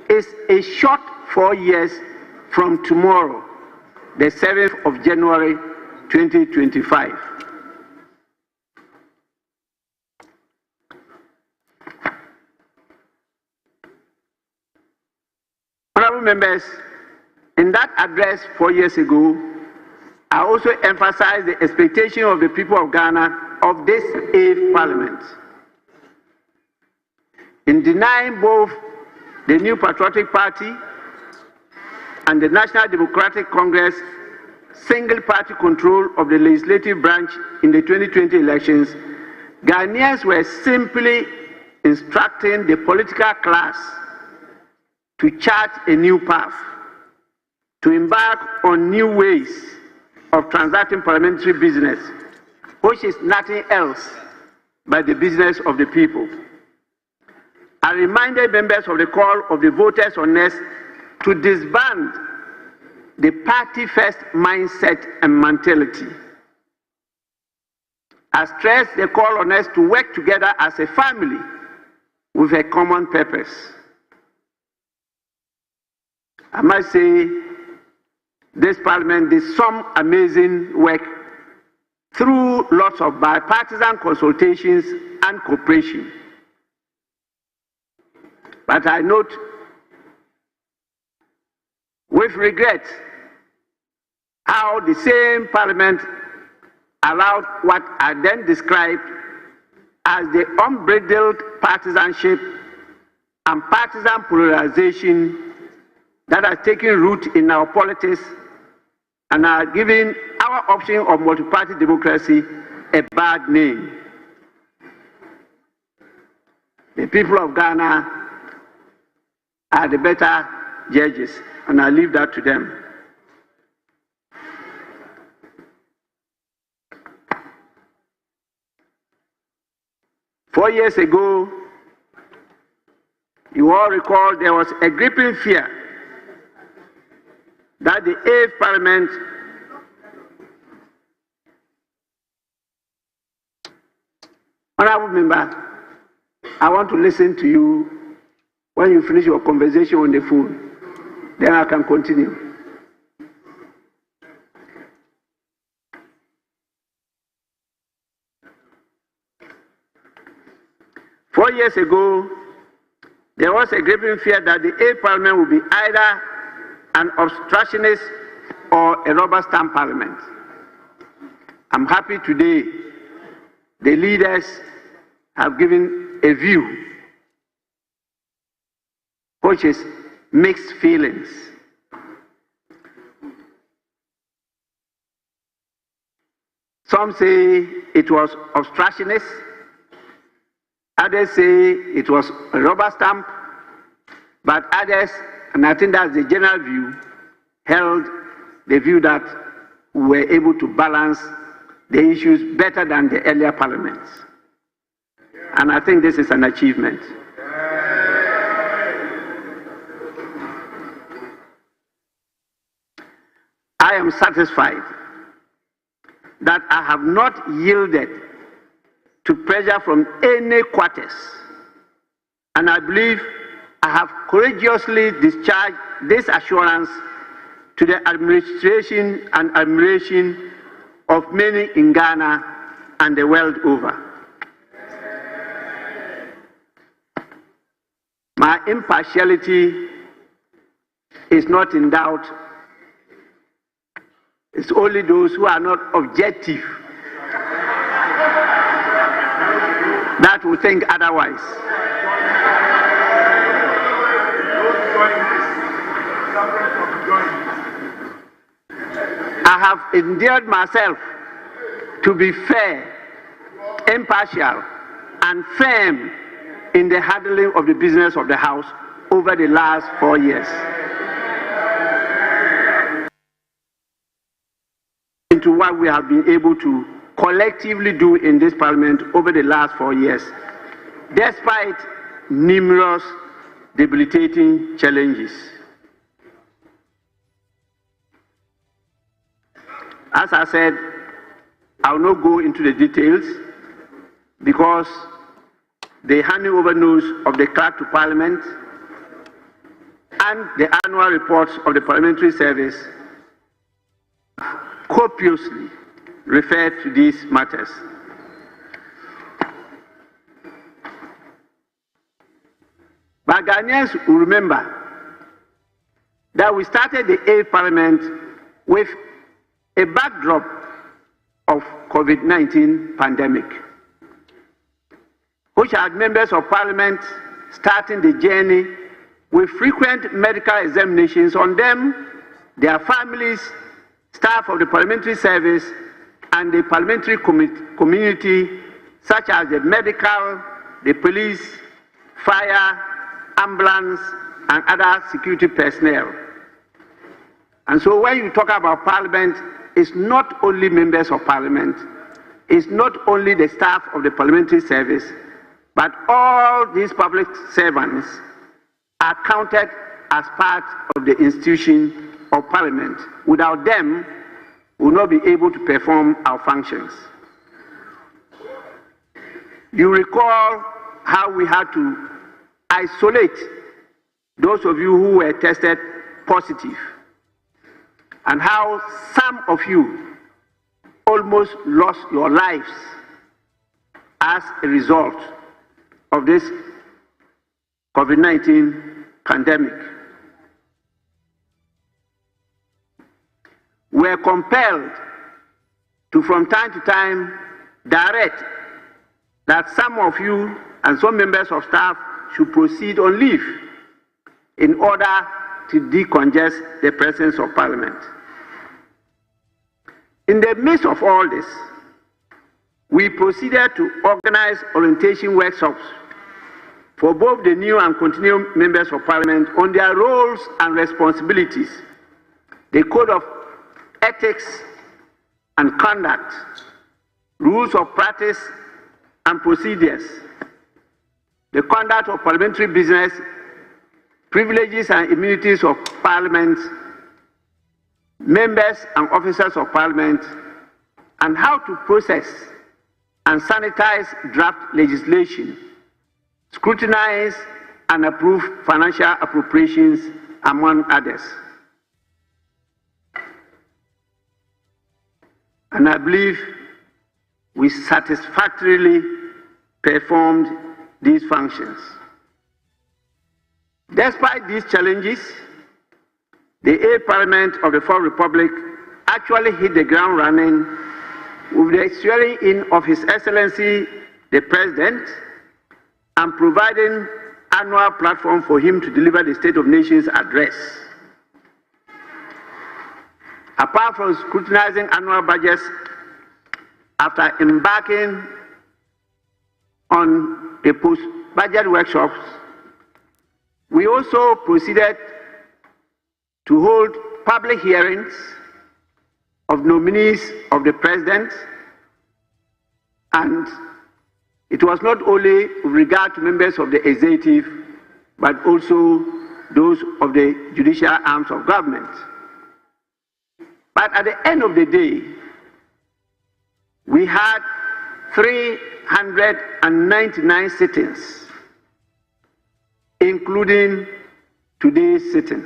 is a short 4 years from tomorrow, the 7th of January 2025. Honorable members, in that address 4 years ago, I also emphasized the expectation of the people of Ghana of this 8th Parliament. In denying both the New Patriotic Party and the National Democratic Congress single-party control of the legislative branch in the 2020 elections, Ghanaians were simply instructing the political class to chart a new path, to embark on new ways of transacting parliamentary business, which is nothing else but the business of the people. I reminded members of the call of the voters on us to disband the party-first mindset and mentality. I stressed the call on us to work together as a family with a common purpose. I must say, this Parliament did some amazing work through lots of bipartisan consultations and cooperation. But I note with regret how the same Parliament allowed what I then described as the unbridled partisanship and partisan polarization that are taking root in our politics and are giving our option of multi-party democracy a bad name. The people of Ghana are the better judges, and I leave that to them. Four years ago, you all recall there was a gripping fear that the 8th Parliament Honorable Member, I want to listen to you when you finish your conversation on the phone. Then I can continue. 4 years ago, there was a gripping fear that the 8th Parliament would be either an obstructionist or a rubber stamp parliament. I'm happy today the leaders have given a view which is mixed feelings. Some say it was obstructionist, others say it was a rubber stamp, but others, and I think that's the general view, held the view that we were able to balance the issues better than the earlier parliaments. And I think this is an achievement. I am satisfied that I have not yielded to pressure from any quarters, and I believe I have courageously discharged this assurance to the administration and admiration of many in Ghana and the world over. My impartiality is not in doubt. It's only those who are not objective that will think otherwise. I have endeared myself to be fair, impartial, and firm in the handling of the business of the House over the last 4 years. Into what we have been able to collectively do in this Parliament over the last 4 years, despite numerous debilitating challenges. As I said, I will not go into the details because the handing over notes of the clerk to Parliament and the annual reports of the Parliamentary Service copiously refer to these matters. But Ghanaians will remember that we started the 8th Parliament with a backdrop of COVID-19 pandemic, which had members of Parliament starting the journey with frequent medical examinations on them, their families, staff of the Parliamentary Service, and the parliamentary community, such as the medical, the police, fire, ambulance, and other security personnel. And so when you talk about Parliament, it's not only members of Parliament, it's not only the staff of the Parliamentary Service, but all these public servants are counted as part of the institution of Parliament. Without them, we will not be able to perform our functions. You recall how we had to isolate those of you who were tested positive, and how some of you almost lost your lives as a result of this COVID-19 pandemic. We are compelled to, from time to time, direct that some of you and some members of staff should proceed on leave in order to decongest the presence of Parliament. In the midst of all this, we proceeded to organize orientation workshops for both the new and continuing members of Parliament on their roles and responsibilities, the code of ethics and conduct, rules of practice and procedures, the conduct of parliamentary business, privileges and immunities of Parliament, members and officers of Parliament, and how to process and sanitize draft legislation, scrutinize and approve financial appropriations, among others. And I believe we satisfactorily performed these functions. Despite these challenges, the 8th Parliament of the Fourth Republic actually hit the ground running with the swearing in of His Excellency the President and providing annual platform for him to deliver the State of Nations address. Apart from scrutinizing annual budgets, after embarking on the post-budget workshops, we also proceeded to hold public hearings of nominees of the President, and it was not only with regard to members of the executive, but also those of the judicial arms of government. But at the end of the day, we had 399 sittings, including today's sitting.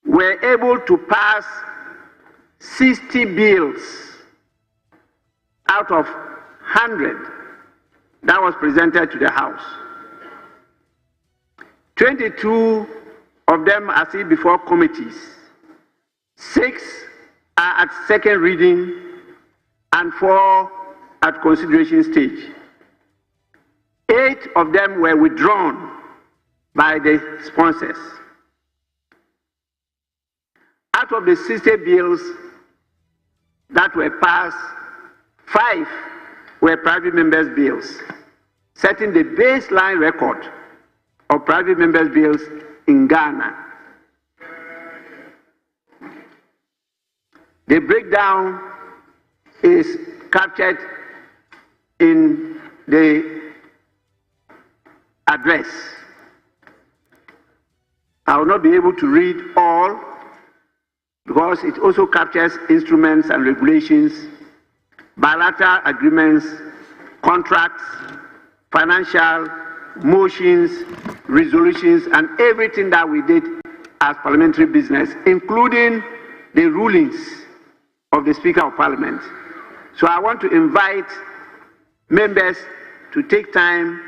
We're able to pass 60 bills out of 100 that was presented to the House. 22 of them are still before committees. 6 are at second reading and 4 at consideration stage. 8 of them were withdrawn by the sponsors. Out of the 60 bills that were passed, 5 were private members' bills, setting the baseline record of private members' bills in Ghana. The breakdown is captured in the address. I will not be able to read all because it also captures instruments and regulations, bilateral agreements, contracts, financial motions, resolutions, and everything that we did as parliamentary business, including the rulings of the Speaker of Parliament. So I want to invite members to take time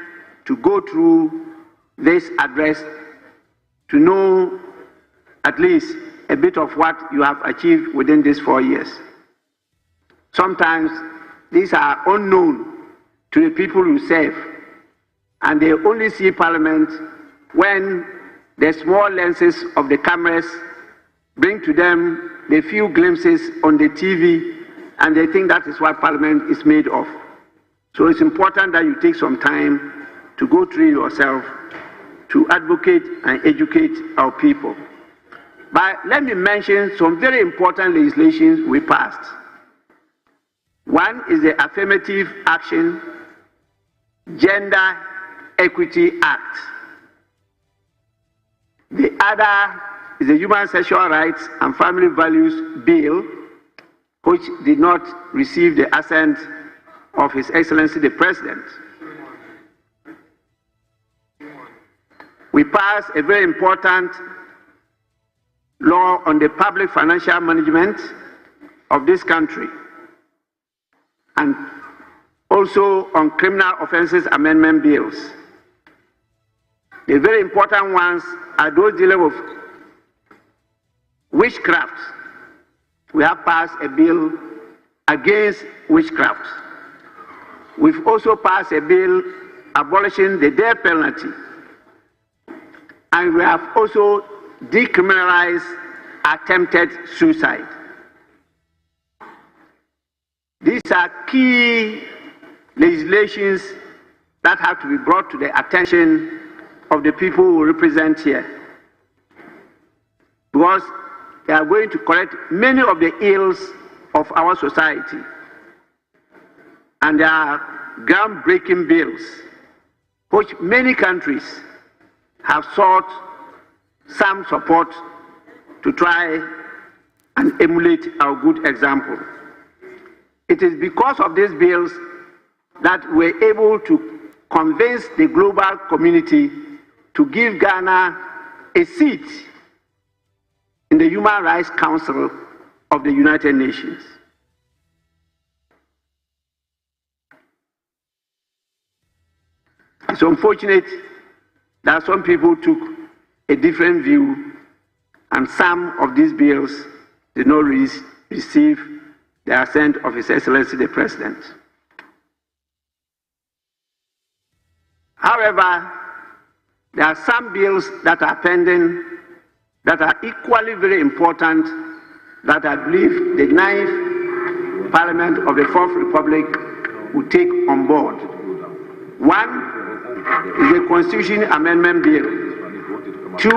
to go through this address to know at least a bit of what you have achieved within these 4 years. Sometimes these are unknown to the people you serve, and they only see Parliament when the small lenses of the cameras bring to them the few glimpses on the TV, and they think that is what Parliament is made of. So it's important that you take some time to go through yourself to advocate and educate our people. But let me mention some very important legislations we passed. One is the Affirmative Action Gender Equity Act. The other is the Human Sexual Rights and Family Values Bill, which did not receive the assent of His Excellency the President. We passed a very important law on the public financial management of this country, and also on criminal offences amendment bills. The very important ones are those dealing with witchcraft. We have passed a bill against witchcraft. We've also passed a bill abolishing the death penalty. And we have also decriminalized attempted suicide. These are key legislations that have to be brought to the attention of the people who represent here, because they are going to correct many of the ills of our society. And they are groundbreaking bills which many countries have sought some support to try and emulate our good example. It is because of these bills that we're able to convince the global community to give Ghana a seat in the Human Rights Council of the United Nations. It's unfortunate that some people took a different view, and some of these bills did not receive the assent of His Excellency the President. However, there are some bills that are pending that are equally very important that I believe the 9th Parliament of the 4th Republic will take on board. One is the Constitution Amendment Bill. 2,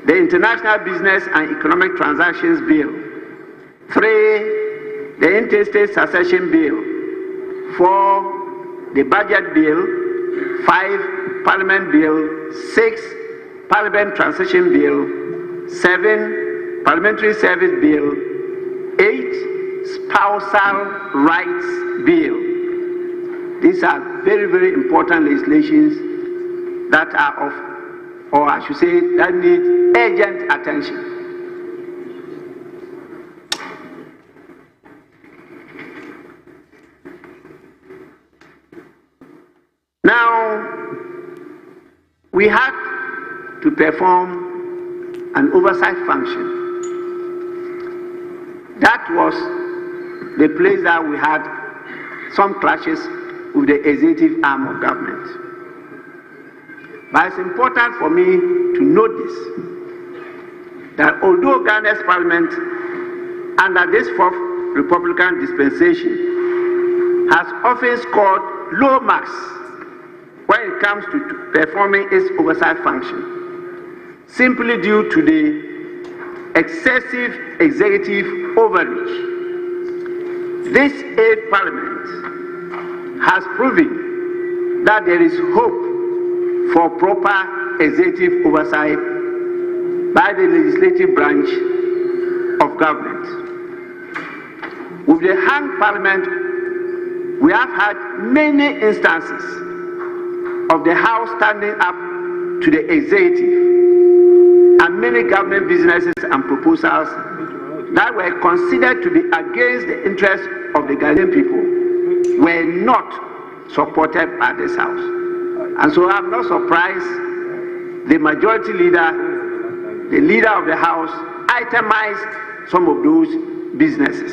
the International Business and Economic Transactions Bill. 3, the Interstate Succession Bill. 4, the Budget Bill. 5, Parliament Bill. 6, Parliament Transition Bill. 7, Parliamentary Service Bill. 8, Spousal Rights Bill. These are very, very important legislations that are of, or I should say, that need urgent attention. Now, we had to perform an oversight function. That was the place that we had some clashes with the executive arm of government. But it's important for me to note this, that although Ghana's parliament under this 4th Republican dispensation has often scored low marks when it comes to performing its oversight function, simply due to the excessive executive overreach, this 8th Parliament has proven that there is hope for proper executive oversight by the legislative branch of government. With the hanged Parliament, we have had many instances of the House standing up to the executive, and many government businesses and proposals that were considered to be against the interests of the Ghanaian people were not supported by this House. And so I'm not surprised the majority leader, the leader of the House, itemized some of those businesses.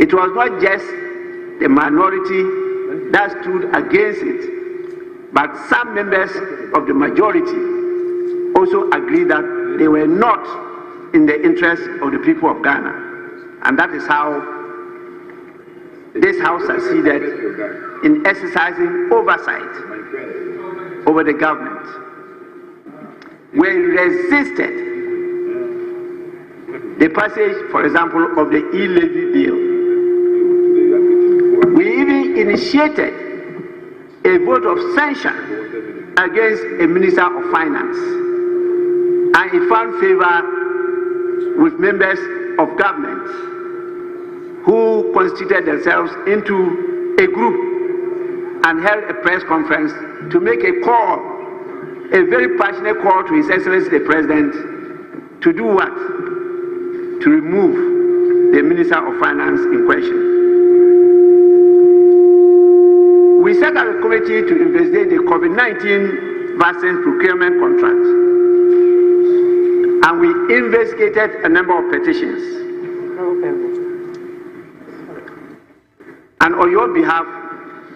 It was not just the minority that stood against it, but some members of the majority also agreed that they were not in the interest of the people of Ghana. And that is how this House succeeded in exercising oversight over the government. We resisted the passage, for example, of the e-levy bill. We even initiated a vote of censure against a Minister of Finance, and it found favor with members of government who constituted themselves into a group and held a press conference to make a call, a very passionate call to His Excellency the President to do what? To remove the Minister of Finance in question. We set up a committee to investigate the COVID-19 vaccine procurement contract, and we investigated a number of petitions. And on your behalf,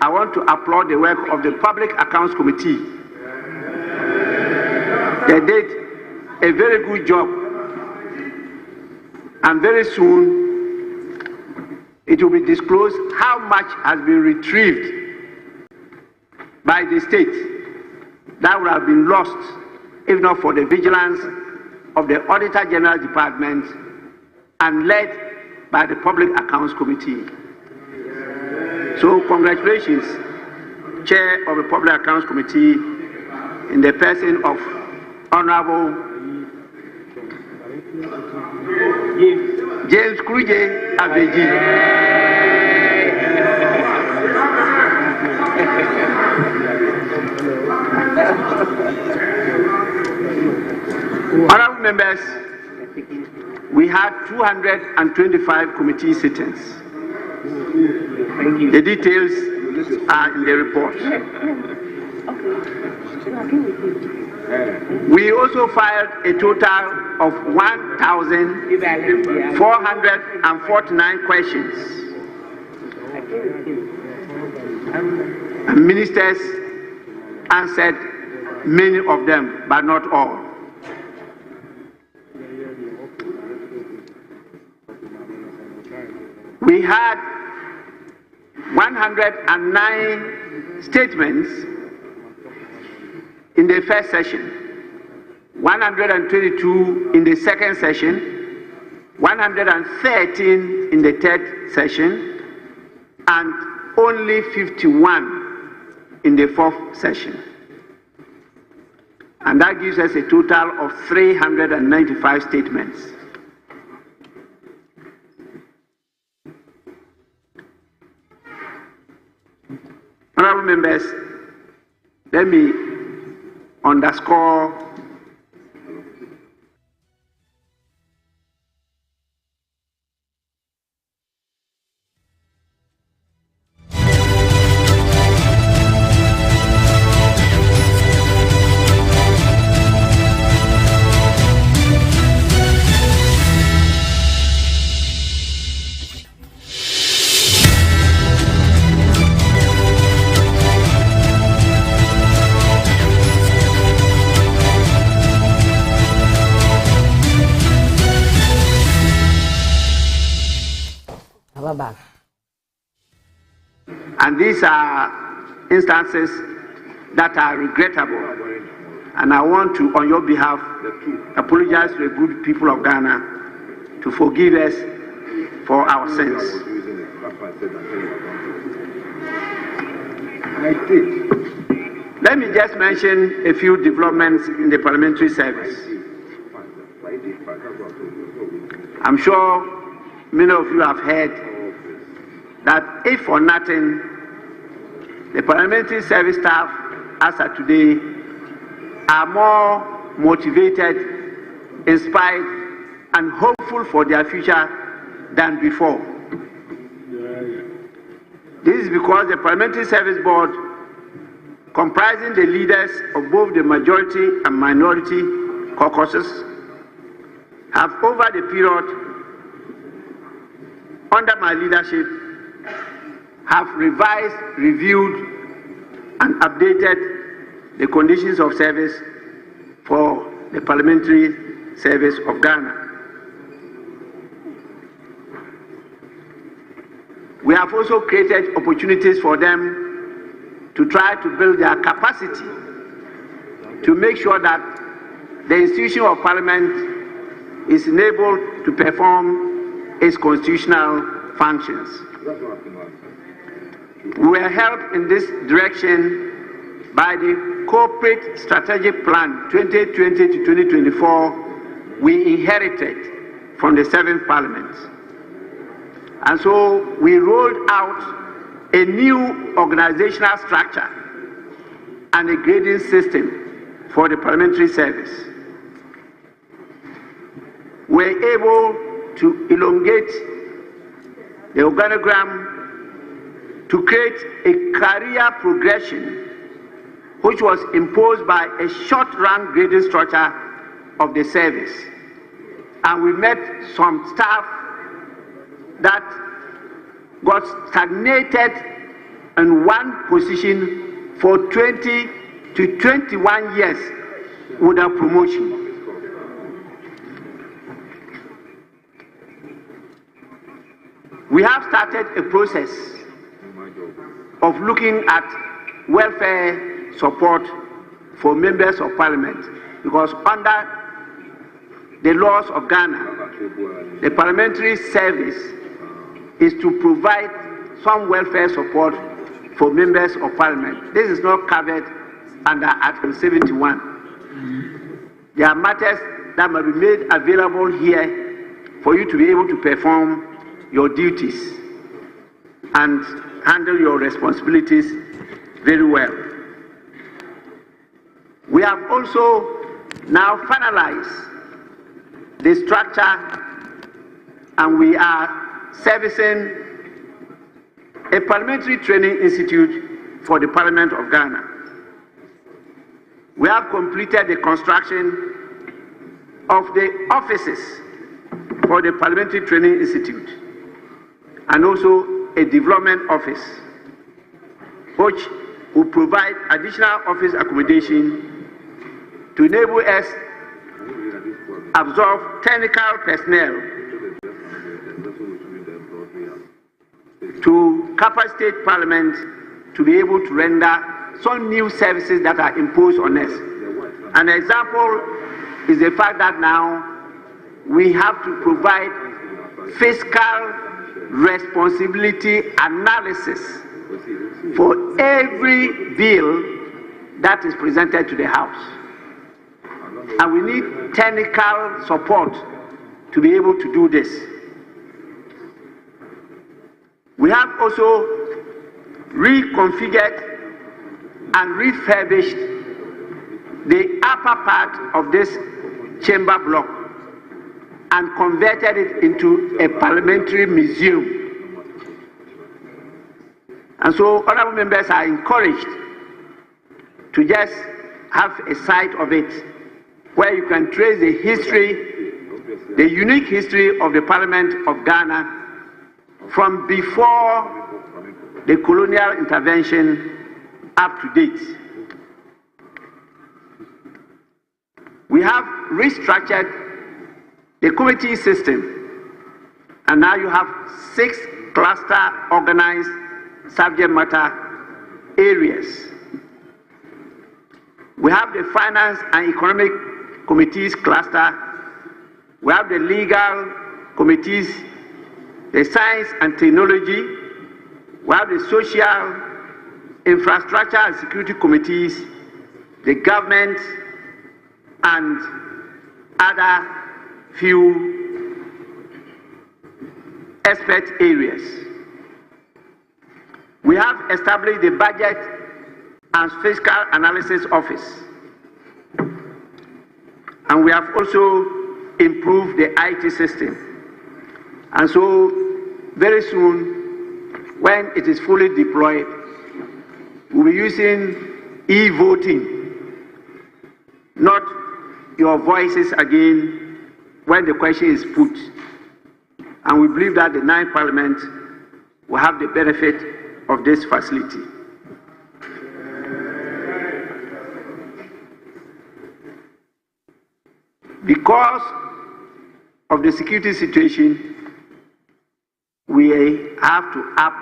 I want to applaud the work of the Public Accounts Committee. They did a very good job, and very soon it will be disclosed how much has been retrieved by the state that would have been lost if not for the vigilance of the Auditor General Department and led by the Public Accounts Committee. So congratulations, Chair of the Public Accounts Committee, in the person of Honorable James Kruje Abeji. Honorable members, we had 225 committee sittings. The details are in the report. We also filed a total of 1,449 questions. And ministers answered many of them, but not all. We had 109 statements in the first session, 122 in the second session, 113 in the third session, and only 51 in the fourth session. And that gives us a total of 395 statements. Honorable members, let me underscore and these are instances that are regrettable. And I want to, on your behalf, apologize to the good people of Ghana to forgive us for our sins. Let me just mention a few developments in the parliamentary service. I'm sure many of you have heard that if for nothing, the parliamentary service staff, as of today, are more motivated, inspired, and hopeful for their future than before. This is because the Parliamentary Service Board, comprising the leaders of both the majority and minority caucuses, have over the period under my leadership have revised, reviewed, and updated the conditions of service for the parliamentary service of Ghana. We have also created opportunities for them to try to build their capacity to make sure that the institution of parliament is enabled to perform its constitutional functions. We were helped in this direction by the Corporate Strategic Plan 2020 to 2024 we inherited from the 7th Parliament. And so we rolled out a new organizational structure and a grading system for the parliamentary service. We're able to elongate the organogram to create a career progression which was imposed by a short-run grading structure of the service. And we met some staff that got stagnated in one position for 20 to 21 years without promotion. We have started a process of looking at welfare support for members of parliament, because under the laws of Ghana, the parliamentary service is to provide some welfare support for members of parliament. This is not covered under Article 71. There are matters that must be made available here for you to be able to perform your duties and handle your responsibilities very well. We have also now finalized the structure, and we are servicing a parliamentary training institute for the Parliament of Ghana. We have completed the construction of the offices for the Parliamentary Training Institute and also a development office, which will provide additional office accommodation to enable us absorb technical personnel to capacitate Parliament to be able to render some new services that are imposed on us. An example is the fact that now we have to provide fiscal responsibility analysis for every bill that is presented to the House. And we need technical support to be able to do this. We have also reconfigured and refurbished the upper part of this chamber block and converted it into a parliamentary museum. And so honorable members are encouraged to just have a sight of it where you can trace the history, the unique history of the Parliament of Ghana from before the colonial intervention up to date. We have restructured the committee system, and now you have 6 cluster organized subject matter areas. We have the finance and economic committees cluster, we have the legal committees, the science and technology, we have the social, infrastructure and security committees, the government, and other few expert areas. We have established the Budget and Fiscal Analysis Office, and we have also improved the IT system. And so very soon, when it is fully deployed, we'll be using e-voting, not your voices again when the question is put. And we believe that the 9th Parliament will have the benefit of this facility. Because of the security situation, we have to up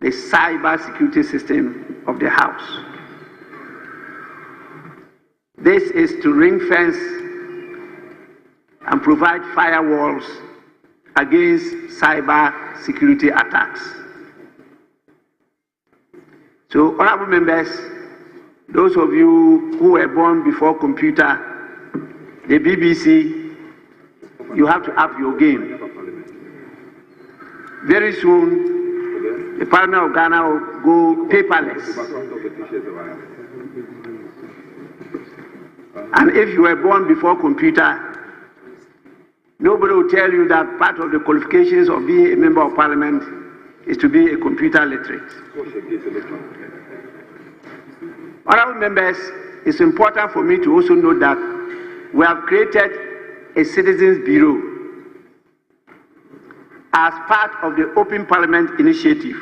the cyber security system of the House. This is to ring fence and provide firewalls against cyber security attacks. So, honorable members, those of you who were born before computer, the BBC, you have to up your game. Very soon, the Parliament of Ghana will go paperless. And if you were born before computer, nobody will tell you that part of the qualifications of being a member of Parliament is to be a computer literate. Honorable members, it's important for me to also note that we have created a Citizens Bureau as part of the Open Parliament initiative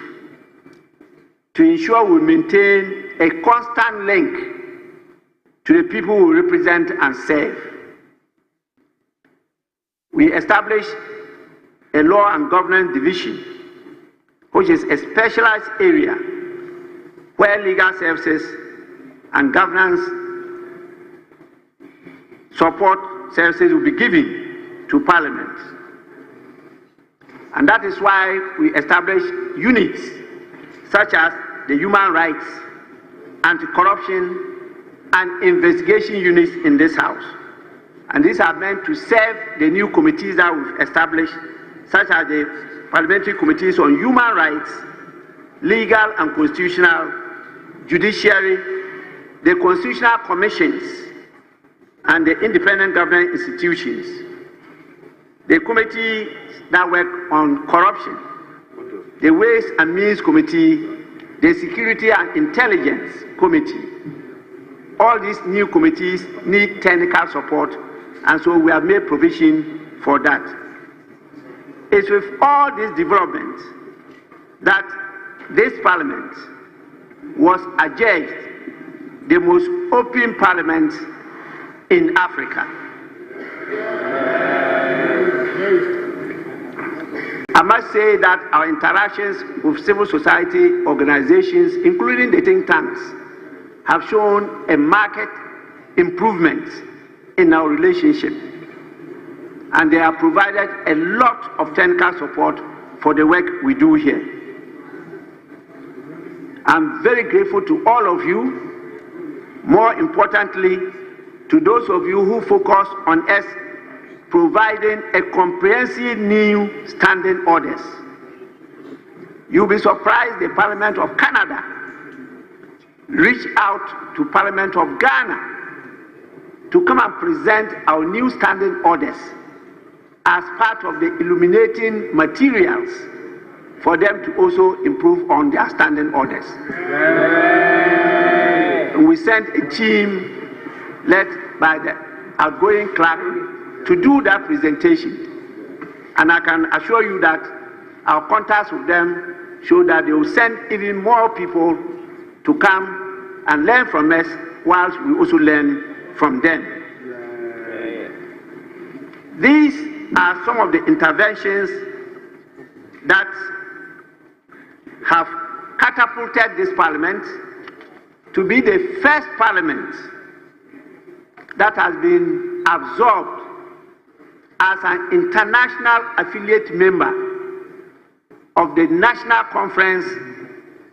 to ensure we maintain a constant link to the people we represent and serve. We established a Law and Governance Division, which is a specialized area where legal services and governance support services will be given to Parliament. And that is why we established units such as the Human Rights, Anti-Corruption, and Investigation units in this House. And these are meant to serve the new committees that we've established, such as the Parliamentary Committees on Human Rights, Legal and Constitutional, Judiciary, the Constitutional Commissions, and the Independent Government Institutions, the committees that work on corruption, the Ways and Means Committee, the Security and Intelligence Committee. All these new committees need technical support, and so we have made provision for that. It's with all these developments that this parliament was adjudged the most open parliament in Africa. I must say that our interactions with civil society organizations, including the think tanks, have shown a marked improvement in our relationship, and they have provided a lot of technical support for the work we do here. I'm very grateful to all of you, more importantly, to those of you who focus on us providing a comprehensive new standing orders. You'll be surprised the Parliament of Canada reached out to Parliament of Ghana to come and present our new standing orders as part of the illuminating materials for them to also improve on their standing orders. And we sent a team led by the outgoing clerk to do that presentation. And I can assure you that our contacts with them show that they will send even more people to come and learn from us, whilst we also learn from them. These are some of the interventions that have catapulted this parliament to be the first parliament that has been absorbed as an international affiliate member of the National Conference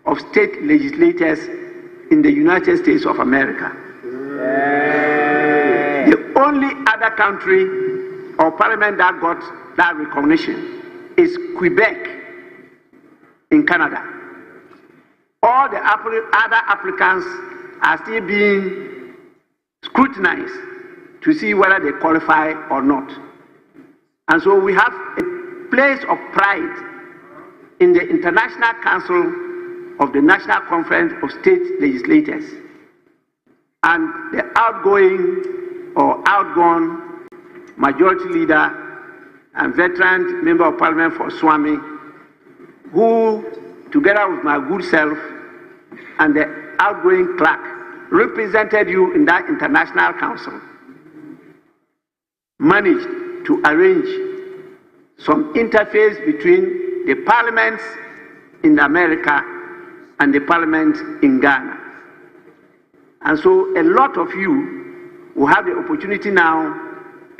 of State Legislators in the United States of America. The only other country or parliament that got that recognition is Quebec in Canada. All the other applicants are still being scrutinized to see whether they qualify or not. And so we have a place of pride in the International Council of the National Conference of State Legislators. And the outgoing or outgone majority leader and veteran member of parliament for Swami, who, together with my good self and the outgoing clerk, represented you in that international council, managed to arrange some interface between the parliaments in America and the parliament in Ghana. And so a lot of you will have the opportunity now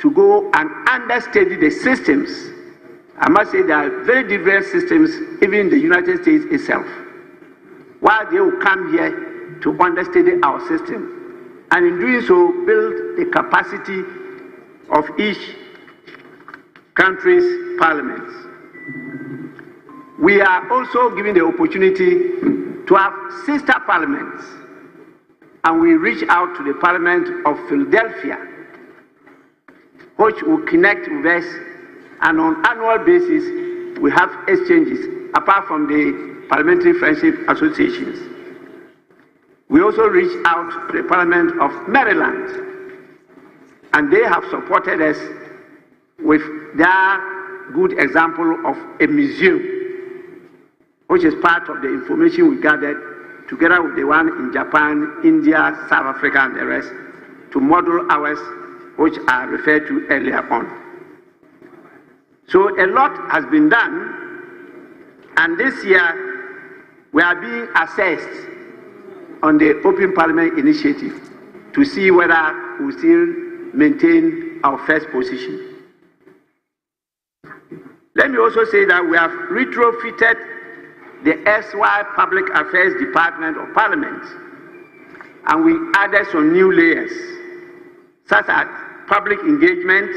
to go and understudy the systems. I must say there are very diverse systems even in the United States itself, while they will come here to understudy our system, and in doing so build the capacity of each country's parliaments. We are also given the opportunity to have sister parliaments, and we reach out to the Parliament of Philadelphia, which will connect with us, and on annual basis we have exchanges apart from the parliamentary friendship associations. We also reach out to the Parliament of Maryland, and they have supported us with their good example of a museum, which is part of the information we gathered together with the one in Japan, India, South Africa, and the rest, to model ours, which I referred to earlier on. So a lot has been done, and this year we are being assessed on the Open Parliament Initiative to see whether we still maintain our first position. Let me also say that we have retrofitted the SY Public Affairs Department of Parliament, and we added some new layers, such as public engagement,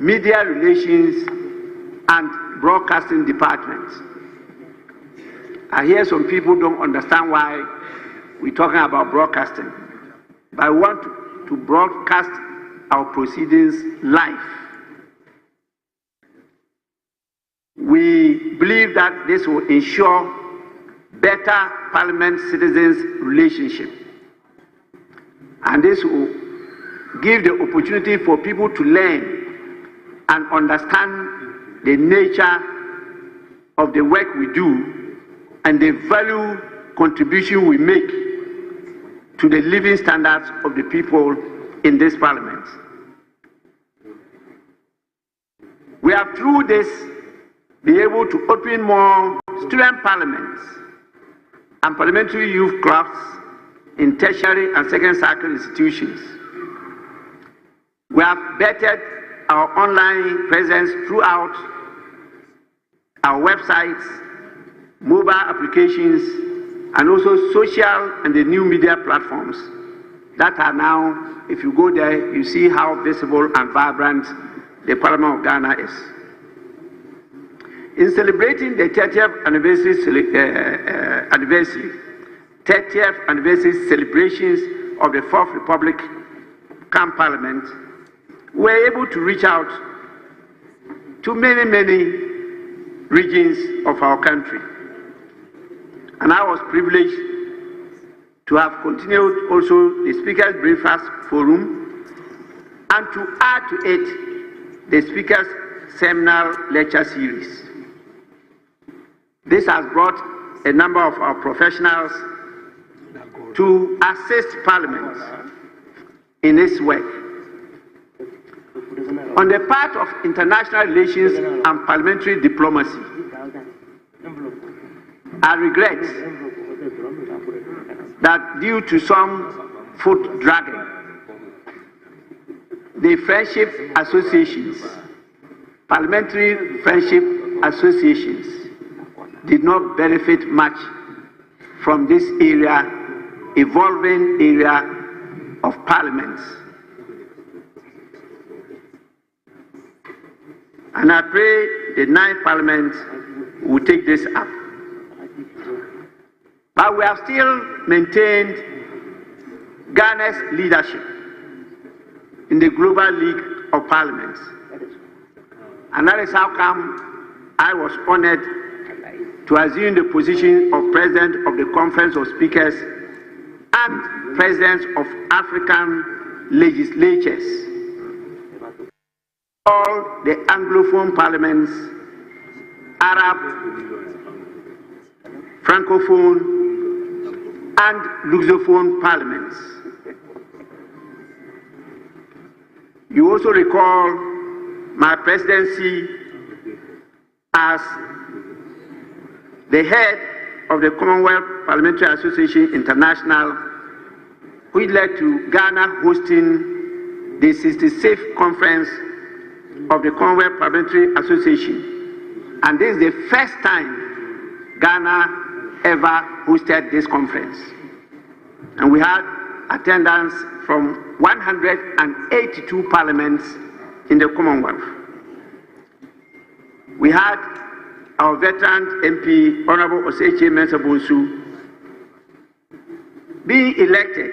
media relations, and broadcasting departments. I hear some people don't understand why we're talking about broadcasting, but I want to broadcast our proceedings live. We believe that this will ensure better parliament-citizens relationship. And this will give the opportunity for people to learn and understand the nature of the work we do and the value contribution we make to the living standards of the people in this parliament. We have through this been able to open more student parliaments and parliamentary youth clubs in tertiary and second cycle institutions. We have bettered our online presence throughout our websites, mobile applications, and also social and the new media platforms that are now, if you go there, you see how visible and vibrant the Parliament of Ghana is. In celebrating the 30th anniversary celebrations of the Fourth Republic Parliament, we were able to reach out to many regions of our country. And I was privileged to have continued also the Speaker's Breakfast Forum and to add to it the Speaker's Seminal Lecture Series. This has brought a number of our professionals to assist Parliament in its work. On the part of international relations and parliamentary diplomacy, I regret that due to some foot dragging, the friendship associations, parliamentary friendship associations, did not benefit much from this area, evolving area of parliaments. And I pray the 9th Parliament will take this up. But we have still maintained Ghana's leadership in the Global League of Parliaments. And that is how come I was honored to assume the position of President of the Conference of Speakers and Presidents of African Legislatures. All the Anglophone parliaments, Arab, Francophone, and Lusophone parliaments. You also recall my presidency as the head of the Commonwealth Parliamentary Association International, which led to Ghana hosting the 66th conference of the Commonwealth Parliamentary Association. And this is the first time Ghana ever hosted this conference. And we had attendance from 182 parliaments in the Commonwealth. We had our veteran MP, Honorable Oseche Mensah-Bonsu, being elected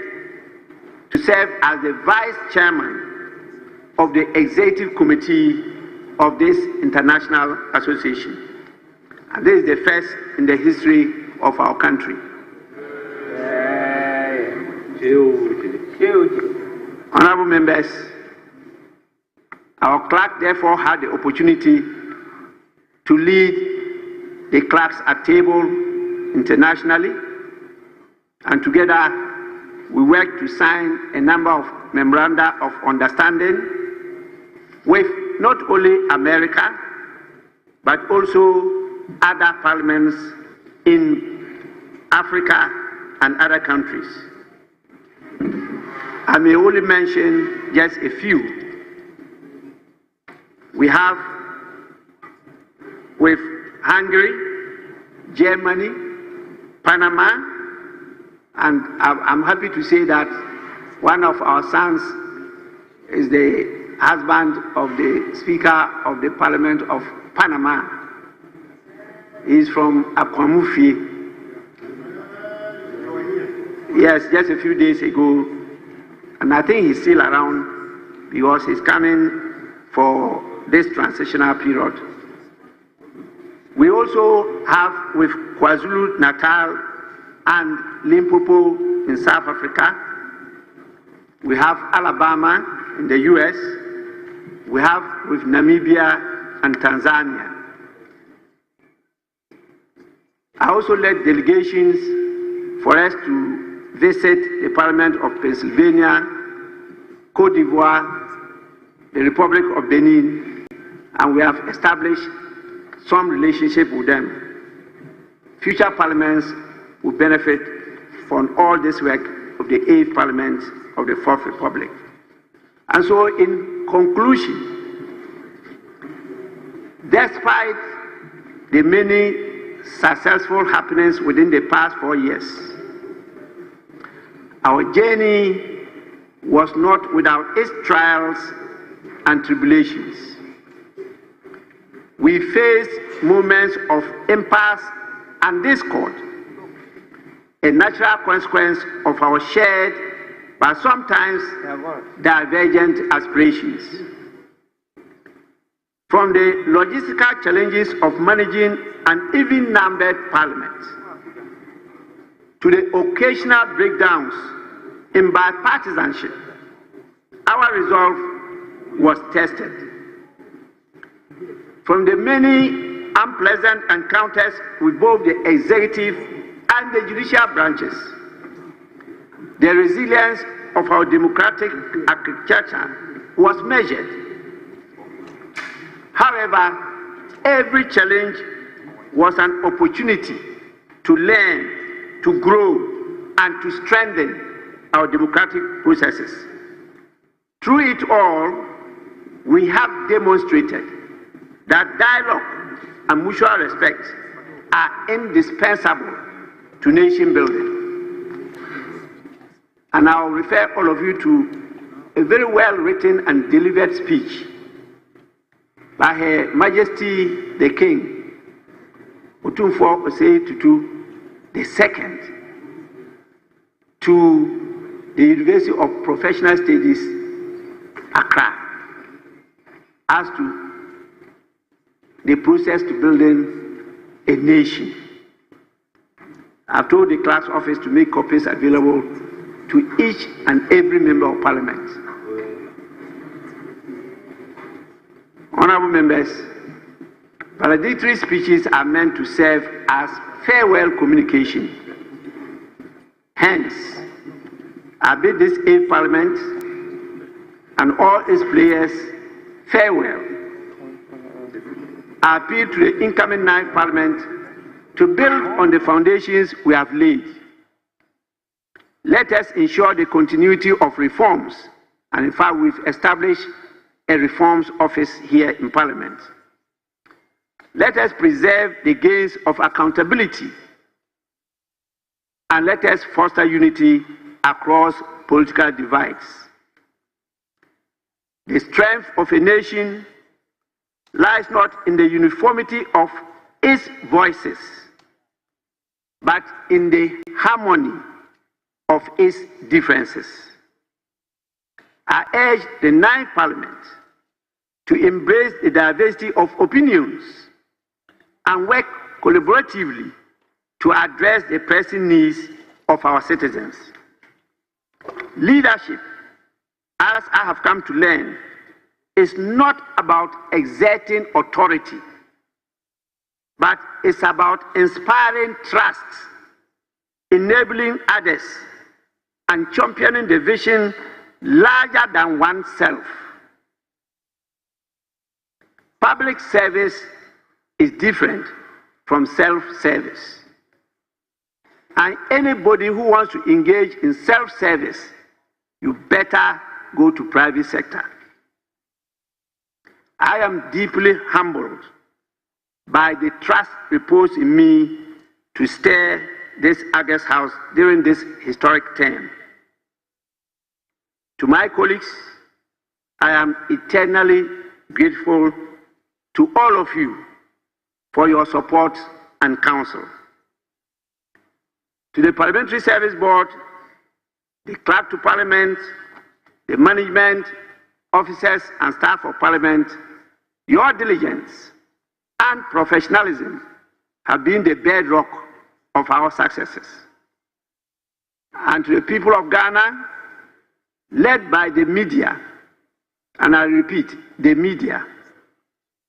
to serve as the Vice Chairman of the Executive Committee of this international association. And this is the first in the history of our country. Honorable members, our clerk therefore had the opportunity to lead the clerks at table internationally, and together we worked to sign a number of memoranda of understanding with not only America, but also other parliaments in Africa and other countries. I may only mention just a few. We have with Hungary, Germany, Panama, and I'm happy to say that one of our sons is the husband of the Speaker of the Parliament of Panama. He's from Akwamufi. Yes, just a few days ago, and I think he's still around because he's coming for this transitional period. We also have with KwaZulu-Natal and Limpopo in South Africa. We have Alabama in the US. We have with Namibia and Tanzania. I also led delegations for us to visit the Parliament of Pennsylvania, Cote d'Ivoire, the Republic of Benin, and we have established some relationship with them. Future parliaments will benefit from all this work of the 8th Parliament of the 4th Republic. And so, in conclusion, despite the many successful happenings within the past 4 years, our journey was not without its trials and tribulations. We faced moments of impasse and discord, a natural consequence of our shared but sometimes divergent aspirations. From the logistical challenges of managing an even-numbered parliament to the occasional breakdowns in bipartisanship, our resolve was tested. From the many unpleasant encounters with both the executive and the judicial branches, the resilience of our democratic architecture was measured. However, every challenge was an opportunity to learn, to grow, and to strengthen our democratic processes. Through it all, we have demonstrated that dialogue and mutual respect are indispensable to nation building. And I'll refer all of you to a very well-written and delivered speech by Her Majesty the King, Otumfuo Osei Tutu II, to the University of Professional Studies, Accra, as to the process to building a nation. I've told the clerk's office to make copies available to each and every member of Parliament. Honorable members, valedictory speeches are meant to serve as farewell communication. Hence, I bid this 8th Parliament and all its players farewell. I appeal to the incoming 9th Parliament to build on the foundations we have laid. Let us ensure the continuity of reforms, and in fact, we've established a reforms office here in Parliament. Let us preserve the gains of accountability, and let us foster unity across political divides. The strength of a nation lies not in the uniformity of its voices, but in the harmony of its differences. I urge the 9th Parliament to embrace the diversity of opinions and work collaboratively to address the pressing needs of our citizens. Leadership, as I have come to learn, is not about exerting authority, but it's about inspiring trust, enabling others, and championing the vision larger than oneself. Public service is different from self-service. And anybody who wants to engage in self-service, you better go to private sector. I am deeply humbled by the trust reposed in me to steer this August House during this historic term. To my colleagues, I am eternally grateful to all of you for your support and counsel. To the Parliamentary Service Board, the Clerk to Parliament, the management, officers and staff of Parliament, your diligence and professionalism have been the bedrock of our successes. And to the people of Ghana, led by the media, and I repeat, the media,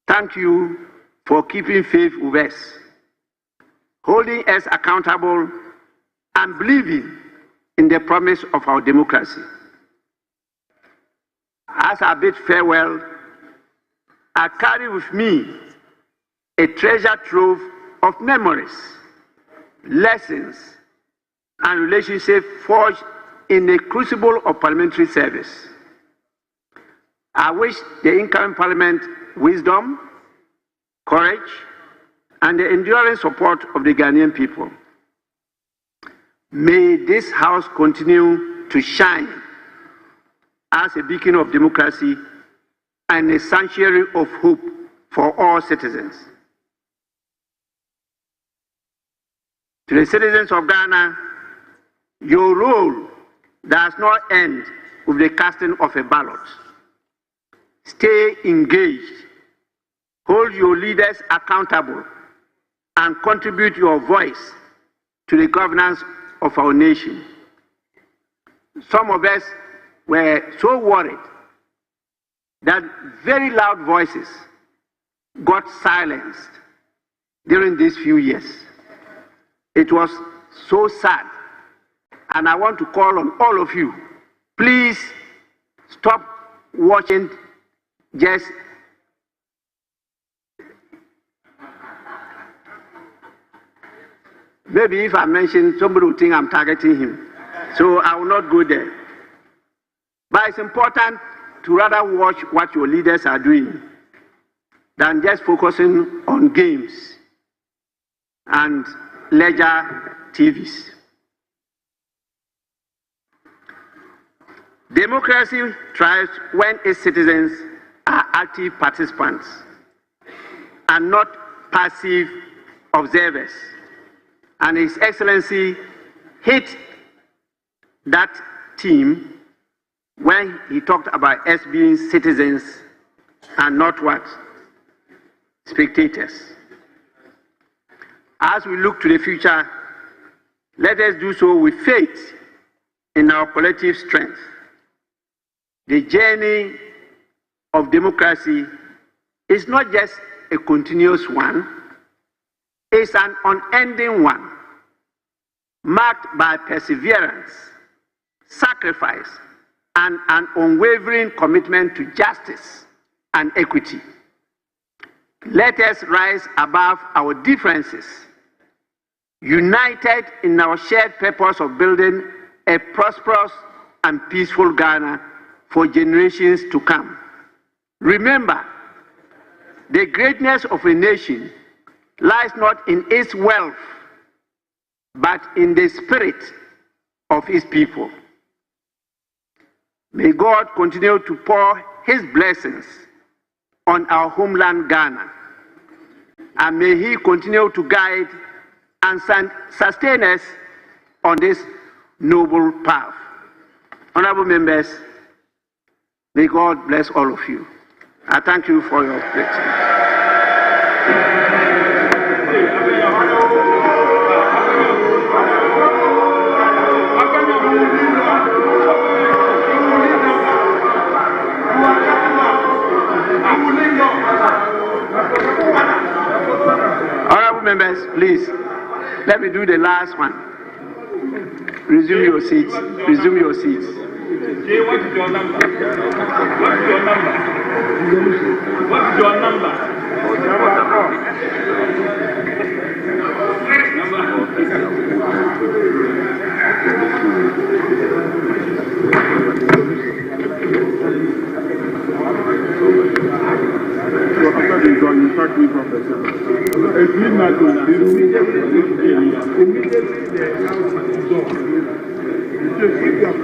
thank you for keeping faith with us, holding us accountable, and believing in the promise of our democracy. As I bid farewell, I carry with me a treasure trove of memories, lessons, and relationships forged in the crucible of parliamentary service. I wish the incoming parliament wisdom, courage, and the enduring support of the Ghanaian people. May this house continue to shine as a beacon of democracy and a sanctuary of hope for all citizens. To the citizens of Ghana, your role does not end with the casting of a ballot. Stay engaged, hold your leaders accountable, and contribute your voice to the governance of our nation. Some of us were so worried that very loud voices got silenced during these few years. It was so sad. And I want to call on all of you, please stop watching just maybe if I mention, somebody will think I'm targeting him. So I will not go there. But it's important to rather watch what your leaders are doing than just focusing on games and leisure TVs. Democracy thrives when its citizens are active participants and not passive observers. And His Excellency hit that theme when he talked about us being citizens and not what? Spectators. As we look to the future, let us do so with faith in our collective strength. The journey of democracy is not just a continuous one, it's an unending one, marked by perseverance, sacrifice, and an unwavering commitment to justice and equity. Let us rise above our differences, united in our shared purpose of building a prosperous and peaceful Ghana for generations to come. Remember, the greatness of a nation lies not in its wealth, but in the spirit of its people. May God continue to pour His blessings on our homeland Ghana, and may He continue to guide and sustain us on this noble path. Honorable members, may God bless all of you. I thank you for your attention. Honorable members, please, let me do the last one. Resume your seats. Resume your seats.
Jay, what is your number? What is your number? What is your number?
So after this one, you start me from the center. If you not do immediately the announcement is done. If you are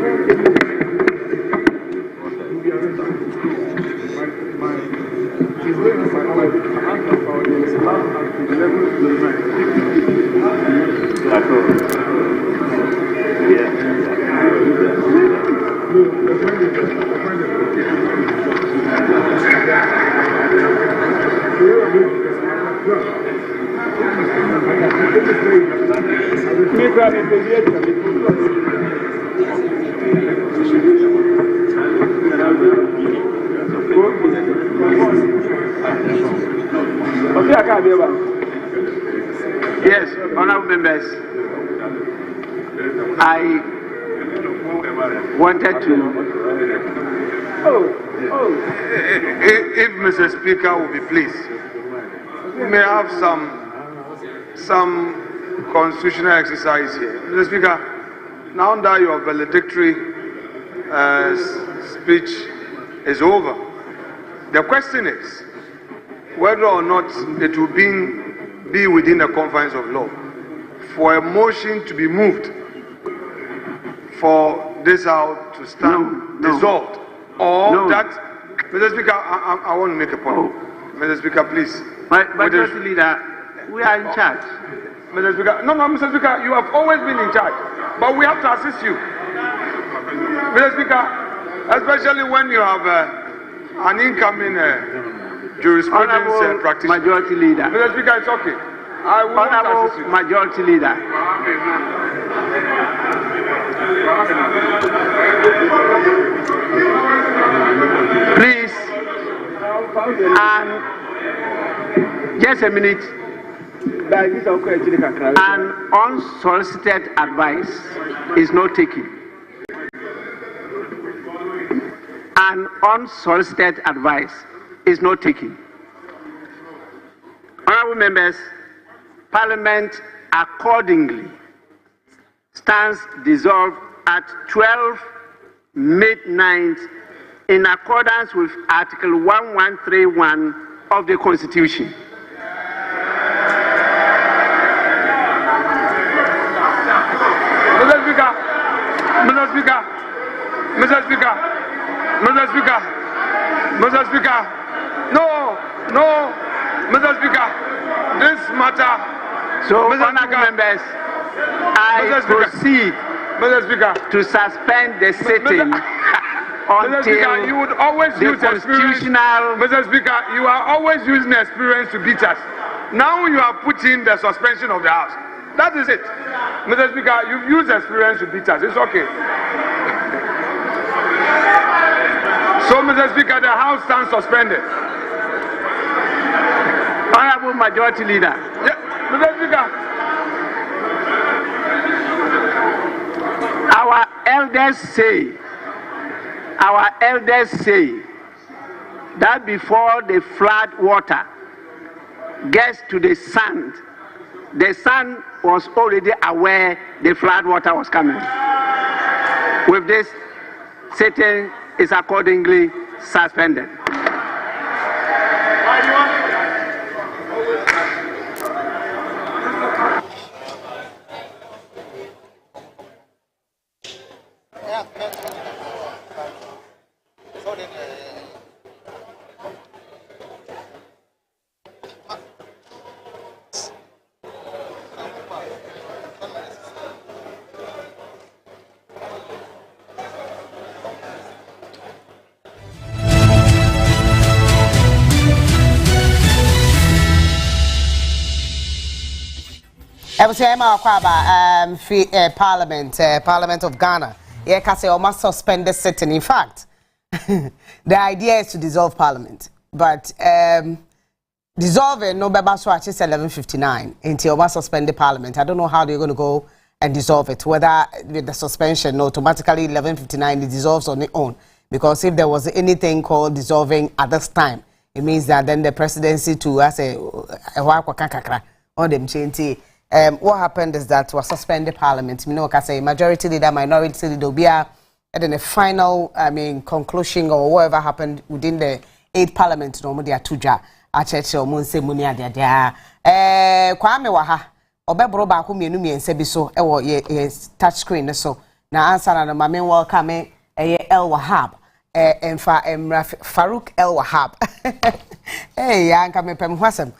Yes, honorable members, I wanted to.
If Mr. Speaker will be pleased, we may have some constitutional exercise here. Mr. Speaker, now that your valedictory speech is over, the question is whether or not it will be within the confines of law for a motion to be moved for this House to stand dissolved, or that, Mr. Speaker, I want to make a point. Mr. Speaker, please.
Majority Leader, we are in charge.
Mr. Speaker, no, Mr. Speaker, you have always been in charge, but we have to assist you. Mr. Speaker, especially when you have an incoming jurisprudence practitioner.
Majority Leader.
Mr. Speaker, it's okay. I will assist you.
Majority Leader. Please, and just a minute. An unsolicited advice is not taken. An unsolicited advice is not taken. Honorable members, Parliament accordingly stands dissolved at 12 midnight in accordance with Article 1131 of the Constitution.
Mr. Speaker, Mr. Speaker, Mr. Speaker, Mr. Speaker, Mr. Speaker, no, Mr. Speaker, this matter.
So, honourable members, I proceed to suspend the sitting
Mr. Speaker, you would always use
constitutional.
Mr. Speaker, you are always using experience to beat us. Now you are putting the suspension of the House. That is it. Mr. Speaker, you've used experience to beat us. It's okay. So, Mr. Speaker, the House stands suspended.
Honorable Majority Leader.
Yeah, Mr. Speaker.
Our elders say that before the flood water gets to the sun was already aware the flood water was coming. With this, sitting is accordingly suspended.
Parliament of Ghana. Yeah, because they must suspend the sitting. In fact, the idea is to dissolve Parliament, but dissolving no beba swatch is 11:59 until must suspend the Parliament. I don't know how they're going to go and dissolve it. Whether with the suspension automatically 11:59 it dissolves on its own. Because if there was anything called dissolving at this time, it means that then the presidency too as a or them change. What happened is that we suspended Parliament. You know, I say majority leader, minority leader, be and then a final, conclusion or whatever happened within the 8 Parliament. No more there tuja. A church or monse munia there. Kwame waha. Obebro ba ku mienu miense so. Ye touch screen so. Na answer na mame welcome El Wahab. Farouk El Wahab. Hey, young come pem hwasem.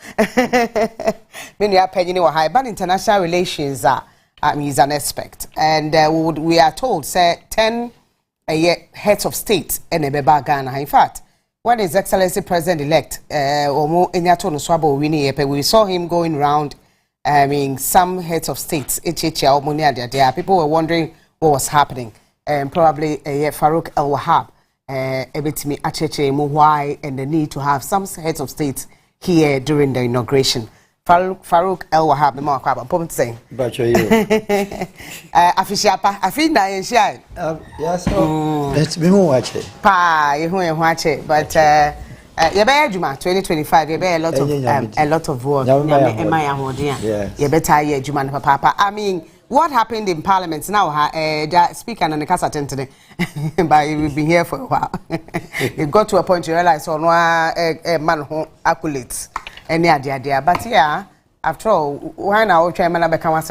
Many are penny wahai, but international relations is an aspect. And we are told say 10 heads of state in Ebeba Ghana. In fact, when His Excellency President-elect we saw him going around I mean, some heads of states, people were wondering what was happening. And probably Farouk El-Wahab, why and the need to have some heads of states here during the inauguration. Farouk El-Wahab, the more I'm saying.
But you yes, let's be more watch it.
Pa, you watch it, but you better 2025. You better a lot of work. You better yeah, Juma Papa. I mean, what happened in Parliament now? The speaker and the cast attended, but we've been here for a while. It got to a point you realize Onua man who accolates and yeah, but yeah, after all, why now Chairman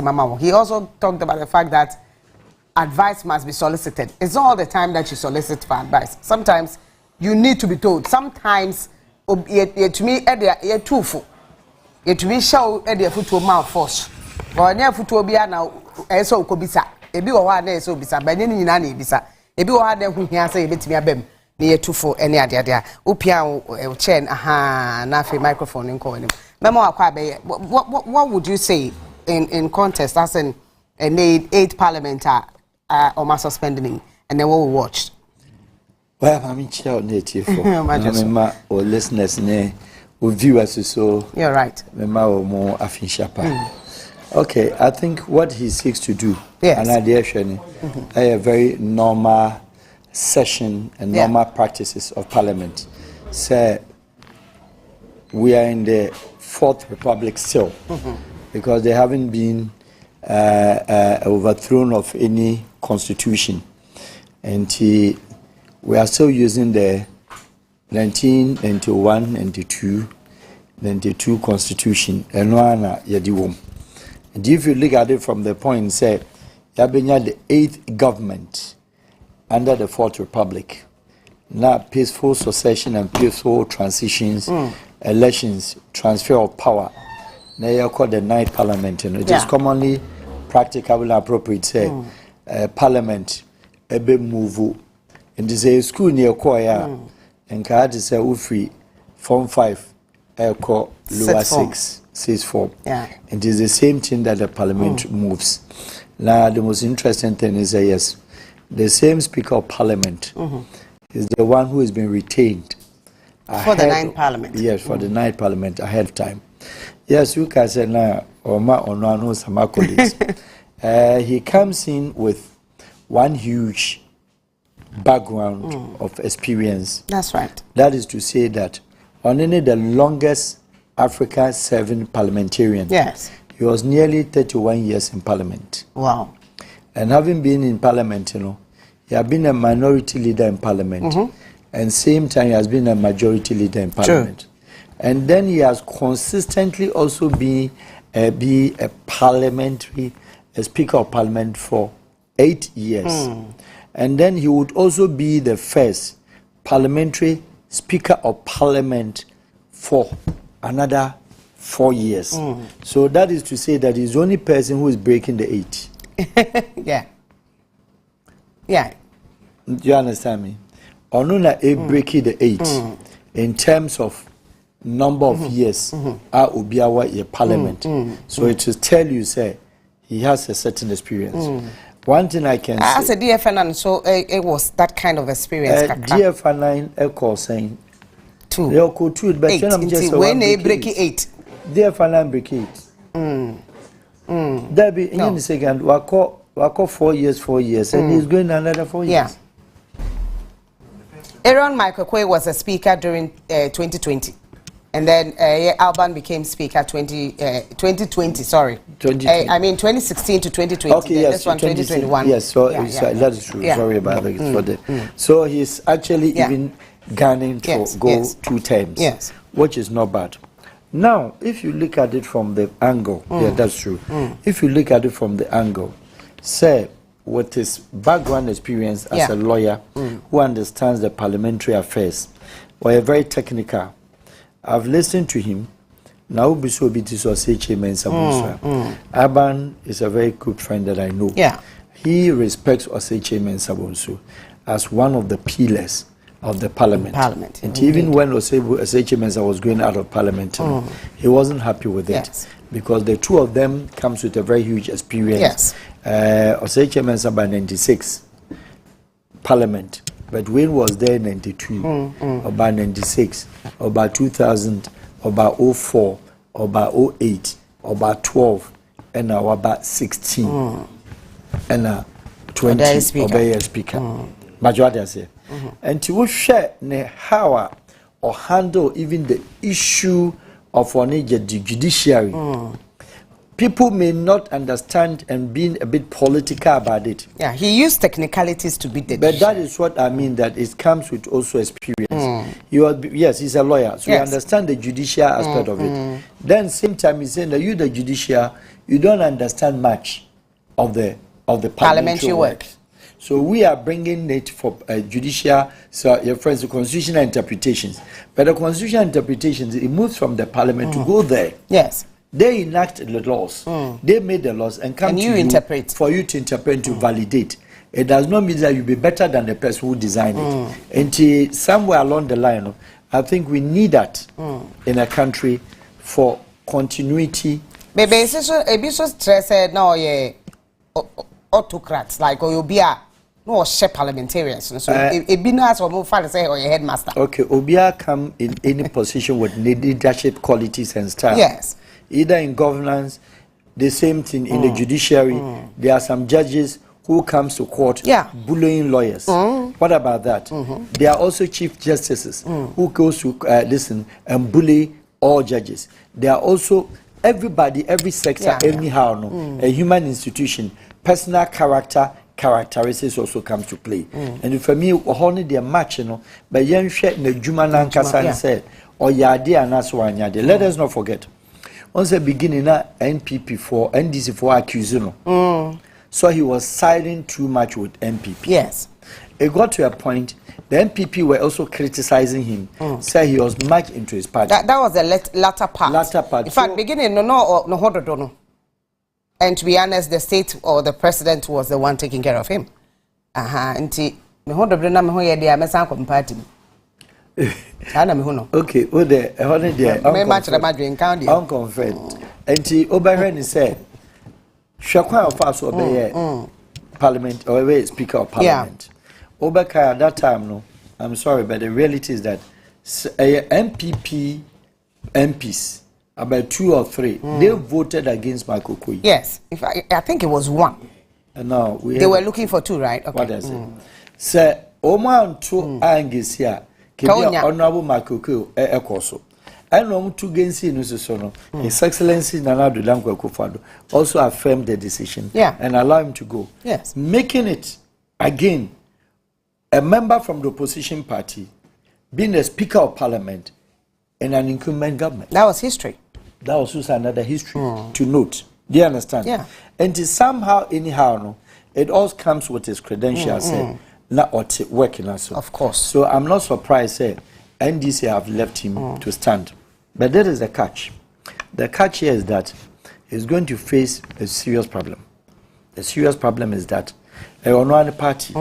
Mama? He also talked about the fact that advice must be solicited. It's not all the time that you solicit for advice. Sometimes you need to be told. Sometimes to me, you're too full. You to me show a foot to mouth force. Or near foot to be now, so Kobisa. A bit of one so bisa, but any nanny bisa. A bit of one who can say a bit me a bem. Near two for any idea. Upia chain, aha, nafi microphone in calling him. Memo, what would you say in contest as an 8 parliament or mass suspending and then what we watched?
Well, I'm in chair native for my or listeners, or viewers, so
you're right.
Mema or more Afin. Okay, I think what he seeks to do, an idea, a very normal session and normal practices of parliament. Say, we are in the 4th Republic still, because they haven't been overthrown of any constitution. And we are still using the 1991, 92 constitution. And if you look at it from the point, say, you have been the 8th government under the 4th Republic. Now, peaceful succession and peaceful transitions, elections, transfer of power. Now, you call the 9th parliament. It is commonly practicable and appropriate, say, parliament, a bit move. And this is school near choir, and card is a free form 5, lower 6 form. And it is the same thing that the parliament moves. Now, the most interesting thing is that, yes, the same Speaker of Parliament is the one who has been retained
for the 9th Parliament.
Yes, for the 9th Parliament ahead of time. Yes, you can say now, Onua knows some colleagues. He comes in with one huge background of experience.
That's right.
That is to say that only the longest African serving parliamentarian.
Yes.
He was nearly 31 years in Parliament.
Wow.
And having been in Parliament, he has been a minority leader in Parliament. And same time, he has been a majority leader in Parliament. And then he has consistently also been a Speaker of Parliament for 8 years. And then he would also be the first parliamentary Speaker of Parliament for another 4 years. So that is to say that he's the only person who is breaking the 8.
Yeah.
Do you understand me? Onuna breaking the 8 in terms of number of years Obiawa in Parliament. So it will tell you, say, he has a certain experience. One thing I can say,
as a DFN, so it was that kind of experience.
DFN, I call saying 2.
They call 2, but when they break 8,
DFN break 8. There be in the second, we call 4 years, and he's going another 4 years.
Aaron Michael Quay was a speaker during 2020. And then Alban became speaker 2020, sorry. 2016 to 2020.
Okay, yes.
This one, 2021.
Yes, so that is true. Sorry about that. So he's actually even gunning to go 2 terms, which is not bad. Now, if you look at it from the angle, that's true. If you look at it from the angle, say, with his background experience as a lawyer who understands the parliamentary affairs, or a very technical, I've listened to him. Now, Aban is a very good friend that I know. He respects Oseche Mensah as one of the pillars of the parliament. And even when Oseche Mensah was going out of parliament, he wasn't happy with it. because the two of them comes with a very huge experience.
Yes.
Osei mentioned about 96 Parliament, but Wayne was there in 92, about 96, about 2000, about 04, about 08, about 12, and now about 16, and now 20 obey speaker. Majority say. And to share how or handle even the issue of the judiciary. People may not understand and being a bit political about it.
Yeah, he used technicalities to beat the
But that is what I mean, that it comes with also experience. Yes, he's a lawyer, so you understand the judicial aspect of it. Then same time he's saying that you, the judicial, you don't understand much of the parliamentary work. So we are bringing it for judicial, so your friends, the constitutional interpretations. But the constitutional interpretations, it moves from the parliament to go there.
Yes.
They enact the laws. They made the laws and come to you
interpret.
For you to interpret, to validate. It does not mean that you'll be better than the person who designed it. And somewhere along the line, I think we need that in a country for continuity.
Maybe it's so a bit so stressed now, autocrats like or you'll be a no share parliamentarians. So it be nice or more fun to say or your headmaster.
Okay, Obia come in any position with leadership qualities and style.
Yes.
Either in governance, the same thing in the judiciary. There are some judges who comes to court bullying lawyers. What about that? There are also chief justices who goes to listen and bully all judges. There are also everybody, every sector, anyhow, a human institution, personal characteristics also comes to play. And for me, only their match, but young shit the Juman Kasan said, or Yadi and Aswanya. Let us not forget. Once the beginning, NPP for NDC for accusing. So he was siding too much with NPP.
Yes.
It got to a point, the NPP were also criticizing him, say he was much into his party.
That was the latter part. In fact, beginning, no. And to be honest, the state or the president was the one taking care of him. Okay,
well, the unconfirmed. And he Oberhen said, Shakwa of us obey Parliament or Speaker of Parliament. Obeka at that time, no, I'm sorry, but the reality is that MPP MPs, about 2 or 3, they voted against Michael Kui.
Yes, I think it was 1.
And now
they were looking for 2, right? Okay.
What I say? Sir, Oman 2 Angus here. Honorable Michael Kui Ekoso. And 2 gains in His Excellency Nana Dulanko Kufado also affirmed the decision and allow him to go.
Yes.
Making it again a member from the opposition party being a Speaker of Parliament in an incumbent government.
That was history.
That was also another history to note. Do you understand?
Yeah.
And somehow, anyhow, it all comes with his credentials. Not working also.
Of course.
So I'm not surprised NDC have left him to stand. But there is a catch. The catch here is that he's going to face a serious problem. The serious problem is that Onua party.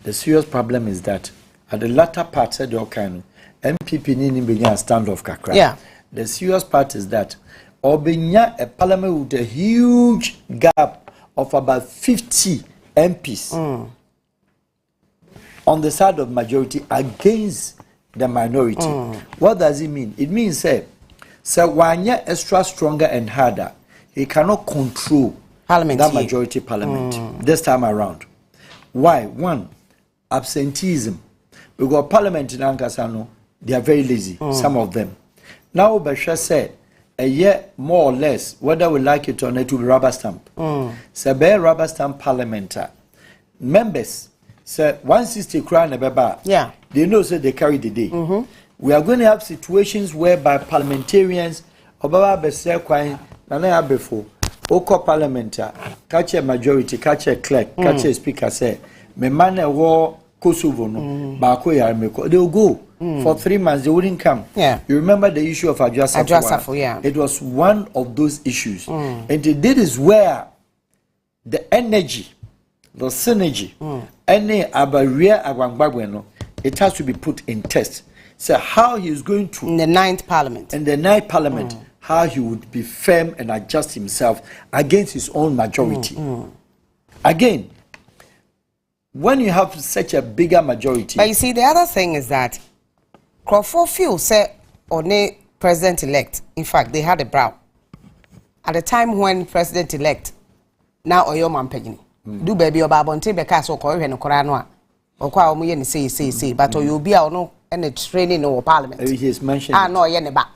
The serious problem is that at the latter part of the kind MPP need begin stand off kakra.
Yeah.
The serious part is that Obinya a parliament with a huge gap of about 50 MPs on the side of majority against the minority. What does it mean? It means when you're extra stronger and harder, he cannot control that majority parliament this time around. Why? 1, absenteeism. Because parliament in Ankasano, they are very lazy, some of them. Now, Bashar said, a year more or less, whether we like it or not, it will be rubber stamp. So, be rubber stamp parliamentar. Members, so 160 crown a beba.
Yeah.
They know so they carry the day. We are going to have situations whereby parliamentarians, Obaba Besser Quine, Nana before, Oko parliamentar, catch a majority, catch a clerk, catch a speaker, say, me man a war, Kosovo, no, they will go. For 3 months, they wouldn't come.
Yeah.
You remember the issue of
Adjusafo, yeah.
It was one of those issues. And this is where the energy, the synergy, any abaria agwangbagweno, it has to be put in test. So how he is going to
in the 9th parliament.
In the 9th parliament, how he would be firm and adjust himself against his own majority. Again, when you have such a bigger majority.
But you see, the other thing is that Crawford feels say One president-elect, in fact, they had a brow. At the time when president-elect, now Oyo Mampegini, do baby or Babonte Becas or Korean or Koranoa, or Kwaomuyan say, but Oyo be or no, and a training or parliament.
He's mentioned.
Ah, no, Yeneba.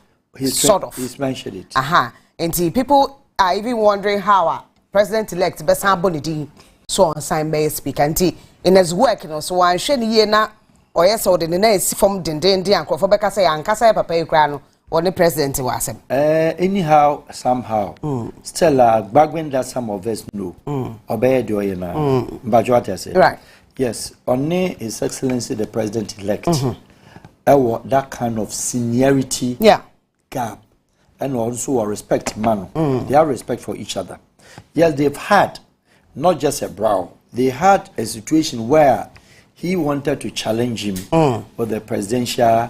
Sort of.
He's mentioned it.
Aha. And see, people are even wondering how president-elect Bessan Bonidi so on sign by speak and in his work, you know, so I'm sure na or yes, or the next from Dindi and Crawford Becca say, and Casa Papa Crano, or the president was him.
Anyhow, somehow, still, Bagwin that some of us know, obey Doyena, but what I say.
Right.
Yes, only His Excellency the President-elect, that kind of seniority gap, and also a respect man. They have respect for each other. Yes, they've had not just a brow, they had a situation where he wanted to challenge him with the presidential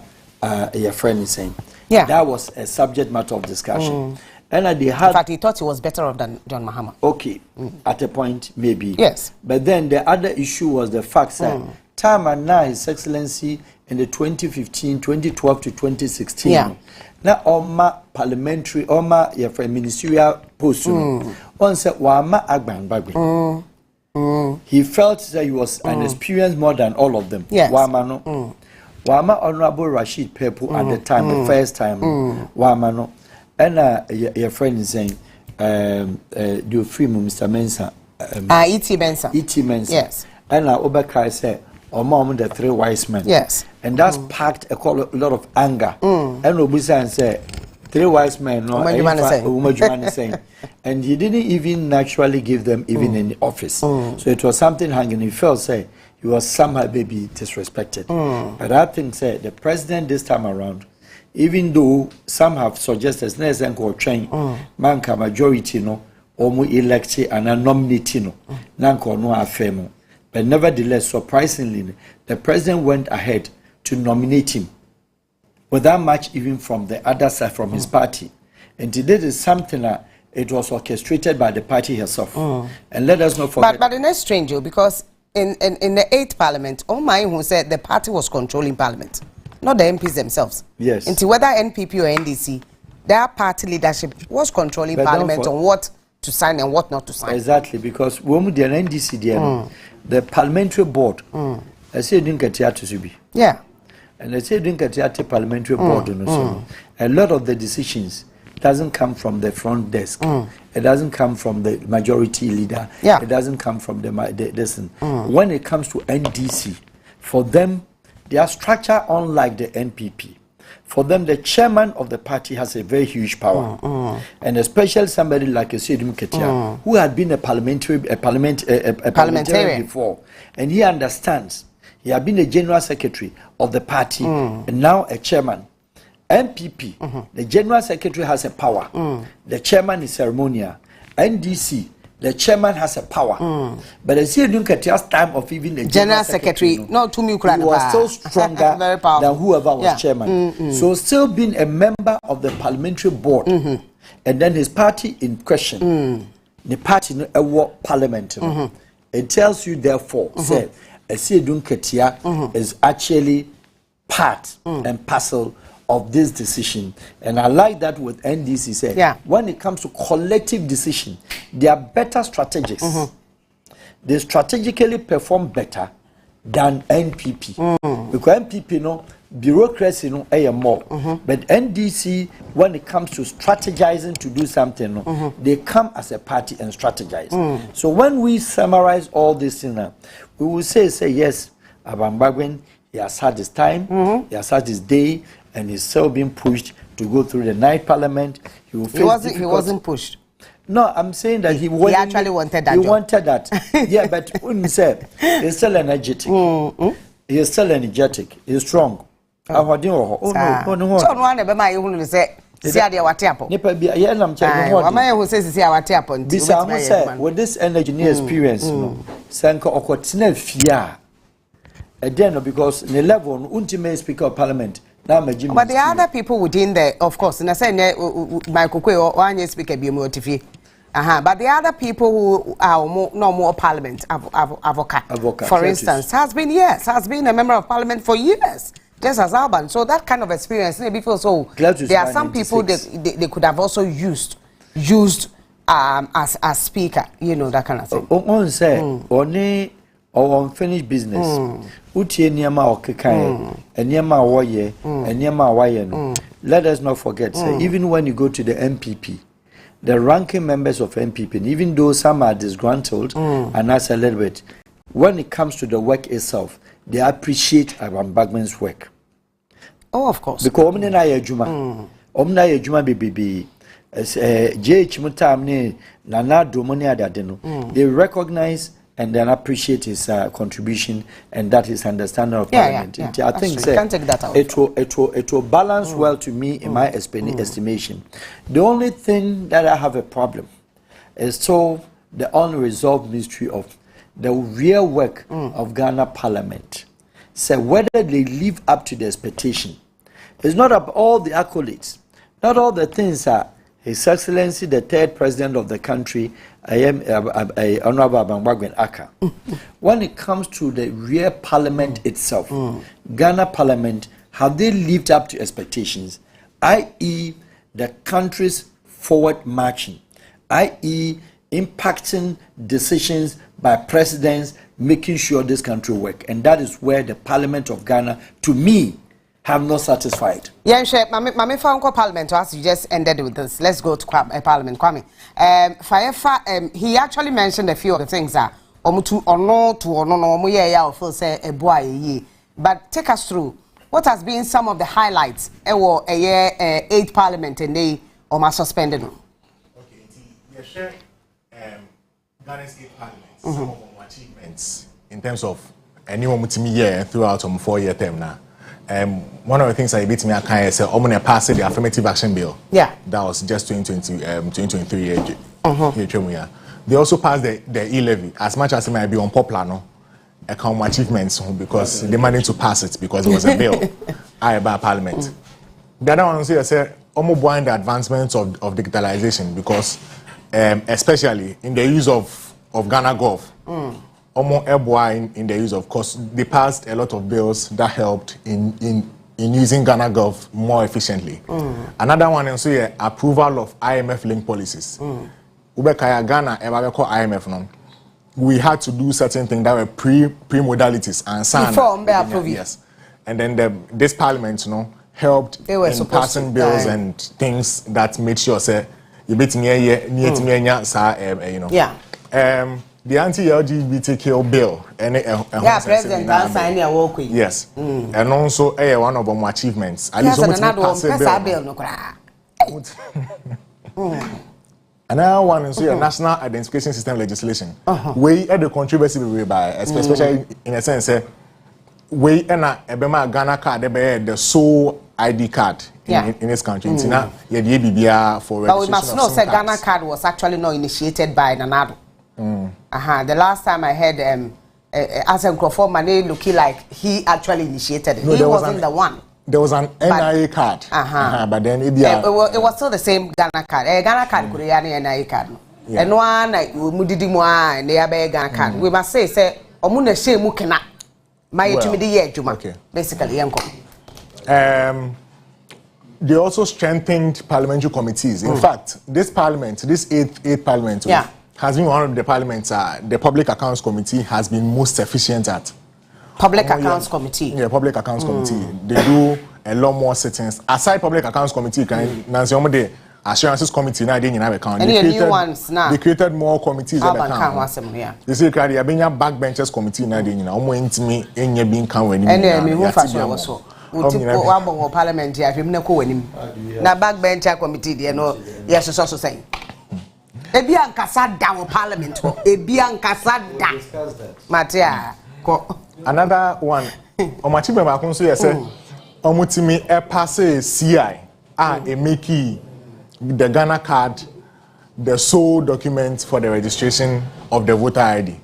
friend is saying.
Yeah.
That was a subject matter of discussion. And they had.
In fact, he thought he was better off than John Mahama.
Okay, at a point, maybe.
Yes.
But then the other issue was the fact that time and now His Excellency in the 2015, 2012 to 2016.
Yeah.
Now, Oma parliamentary, Oma ministerial post. One said, Wama Agban. He felt that he was an experience more than all of them.
Yes.
Wama Wama Honorable Rashid Pepu at the time, the first time. Wama no. And your friend is saying, do free Mr. Mensa.
E.T. Mensa.
E.T. Mensa.
Yes.
And Obakai said, or mom, the three wise men.
Yes.
And that's packed a lot of anger. And Obusan said, three wise men, no, and he didn't even naturally give them even any office. So it was something hanging. He felt, say, he was somehow maybe disrespected. But I think, say, the president this time around, even though some have suggested, manka majority, no, or elected and a nominate, no, nanko no afemo. But nevertheless, surprisingly, the president went ahead to nominate him without much even from the other side, from his party. And today is something that it was orchestrated by the party herself. And let us not forget.
But it's strange, because in the 8th parliament, who said the party was controlling parliament, not the MPs themselves.
Yes.
Into whether NPP or NDC, their party leadership was controlling parliament on what to sign and what not to sign.
Exactly, because when the NDC, the parliamentary board, I say didn't get here to be.
Yeah.
And I say didn't get here to parliamentary board. A lot of the decisions doesn't come from the front desk. It doesn't come from the majority leader.
Yeah.
It doesn't come from the listen. When it comes to NDC, for them, their structure unlike the NPP. For them, the chairman of the party has a very huge power, and especially somebody like Seydou Ketia, who had been a parliamentarian before, and he understands. He had been a general secretary of the party, and now a chairman. NPP, the general secretary has a power. The chairman is ceremonial. NDC, the chairman has a power. But I see Seydou Ketia's time of even the
general secretary,
he was still stronger than whoever was chairman. So still being a member of the parliamentary board, and then his party in question, the party in parliament. It tells you therefore, say, Seydou Ketia is actually part and parcel of this decision. And I like that with NDC said, when it comes to collective decision, they are better strategics. They strategically perform better than NPP. Because NPP, bureaucracy, more. But NDC, when it comes to strategizing to do something, they come as a party and strategize. So when we summarize all this, we will say yes, Abambagwen, he has had his time, he has had his day, and he's still being pushed to go through the night parliament. He
wasn't pushed.
No, I'm saying that he
actually wanted that.
He wanted that. Yeah, but when he said he's still energetic. He is still energetic. He's strong.
So one be my who say see ade wate apon.
Nipa bia ye nam che ho.
Ama who say see wate apon.
Bisa mo say with this energy and experience sanka okotena fia. Then because the level ultimate speaker of parliament
But the other people within the, of course, and I say Michael Kwe or one speaker be more TV. But the other people who are no more parliament advocate, for instance, has been a member of parliament for years, just as Alban. So that kind of experience, maybe feel so. There are some people they could have also used as speaker, you know, that kind of thing.
On say only or unfinished business. Utie niema okekaye, niema woye, niema waye no. Let us not forget, say, even when you go to the MPP, the ranking members of MPP, even though some are disgruntled and that's a little bit, when it comes to the work itself, they appreciate Abraham Bagman's work.
Oh, of course.
Because omna ye juma bibi JH Mutamne Nana Domoni Adadeno, they recognize and then appreciate his contribution and that his understanding of parliament. I think
can't take that out.
It will balance well to me in my estimation. The only thing that I have a problem is still the unresolved mystery of the real work of Ghana Parliament. So whether they live up to the expectation. It's not about all the accolades, not all the things that His Excellency, the third president of the country, Honorable Abangwagwen Aka. When it comes to the real parliament itself, Ghana Parliament, have they lived up to expectations? I.e., the country's forward marching, i.e., impacting decisions by presidents, making sure this country work. And that is where the Parliament of Ghana, to me, have not satisfied.
Yeah, sure. Mami found Parliament, as you just ended with this. Let's go to Parliament. Kwame. He actually mentioned a few of the things that but take us through what has been some of the highlights. A year 8th Parliament and they are suspended.
Okay, yeah, sure. Ghana's 8th Parliament, some of our achievements in terms of anyone with me year throughout 4-year term now. One of the things I beat me, I can say, I'm going to pass the affirmative action bill. Yeah. That was just 2023. They also passed the e-levy. As much as it might be unpopular, no, I count my achievements because they managed to pass it because it was a bill by Parliament. The other one, I said, almost behind the advancements of digitalization because, especially in the use of Ghana Gov. In the use of course, they passed a lot of bills that helped in using Ghana Gov more efficiently. Another one is approval of IMF linked policies. Ghana IMF no. We had to do certain things that were pre-modalities and yes. And then this parliament, helped in passing bills and things that made sure say you bet the anti-LGBTQ bill,
President can sign your work with.
Yes, and also one of our achievements. At least another one is national identification system legislation. We had the controversy by, especially in a sense, we and a Ghana card, the sole ID card in this country. Now, for registration.
But we must know that Ghana card was actually not initiated by Nanado. The last time I heard as a Crawford Mane looking like he actually initiated it. No, he wasn't the one.
There was an NIA card. But then it
was still the same Ghana card. Ghana card could be an NIA card. And one like Mudidimwa and they are Ghana card. We must say Omuna she mukena. My Juma. Basically,
they also strengthened parliamentary committees. In fact, this parliament, this 8th parliament, has been one of the parliaments the Public Accounts Committee has been most efficient at.
Public Accounts Committee?
Yeah, Public Accounts Committee. They do a lot more sittings. Aside Public Accounts Committee, the Assurances Committee, now they have account. They created more committees at account. They say, they have been a backbenchers committee, now they
Parliament, na backbencher committee, yes, also saying. Ebian Casada or Parliament, Ebian Casada. Matia.
Another one, Omachibe Makunsu said, Omutimi e passe CI, a make the Ghana card the sole document for the registration of the voter ID.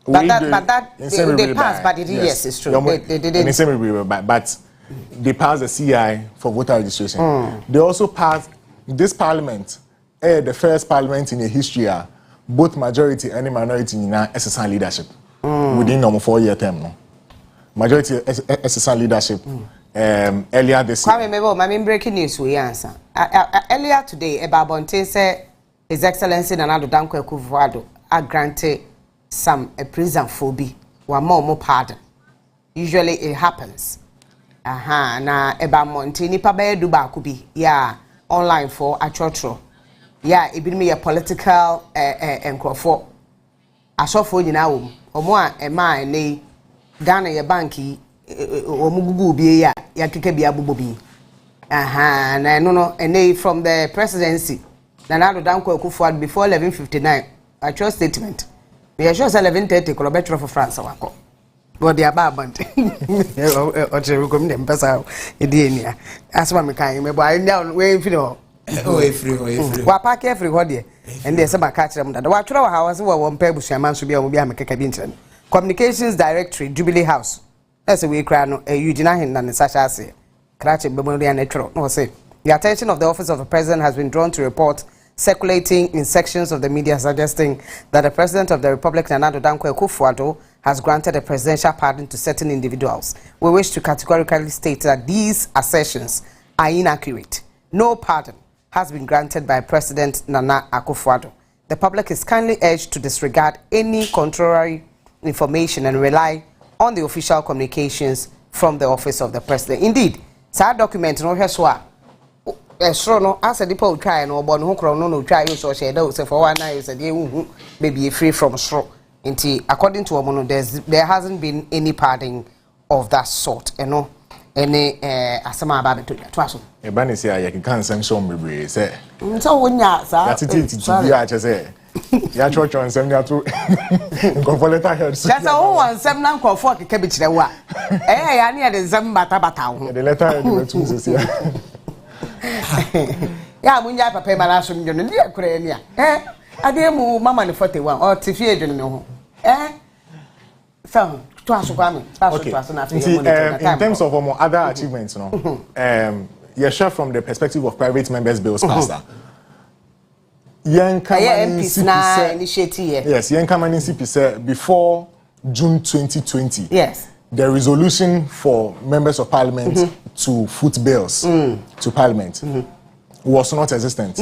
But they passed, but yes, it's true. They didn't.
But they passed the CI for voter registration. They also passed this parliament, the first parliament in the history, both majority and minority in SSN leadership within normal 4-year term. No? Majority SSN leadership earlier this year.
I'm breaking news we answer. Earlier today, Bonte said His Excellency Nana Dankwa Akufo-Addo granted some a prison phobia. One more pardon. Usually it happens. Na Monte nipa be do ba kubi. Yeah, online for a chotro. Yeah, it be me a political encrofo. Asofo nyina wo. Omo a ema ne Ghana ye banki omugugu bi ya keke bi abubo bi. Na no ene from the presidency. Nana Dankwa Akufo-Addo before 11:59. A trust statement. We are sure 11:30 Electoral for France wako. But they are bad. Oche we dem pesa edenia. Asma me kan me boy now we free o. We free. Wa park everywhere there. And they say ba catch them that. Wa tro wa house we won pa busuaman so bia mo bia me keka bi ntren. Communications Directory Jubilee House. That's we cry no you deny him na Sasha say. Krache be mo dia Electoral. No say. The attention of the office of the president has been drawn to report circulating in sections of the media suggesting that the President of the Republic, Nana Dankwa Akufo-Addo, has granted a presidential pardon to certain individuals. We wish to categorically state that these assertions are inaccurate. No pardon has been granted by President Nana Akufo-Addo. The public is kindly urged to disregard any contrary information and rely on the official communications from the office of the President. Indeed, that document no hweswa Esro no as a people try no but no kro no try you so share that say for one night say dey maybe free from stro. According to Omono there hasn't been any pardoning of that sort, you know. Any asama aba beto to aso. E ba ne say ya kan nsem so mbebre say. So wonya sa. That it be a che say. Ya church on nsem ya to. Nkofo letter head. That's all one nsem na nkofo keke bi kire wa. Ya ne de nsem bata ho. The letter head be too say. Ya munya papa mara so njo no dia kura ni a ade mu mama ne 41 o ti fie dwene ho so to aso kwa me aso na
in terms of other achievements no you share from the perspective of private members bills pastor yen
MPs na initiative
yes yen kamani CP before June 2020
yes
the resolution for members of parliament to foot bills to parliament was not existent.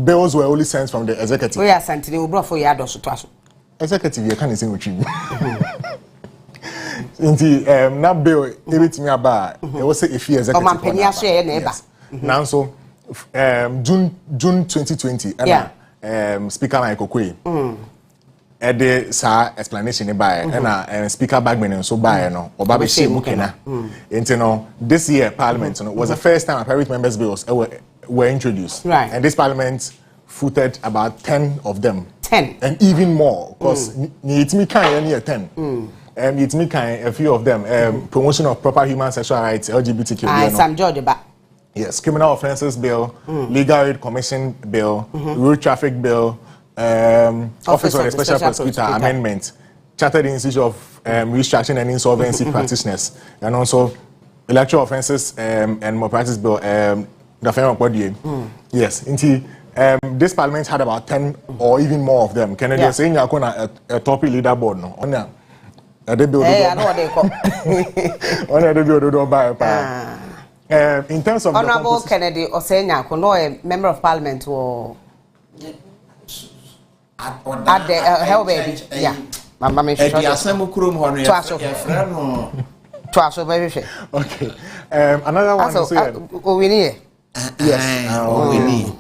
Bills were only sent from the executive.
We are sent to bro for your to us.
Executive, you can't say what you mean. Now bill, everything about it was a few executive. Now so June 2020, Speaker Mike Okwe. The sa explanation by and Speaker Bagman and so by no or Babi Mukena. This year Parliament was the first time private members' bills were introduced.
Right.
And this Parliament footed about 10 of them.
10
and even more because it's me kind near 10. It's me kind a few of them. Promotion of proper human sexual rights, LGBTQ.
Sam George back.
Yes, criminal offences bill, legal aid commission bill, road traffic bill. Office of the Special Prosecutor Amendment, Chartered Institute of Restructuring and Insolvency Practitioners, and also Electoral Offences and Malpractice Bill, the Federal Body. Yes, this Parliament had about 10 or even more of them. Can I say you're going to a topic leaderboard? No, on there.
I know what they call.
On the bill, don't buy in terms of
Honorable Kennedy Osenya, a member of Parliament, or at the hell baby, yeah. Mama me sure. Twice baby.
Okay. Another one
is we need.
Yes. We need.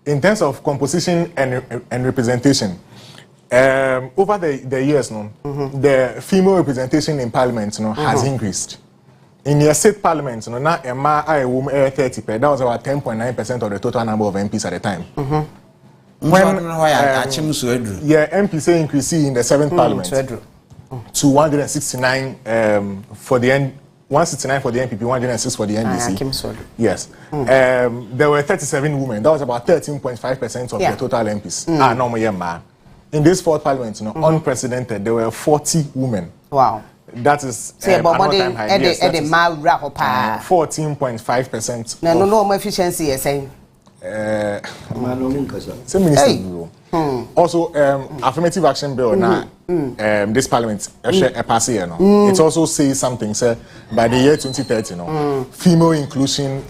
In terms of composition and representation, over the years, the female representation in Parliament, has increased. In your state Parliament, now a woman 30%. That was about 10.9% of the total number of MPs at the time. When MPs increased in the 7th Parliament to 169 for the 169 for the NPP, 106 for the NDC. Yes. There were 37 women. That was about 13.5% of the total MPs. In this 4th Parliament, unprecedented, there were 40 women.
Wow.
That is
another time high. Yes, that is
14.5%.
No efficiency is saying.
Also, affirmative action bill now. This parliament pass here. It also says something. Say by the year 2030, female inclusion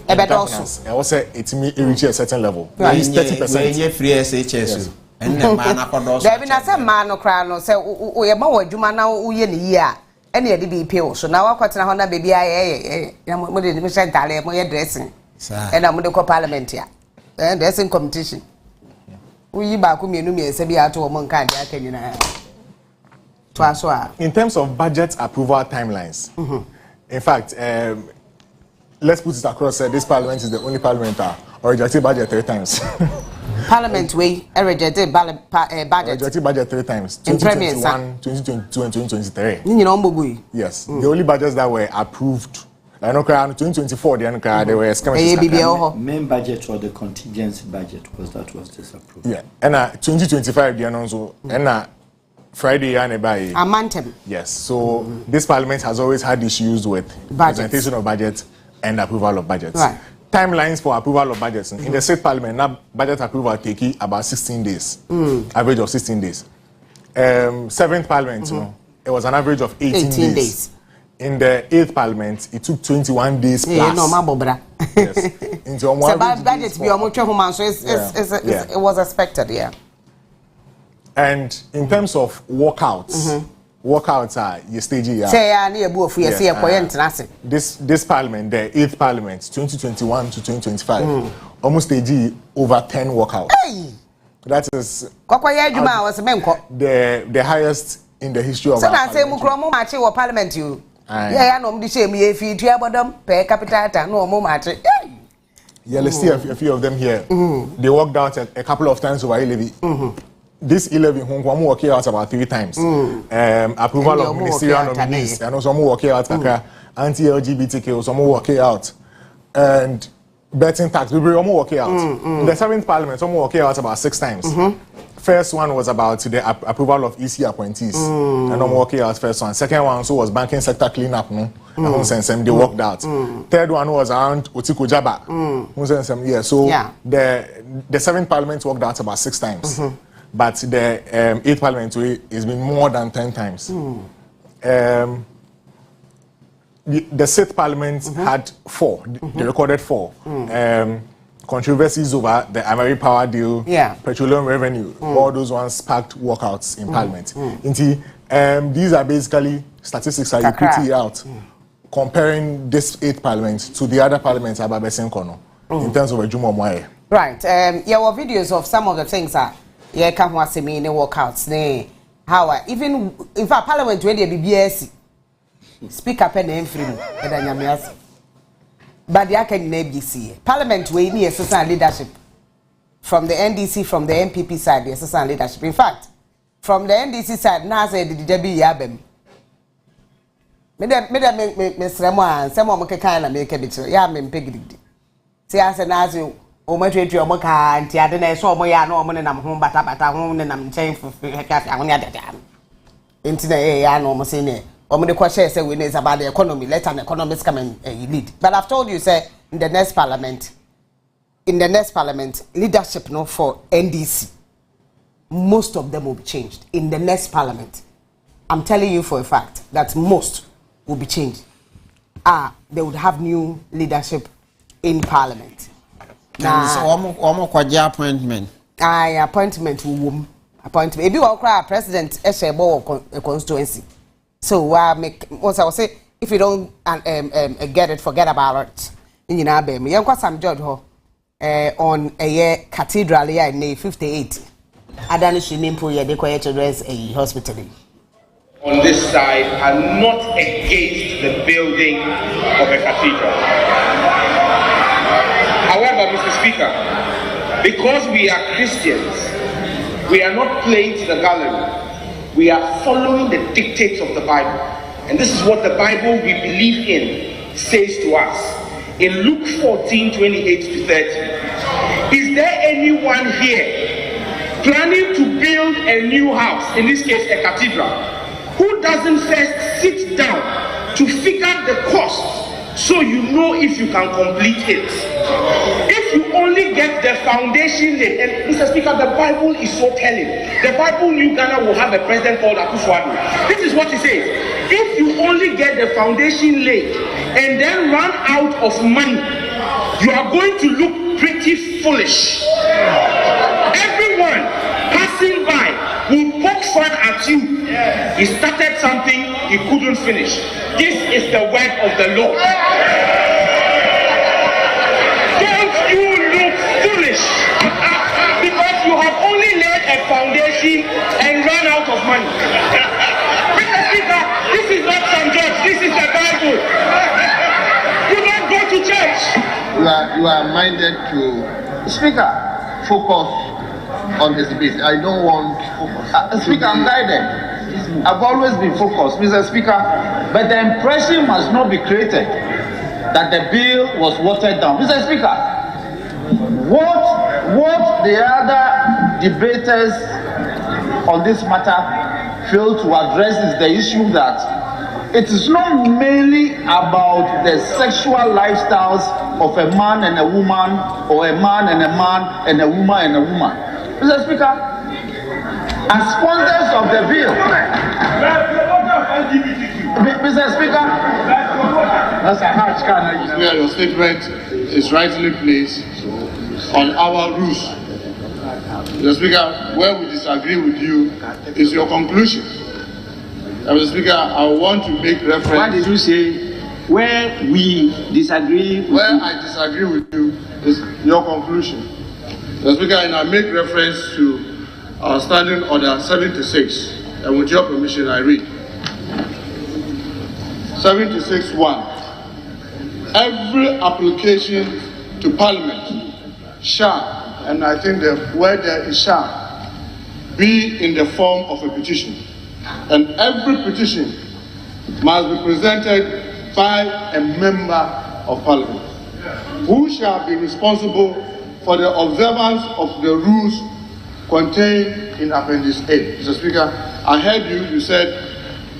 also it may reach a certain level. At least 30%.
Free SHS. And
the man there been a some man crown say we more juma now we year. Any of the BPO. So now I got a Honda baby. I dressing. And I'm going to parliament here. And there's in competition. We back with me and say, "Be out to a monk."
In terms of budget approval timelines, in fact, let's put it across. This parliament is the only parliament that rejected budget 3 times.
Parliament way rejected budget.
Rejected budget 3 times. 2021, 2022, and 2023. Yes, the only budgets that were approved. I know 2024 they were
the main budget or the contingency budget was disapproved.
Yeah, and 2025 they also and Friday and by
a month.
Yes, so this parliament has always had issues with presentation of budget and approval of budgets.
Right.
Timelines for approval of budgets in the state parliament now budget approval take about 16 days, average of 16 days. 7th parliament, it was an average of 18 days. In the 8th parliament, it took 21 days plus.
Yeah, no, Mabobra.
Yes. Into one
budget be almost so it was expected, yeah.
And in terms of walkouts, walkouts are your stage here.
Say near Boof, yes,
this parliament, the 8th parliament, 2021 to 2025, almost stage over 10 walkouts.
Hey!
That is
the
highest in the history of
so I say Mukromo match or parliament you. Yeah, no, the same if you them per capita, no more match.
Yeah, let's see a few of them here. They walked out a couple of times over 11. This 11 who walk out about 3 times. Approval of ministerial nominees, and some walk out anti-LGBTQ, some walk out, and betting tax. We all walk out. In the 7th parliament, some walk out about 6 times. First one was about the approval of EC appointees, and I'm working out first one. Second one also was banking sector cleanup, no, they walked out. Third one was around Otiko Jaba, so the 7th parliament walked out about 6 times, but the 8th parliament has been more than 10 times. The 6th parliament had 4, they recorded 4. Controversies over the Ameri power deal, petroleum revenue, all those ones sparked walkouts in parliament. These are basically statistics that you put out comparing this 8th parliament to the other parliaments about Besen Kono in terms of a Juma Mwae.
Right. There were videos of some of the things that come was me in the walkouts. How even in fact parliament when they BBS speak up and free and but the NDC Parliament we need assistant leadership from the NDC, from the MPP side, the assistant leadership. In fact, from the NDC side, now say the Debbie Yabem. Me some of kind of make a bit. Yeah, me pig. See, I said, now o ma treat your moka and tia de so mo ya no mo ne nam ho bata ho ne nam chen fu ka ahonya dada. Enti na ya no mo say ne the question say we know about the economy. Let an economist come and lead. But I've told you, say in the next parliament, leadership no for NDC, most of them will be changed in the next parliament. I'm telling you for a fact that most will be changed. They would have new leadership in parliament.
Almost appointment.
Appointment. If you are president, a constituency. So once I will say, if you don't get it, forget about it. You know, baby. Young Sam George on a cathedral here in 58. Adani Shimimpu ye decorated children's a hospital.
On this side are not against the building of a cathedral. However, Mr. Speaker, because we are Christians, we are not playing to the gallery. We are following the dictates of the Bible. And this is what the Bible we believe in says to us. In Luke 14:28-30, is there anyone here planning to build a new house, in this case a cathedral, who doesn't first sit down to figure the cost so you know if you can complete it. If you only get the foundation laid, and Mr. Speaker, the Bible is so telling. The Bible knew Ghana will have a president called Akufo-Addo. This is what he says. If you only get the foundation laid and then run out of money, you are going to look pretty foolish. Everyone passing by will poke fun at you. He started something he couldn't finish. This is the word of the Lord. Don't you look foolish because you have only laid a foundation and run out of money. Mr. Speaker, this is not some church, this is the Bible. You don't go to church.
You are minded to, Speaker, focus on his debate. I don't want focus. Speaker, I'm guided. I've always been focused, Mr. Speaker, but the impression must not be created that the bill was watered down. Mr. Speaker, what the other debaters on this matter fail to address is the issue that it is not mainly about the sexual lifestyles of a man and a woman, or a man and a man and a woman and a woman. Mr. Speaker, as sponsors of the bill, Mr. Speaker, that's a harsh kind of.
Your statement is rightly placed on our rules. Mr. Speaker, where we disagree with you is your conclusion. Mr. Speaker, I want to make reference.
What did you say? Where we disagree?
Where I disagree with you is your conclusion. Mr. Speaker, and I make reference to our standing order 76. And with your permission, I read. 76.1. Every application to Parliament shall, and I think the word there is shall, be in the form of a petition. And every petition must be presented by a member of Parliament, who shall be responsible for the observance of the rules contained in Appendix A. Mr. Speaker, I heard you said,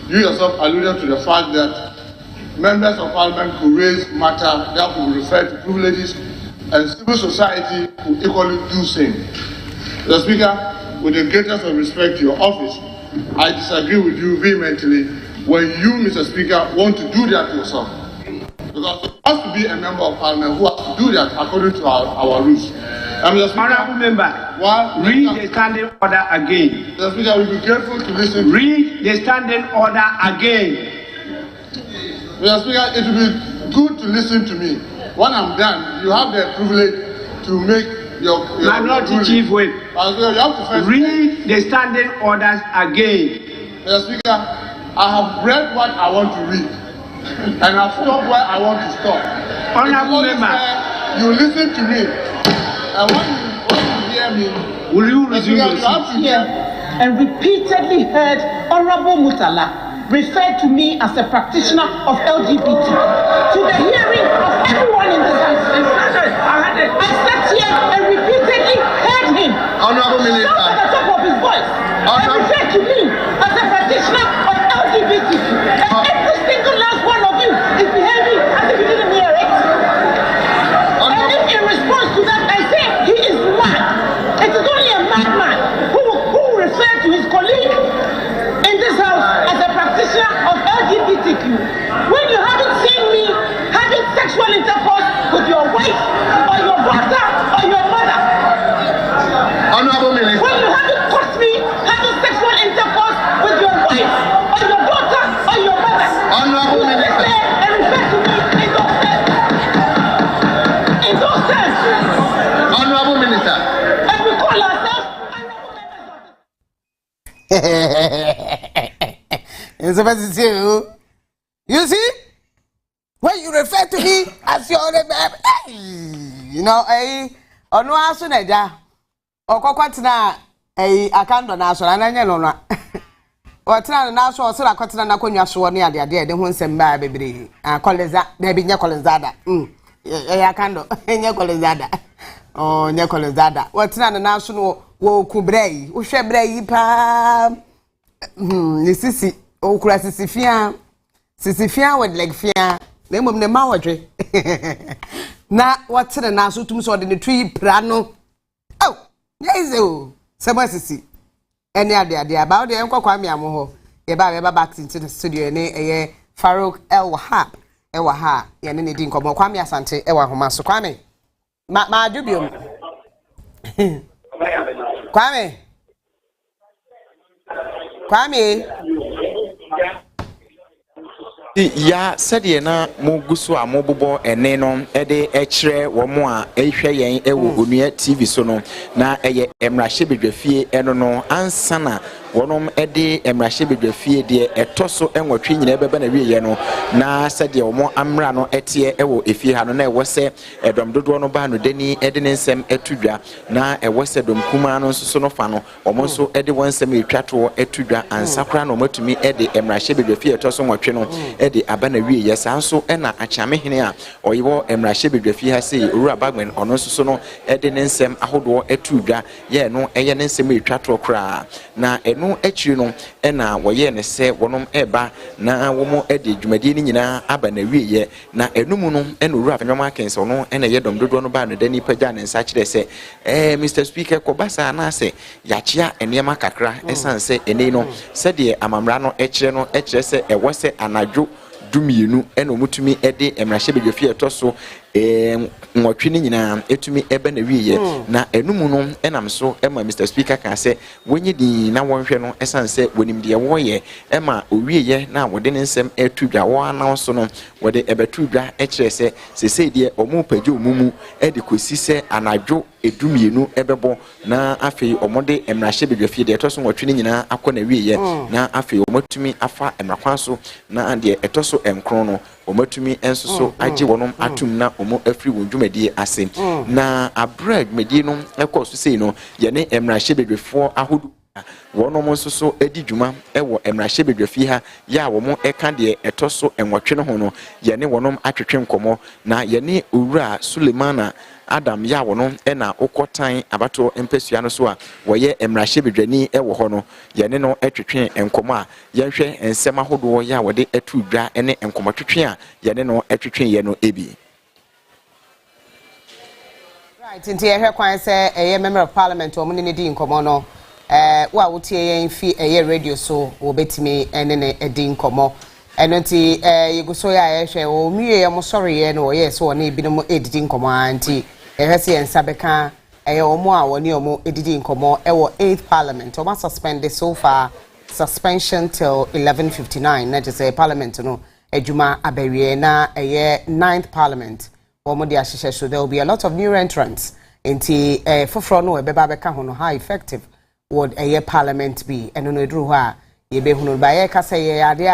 you yourself alluded to the fact that members of Parliament could raise matter that could refer to privileges, and civil society could equally do same. Mr. Speaker, with the greatest of respect to your office, I disagree with you vehemently when you, Mr. Speaker, want to do that yourself. Because it has to be a member of Parliament who has to do that according to our rules.
Honorable member, read the standing order again.
Mr. Speaker, we'll be grateful to listen.
Read the standing order again.
Mr. Speaker, it will be good to listen to me. When I'm done, you have the privilege to make your
Minority Chief Whip.
You have to first
read the standing orders again.
Mr. Speaker, I have read what I want to read, and I've stopped where I want to stop.
Honorable member,
you listen to me, and when you hear me,
will you resume your
seat? You have to hear.
And repeatedly heard Honorable Mutala refer to me as a practitioner of LGBT to the hearing of everyone in this house. I sat here and repeatedly heard him
Honorable Minister,
shout at the top of his voice and refer to me as a practitioner of LGBT. And every single last one of you is behaving as if you didn't hear it. And if in response to that I say he is mad, it is only a madman who will refer to his colleague in this house as a practitioner of LGBTQ. When you haven't seen me having sexual intercourse with your wife or your brother or your mother.
Honorable Minister.
When you haven't caught me having sexual intercourse with your wife or your daughter or your mother.
Honorable Minister.
And refer to me in those terms. In those terms.
Honorable Minister.
And we call ourselves
It's about to see you. You see? When you refer to me as your you know, Onua so na ja. Okokwatina akando na so na nya no no. Watina na so so akwatina na konwa so ne ade ade de ho nsem ba bebre. Koleza na bi nya kolezada. Akando nya kolezada. Oh nya kolezada. Watina na so no wo kubrei. Wo hwe brei pa. Ni sisi okura sisi fia Sisifia with leg fia. Name of the Mawadre. Na what's the naso to so the tree prano? Oh, yes, oh, Sabasisi. Any idea about the Uncle Kwame Amoho. Eba back into the studio and Farouk El Wahab. El Wahab. Yanini Dinko Kwame Asante. Ewa Homaso Kwame. Ma dubium. Kwame.
Ya sɛdeɛ na mo guso a mo bobɔ ene no ɛde ɛkyerɛ wɔn a ɛhwɛ yɛn ɛwɔ Onua TV so no na ɛyɛ emrahye bedwafie ɛno no ansana wɔnom ɛde emrahye bedwafie deɛ ɛtɔ so ɛnwɔtwe nyina ɛbɛba na wieyɛ no na sɛdeɛ wɔn amra no ɛteɛ ɛwɔ efie ha no na ɛwɔ sɛ ɛdɔm dodoɔ no ba no deni ɛde ne nsɛm ɛtudwa na ɛwɔ sɛ dɔm kuma no nso so no fa no wɔn nso ɛde wɔn nsɛm etwato ɛtudwa ansakra na wɔn atumi ɛde emrahye bedwafie ɛtɔ so nwɔtwe no ɛde aba na wieyɛ saa nso ɛna akyamehene a ɔyɛwɔ emrahye bedwafie ha sɛ owura bagmen ɔno nso so no ɛde ne nsɛm ahodoɔ ɛtudwa yɛ no ɛyɛ ne nsɛm etwato koraa na no akiri no na wɔyɛ ne sɛ wɔnom ɛba na wɔn ɛde dwumadie ne nyinaa aba na wieyɛ na enum no ɛna owura afanyɔm akenso no ɛna yɛ dɔm dodoɔ no ba no dani pagya ne nsa kyerɛ sɛ Mr Speaker kɔbasa na sɛ yakyea nneɛma kakra ɛsan sɛ ene no sɛdeɛ amamra no ɛkyerɛ no ɛkyerɛ sɛ ɛwɔ sɛ anadwo dumienu ɛna omutumi ɛde emrahye bedwafie ɛtɔ so nwɔtwe ne nyinaa etumi ɛbɛ na wieyɛ na enum no ɛnam so ɛma Mr Speaker ka sɛ wonye di na wɔnhwɛ no ɛsan sɛ wonim deɛ wɔyɛ ɛma owieyɛ na wɔde ne nsɛm ɛtu dwa wɔn anaw so no wɔde ɛbɛtu dwa ɛkyerɛ sɛ sesei deɛ ɔmo pagye omumu ɛde kosi sɛ anadwo edumienu ɛbɛbɔ na afei ɔmo de emrahye bedwafie deɛ ɛtɔ so nwɔtwe ne nyinaa akɔ na wieyɛ na afei ɔmo tumi afa emrakwan so na deɛ ɛtɔ so ɛnkron no omatumi enso so agye wonom atum na omo afiri won dwumadie ase na abra dwumadie no ekɔ so sei no ye ne emrahye bedwefo ahodu wonom nso so edi dwuma ɛwɔ emrahye bedwafie ha ya womo ɛka de ɛtɔ so enwɔtwe no ho no ye ne wonom atwetwe nkɔmɔ na ye ne owura Sulemana Adam ya wono ena okotan abato empesua no so a woye emrahye bedwani e wo ho no ye ne no etwetwe enkomo a ye hwɛ ensɛm ahodo ya wode etu dwa ene enkomo twetwe a ye ne no etwetwe ye no ebi
right nti ye hwɛ kwan sɛ eye member of parliament o mun ne di nkomo no wo a wotie yen fi eye radio so wo betimi ene ne edi nkomo eno nti ye go so ya ye hwɛ o miye ye mo sorry ye no ye so one ebi no mo edidi nkomo anti ehwese yen sabeka omo a woni omo edidi nkomo ewo 8th parliament omo suspended so far suspension till 11:59 na just say parliament no adwuma abawie na 9th parliament omo di ahyehyɛ so there will be a lot of new entrants nti foforo no ebeba beka ho no how effective would parliament be eno no eduru ho a ye be hunu ba ye ka say ye ade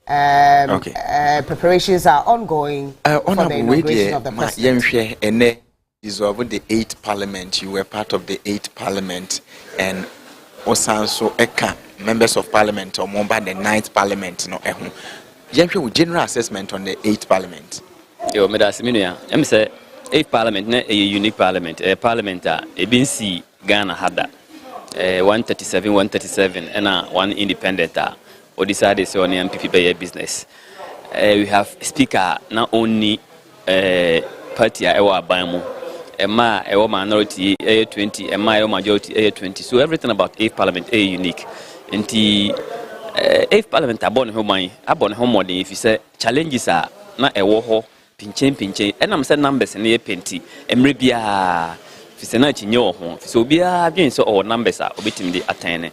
a preparations are ongoing for the inauguration of the president.
Dissolved the 8th parliament. You were part of the 8th parliament, and also eka members of parliament or more by the 9th parliament. No, with general assessment on the 8th parliament.
Yo, me da siminia. I'm say 8th parliament na a unique parliament. A parliament a BNC Ghana had that 137, and one independent. Or decided so on the MPP by business. We have speaker not only party our Bamo. Emma, a minority, A20, a majority, A20. So everything about 8th parliament is unique. And the 8th parliament, I born home money. If you say challenges are not a war, pinche, and I'm saying numbers and a penty, and maybe a Fisenach in your home. So be a gain so our numbers are obiting the attaining.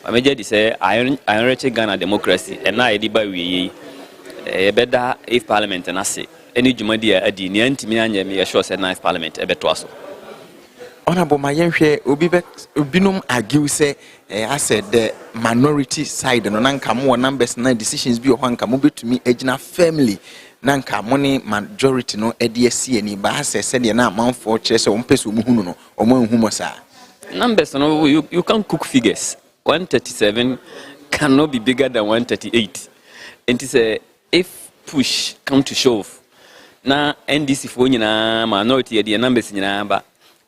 I may say, I enrich Ghana democracy, and I did by we a better 8th parliament and I say. Any Jumadia at the Niantimian, me assure said 9th parliament, a better also.
Honorable Mayenche, Ubinum argue say, I said the minority side and Nanka more numbers, 9 decisions be one come to me, Ejina family. Nanka money majority no EDSC any bass said you're not mount for chess or peso muhuno or more humosa.
Numbers, no, you can cook figures. 137 cannot be bigger than 138. And it's a if push come to shove. Na NDC for minority the numbers in number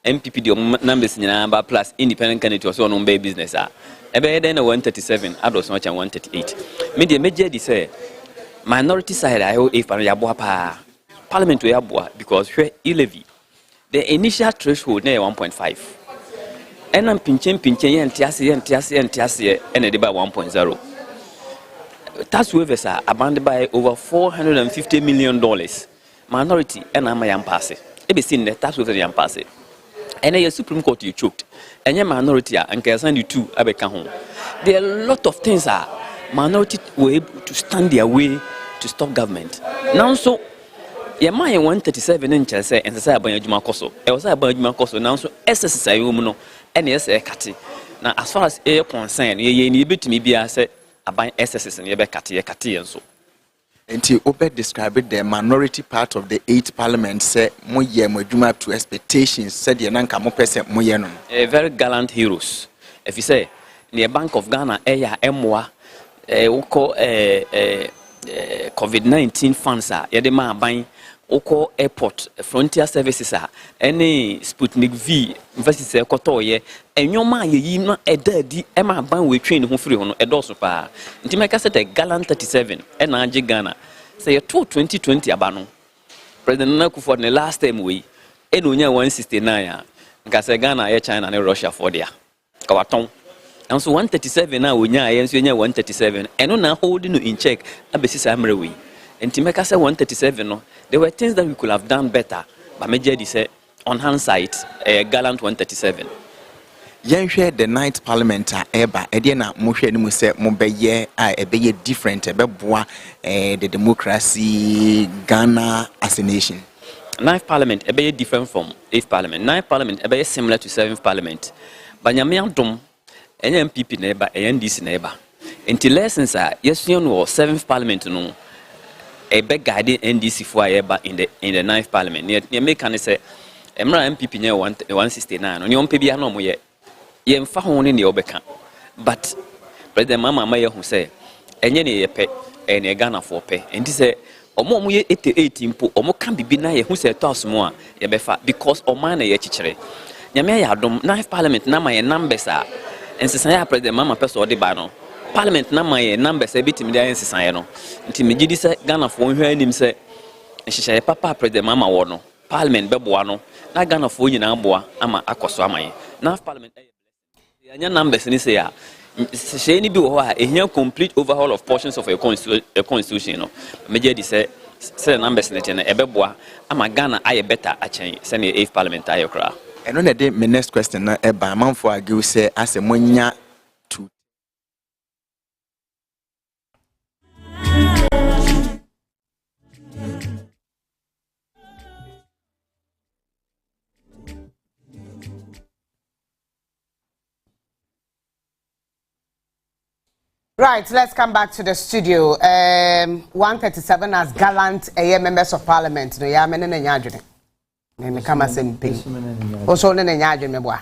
MPP the numbers in number plus independent candidate also on bay business ebe then 137 others much and 138 media major say minority side I if yabua pa parliament we yabua because we levy the initial threshold near 1.5 and I'm pinching and tiasi and a deba 1.0 tax waivers are abandoned by over $450 million minority and I'm a pass it be seen the tax waivers and pass it and a Supreme Court you choked and your minority and can send you to Abeka home. There are a lot of things are minority were able to stand their way to stop government. Now so your mind 137 inches and say about Juma Koso. I was about Juma Koso now so SSI woman and yes Kati. Now as far as air concern, ye need to me be I say about SSS and Kati and so.
And you open describe the minority part of the 8th parliament say moye mojuma to expectations said the nanka mo person moye no.
Very gallant heroes. If you say near Bank of Ghana eya emwa woko COVID-19 funds are yedema buying woko airport frontier services are any Sputnik V versus kotoye enyoma ye na edadi ema ban we train ho free ho edoso pa ntimeka set a gallant 37 and age Ghana say 2020 abano President Nakufo the last time we enonya 169 nka say Ghana ye China and Russia for there kawaton and so 137 now we nya 137 and now holding in check abesi amrewe ntimeka say 137 no there were things that we could have done better but Majedi say on hindsight gallant 137
Yenhwe the 9th parliament eba ede na mohwe ni mu se mo beye ebeye different ebeboa the democracy Ghana as a nation.
9th parliament ebeye different from 8th parliament. 9th parliament ebeye similar to 7th parliament. Banyame adom enye MPP na eba NDC na eba. Until lessons are yesuo no 7th parliament no ebe guide NDC for eba in the 9th parliament. Ne make can say emra MPP nya 169 no nyom pe bia no mo ye yemfa ho ne ne obeka but president mama maye hu say enye ne yepe ene Ghana for pe enti say omo ye 88 mpo omo kan bibi na ye hu say tosmo a ye befa because oman na ye chichire nyame ya adom 9th parliament na maye numbers a ensesan ya president mama person ode ba no parliament na maye numbers e bitimi dia ensesan ye no enti me gidi say Ghana for hwa anim say nhihye papa president mama wo no parliament beboa no na Ghana for nyina boa ama akoso amaye 9th parliament anya numbers ni say say ni bi wo ha ehia complete overhaul of portions of a constitution no meje di say numbers ni ten ebeboa ama Ghana aye better achen say na 8th parliament aye kra
eno na dey my next question na eba manfo age say asemonya to
Right, let's come back to the studio. 137 as gallant members of parliament. No, ya mene nyadwene. Me kama sempe. Also ne nyadwene me boa.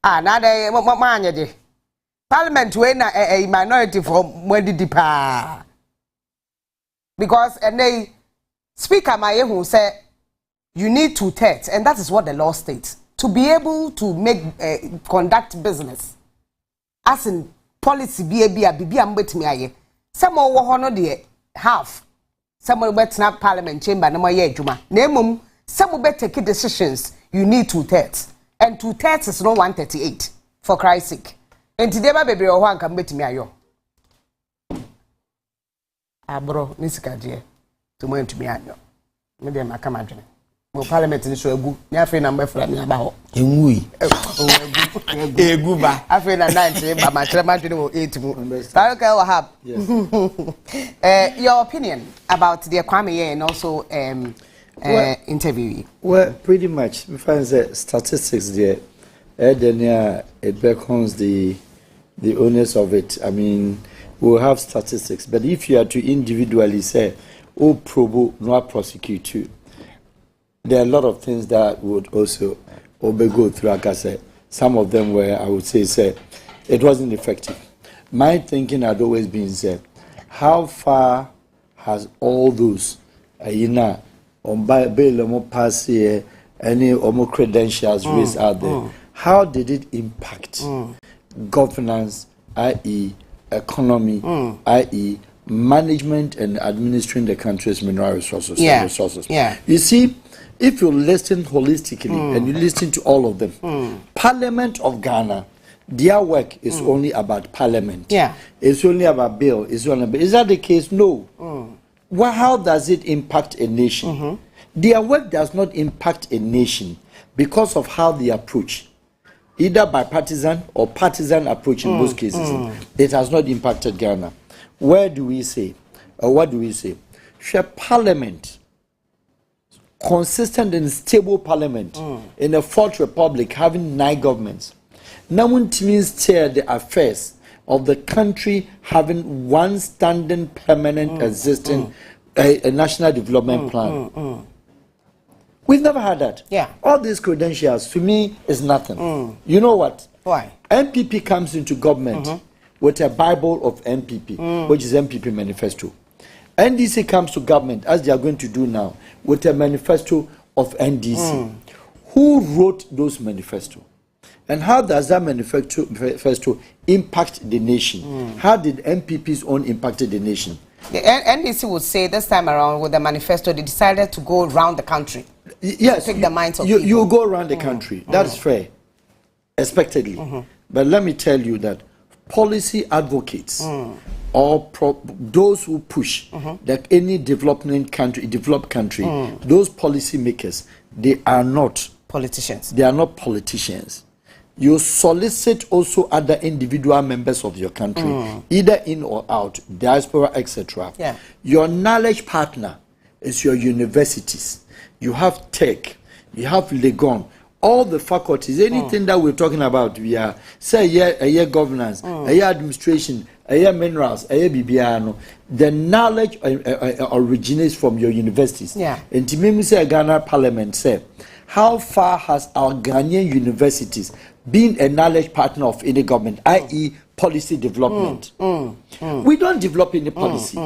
Ah, na de manye de. Parliament we na a minority for mwedi dipa. Because they speaker my who say you need 2/3 and that is what the law states to be able to make conduct business. As in policy bibi ambetimi aye some wo ho no de half some betna parliament chamber na moye adwuma na emom some bet take decisions you need 2/3 and 2/3 is not 138 for Christ's sake and today ba bebre ho anka betimi ayo abro nisika je to mo ntumi ayo me de maka madwene mo parliament ni so agu ni afi na mbefra ni aba ho
enwui
egu ba afi na 9 ba ma kire madwene wo 8 mu okay what have your opinion about the Kwame here and also interview
well pretty much we find the statistics there then it becomes the owners of it. I mean we'll have statistics but if you are to individually say oh probo no prosecute you, there are a lot of things that would also go through. Like I said, some of them were, I would say it wasn't effective. My thinking had always been said, how far has all those on bail pass here, any credentials raised out there? How did it impact governance, i.e., economy, i.e., management and administering the country's mineral resources.
Yeah.
You see, if you listen holistically and you listen to all of them, Parliament of Ghana, their work is only about Parliament.
Yeah.
It's only about bill. Is that the case? No. Well, how does it impact a nation? Their work does not impact a nation because of how they approach. Either bipartisan or partisan approach in most cases. It has not impacted Ghana. Where do we say? Or what do we say? Share Parliament, consistent and stable Parliament in a fourth republic having 9 governments. Now it means steer the affairs of the country having one standing, permanent, existing a national development plan. We've never had that.
Yeah.
All these credentials, to me, is nothing. You know what?
Why?
MPP comes into government with a Bible of MPP, which is MPP manifesto. NDC comes to government, as they are going to do now, with a manifesto of NDC. Who wrote those manifestos? And how does that manifesto impact the nation? How did MPP's own impact the nation?
The NDC would say this time around with the manifesto, they decided to go around the country.
Yes,
to take the minds of people.
You go around the country. That is fair, expectedly. But let me tell you that policy advocates or those who push that any developed country, those policy makers, they are not
politicians.
They are not politicians. You solicit also other individual members of your country, either in or out, diaspora, etc.
Yeah.
Your knowledge partner is your universities. You have tech, you have Legon, all the faculties, anything that we're talking about, we are, say, a year governance, a year administration, a year minerals, a year BBR. The knowledge originates from your universities.
Yeah.
And to me, say Ghana Parliament say, how far has our Ghanaian universities been a knowledge partner of any government, i.e. policy development? We don't develop any policy.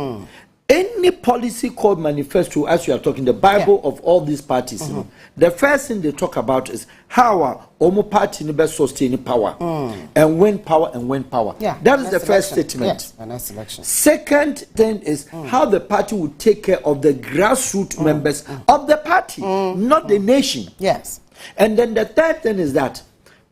Any policy called manifesto, as you are talking, the Bible of all these parties, the first thing they talk about is how our Omo party best sustain power and win power and win power.
Yeah,
that is the first statement.
Yes, the next election.
Second thing is how the party would take care of the grassroots members of the party, not the nation.
Yes.
And then the third thing is that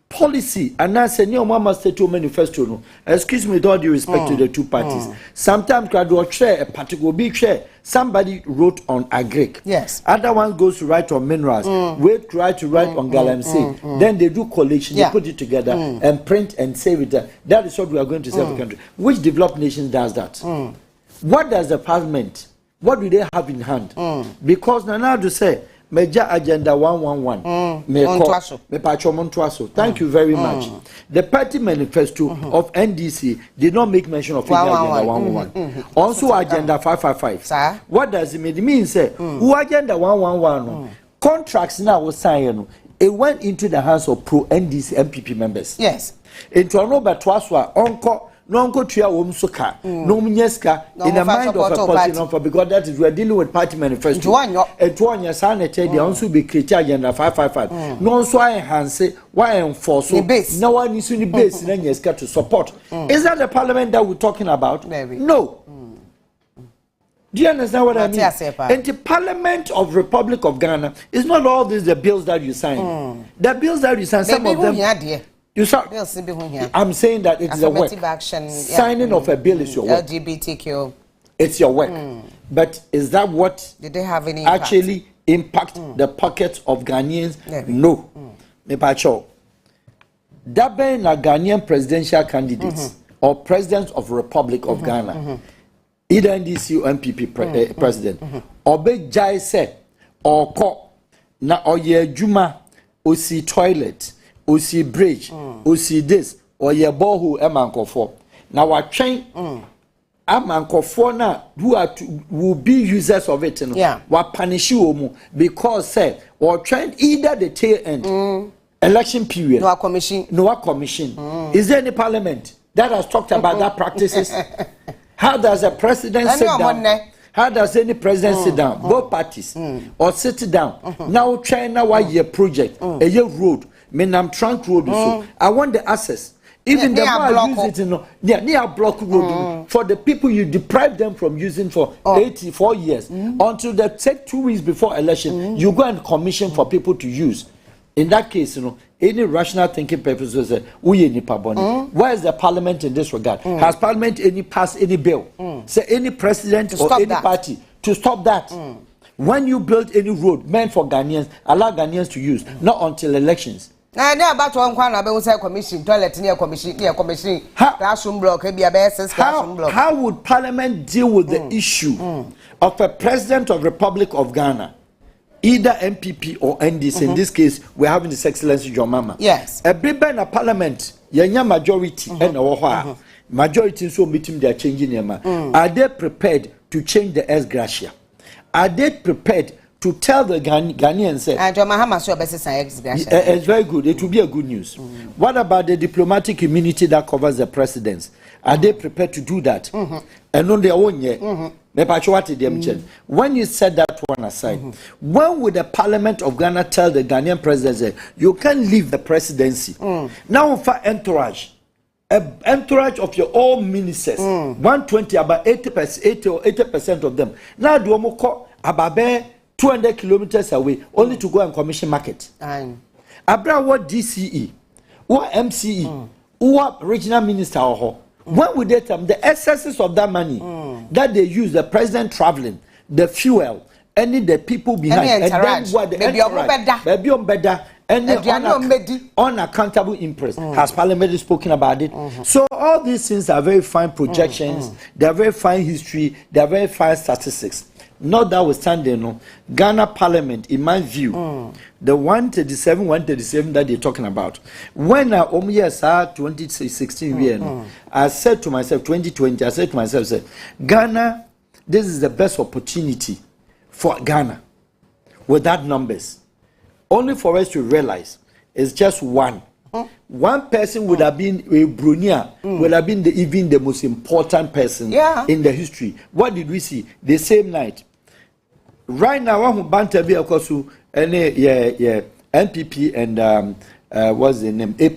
policy, and I say, no, Mama State manifesto. No. Excuse me, with all due respect to the two parties. Sometimes, a particular big share, somebody wrote on agric.
Yes.
Other one goes to write on minerals. We try to write on galamsey. Then they do collation, they put it together and print and save it there. That is what we are going to save the country. Which developed nation does that? What does the parliament, what do they have in hand? Because now to say, Major Agenda 111. Thank you very much. The party manifesto of NDC did not make mention of Agenda 111. Also, Agenda 555. What does it mean? It means, who Agenda 111 contracts now was signed. It went into the hands of pro NDC MPP members.
Yes.
Into Anoba Twaswa, Onko. No tria womsuka, no munyeska in the mind of a party because that is we are dealing with party manifesto. And one your son they also be created agenda 555. No so enhance why enforce no one is in the base then yeska to support. Is that the parliament that we're talking about? No. Do you understand what I mean? And the Parliament of Republic of Ghana is not all these the bills that you sign. The bills that you sign, some of them. You saw, I'm saying that it's a work.
Action,
signing of a bill is your work.
LGBTQ.
It's your work. But is that what
did they have any
actually impact the pockets of Ghanaians? No. Mepacho. That being a Ghanaian presidential candidates or presidents of Republic of Ghana, either NDC or MPP president, Obe Jai se or ko na oye juma osi toilet. Osi bridge, osi this, or ye bohu emankofo. Now what train amankofo na who are will be users of it, what punish you because say or train either the tail end election period.
No commission.
No commission. Is there any parliament that has talked about that practices? How does a president sit down? How does any president sit down? Both parties or sit down. Now China why year project, a year road. Menam trunk road so I want the access Even the more use it, near block road for the people you deprive them from using for 84 years until they take 2 weeks before election. You go and commission for people to use. In that case, any rational thinking purpose will say, where is the parliament in this regard? Has parliament passed any bill? Say any president or any party to stop that? When you build any road meant for Ghanaians, allow Ghanaians to use, not until elections.
About one corner, commission, toilet near commission, classroom block, classroom block.
How would Parliament deal with the issue of a president of the Republic of Ghana, either MPP or NDC? In this case, we're having His Excellency John Mahama.
Yes.
A big in a Parliament, yanya majority, and a majority so meeting they are changing them. Are they prepared to change the ex gratia? Are they prepared to tell the Ghanaians? It's very good. It will be a good news. What about the diplomatic immunity that covers the presidents? Are they prepared to do that? And on their own yet. When you set that one aside, when would the Parliament of Ghana tell the Ghanaian president, you can't leave the presidency? Now for entourage. Entourage of your own ministers, 120, about 80% of them. Now, do you call about 200 kilometers away only to go and commission market? Abra what DCE, what MCE, what regional minister or when would they tell them the excesses of that money that they use, the president traveling, the fuel, any the people behind, and then what the better. And unaccountable interest. Has Parliament spoken about it? So all these things are very fine projections, they are very fine history, they are very fine statistics. Notwithstanding, Ghana Parliament, in my view, the 137 that they're talking about. When 2016, I said to myself, 2020, I said to myself, Ghana, this is the best opportunity for Ghana with that numbers. Only for us to realize it's just one. One person would have been a Brunia, would have been even the most important person in the history. What did we see? The same night. Right now, one who banter be akosu NPP and what's the name? A+.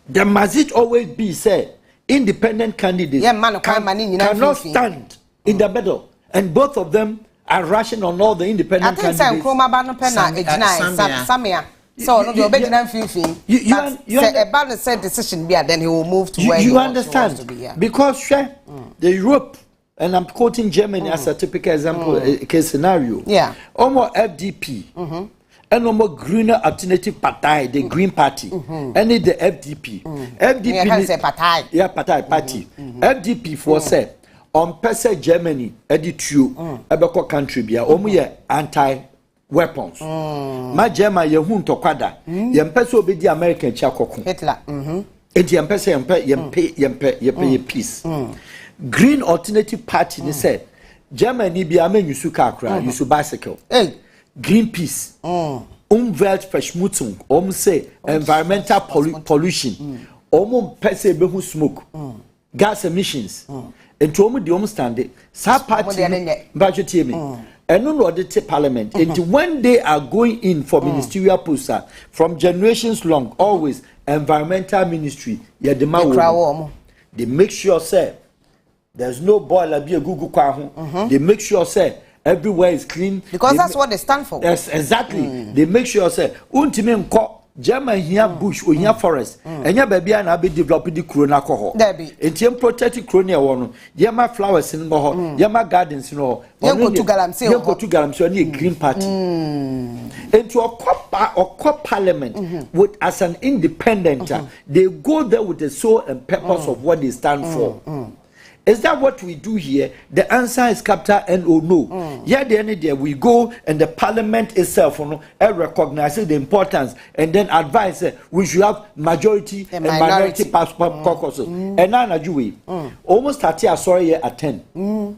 There must it always be said independent candidates cannot stand in the middle, and both of them are rushing on all the independent candidates.
So no, the said decision then he will move to where
you understand to be, because the Europe, and I'm quoting Germany as a typical example case scenario. Almost FDP and no greener alternative party, the Green Party, and the FDP. FDP party. FDP for say on Pesa Germany, editu, ebeko country bia, omuye anti-weapons. Ma Germany yehun tokwada, yempeso obedi American chakoko.
Hitler.
Enti yempe peace. Green Alternative Party, they said, Germany bia ame yusuka akra, yusu bicycle. Greenpeace, Umwelt Verschmutzung, say environmental pollution, pese behu smoke, gas emissions. And to the understand sa party budget me and no audit parliament. And when they are going in for ministerial posts from generations long, always environmental ministry, they make sure say there's no boiler be a Google car. They make sure say everywhere is clean.
Because that's what they stand for.
Yes, exactly. They make sure say German here bush or here forest, and your baby and I be developing the corona cohort. And you protect the corona one, Yama flowers in Moho, Yama gardens in all, go to Galamsey, Green Party. And to a cop parliament with as an independent, they go there with the soul and purpose of what they stand for. Is that what we do here? The answer is capital N-O, no. Yeah, the end of the day, we go and the parliament itself recognizes the importance and then advise we should have majority and minority caucuses. And now, almost 30 sorry at 10.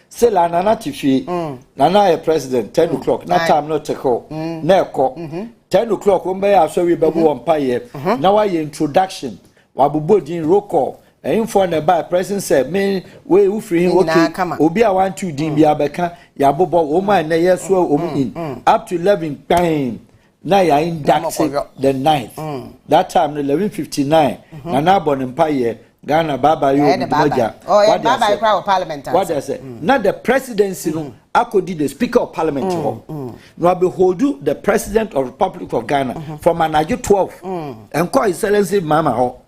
Say la nana tifi, nana a president, 10 o'clock, not time not to call. 10 o'clock, sorry, babu on pie. Now I introduction, Wabubodin roll call. And for the by president said, "Me, we free him. Okay, Obi, I want to dim Yabeka, Yabobo, Oma, and yes, in up to 11 time. na ya induct the 9th. That time 1159 na na born empire Ghana baba yo moja.
Oh yeah, baba crowd parliament.
What I say? Now the presidency no akodi the speaker of parliament no behold the president of Republic of Ghana from Anajo 12 and call his excellency mama ho.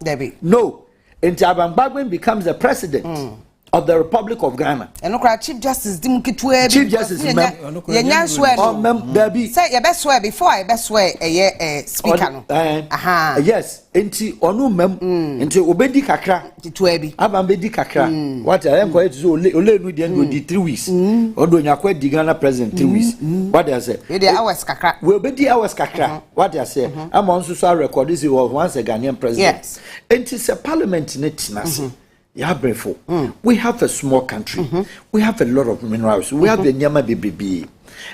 No, until Abambagwen becomes the president of the Republic of Ghana.
And no Chief Justice Dimkitwe.
Chief Justice
Yenyan swear. Say your best swear before I best swear a speaker no. Aha.
Yes. Enti onu mem enti obedi kakra
titwebi
abambedi kakra what I am going to ole nu dey go di 3 weeks odo nyakwa di Ghana president 3 weeks what I say
we dey hours kakra
we obedi hours kakra what I say am on so record this was once a Ghanaian president.
Yes.
Enti se parliament ne tinase ya brefo we have a small country we have a lot of minerals we have the nyama BBB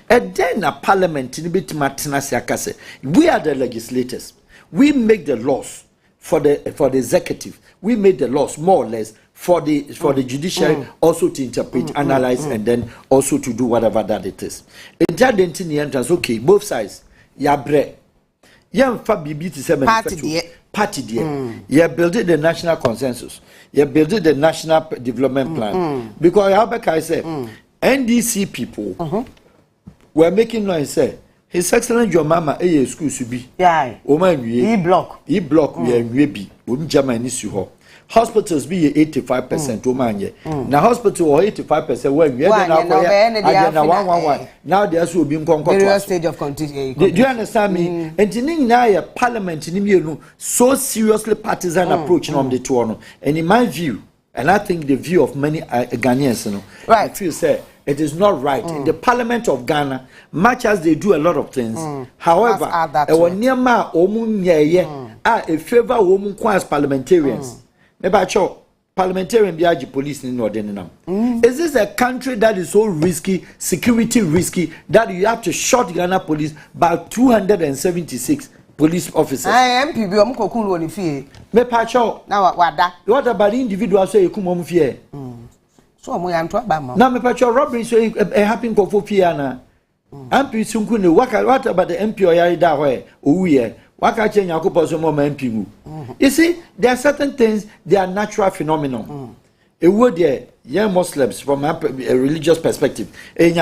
and then a parliament ni betima tinase akase we are the legislators. We make the laws for the executive. We made the laws more or less for the judiciary also to interpret, analyze, and then also to do whatever that it is. In that entrance, okay, both sides. Ya bre, ya mfa bibi to say party there. Ya building the national consensus. Ya building the national development plan. Because I say NDC people were making noise say. His Excellency your mama school should be.
Yeah.
E
block
we are bi. Germany su ho. Hospitals be 85% woman ye. Now hospital or 85% when we are now 111. Now there's will be
various stage of continuity.
Do you understand me? And in parliament in so seriously partisan approach on the two. And in my view, and I think the view of many Ghanaians, I feel say it is not right in the Parliament of Ghana, much as they do a lot of things. However, a favor woman as parliamentarians. Parliamentarian biaji police in Northern. Is this a country that is so risky, security risky, that you have to shut Ghana police by 276 police officers?
I am PB Kokun on fear.
Me pacho.
Now what
about the individual say you come fear?
So mo yan to abama.
Now me pacho robbery so a happen ko for fear na. MP sunku ne what about the MP oyari da where owuye. Waka change yakopo so mo MP mu. You see, there are certain things, they are natural phenomenon. A word there, young Muslims from a religious perspective. But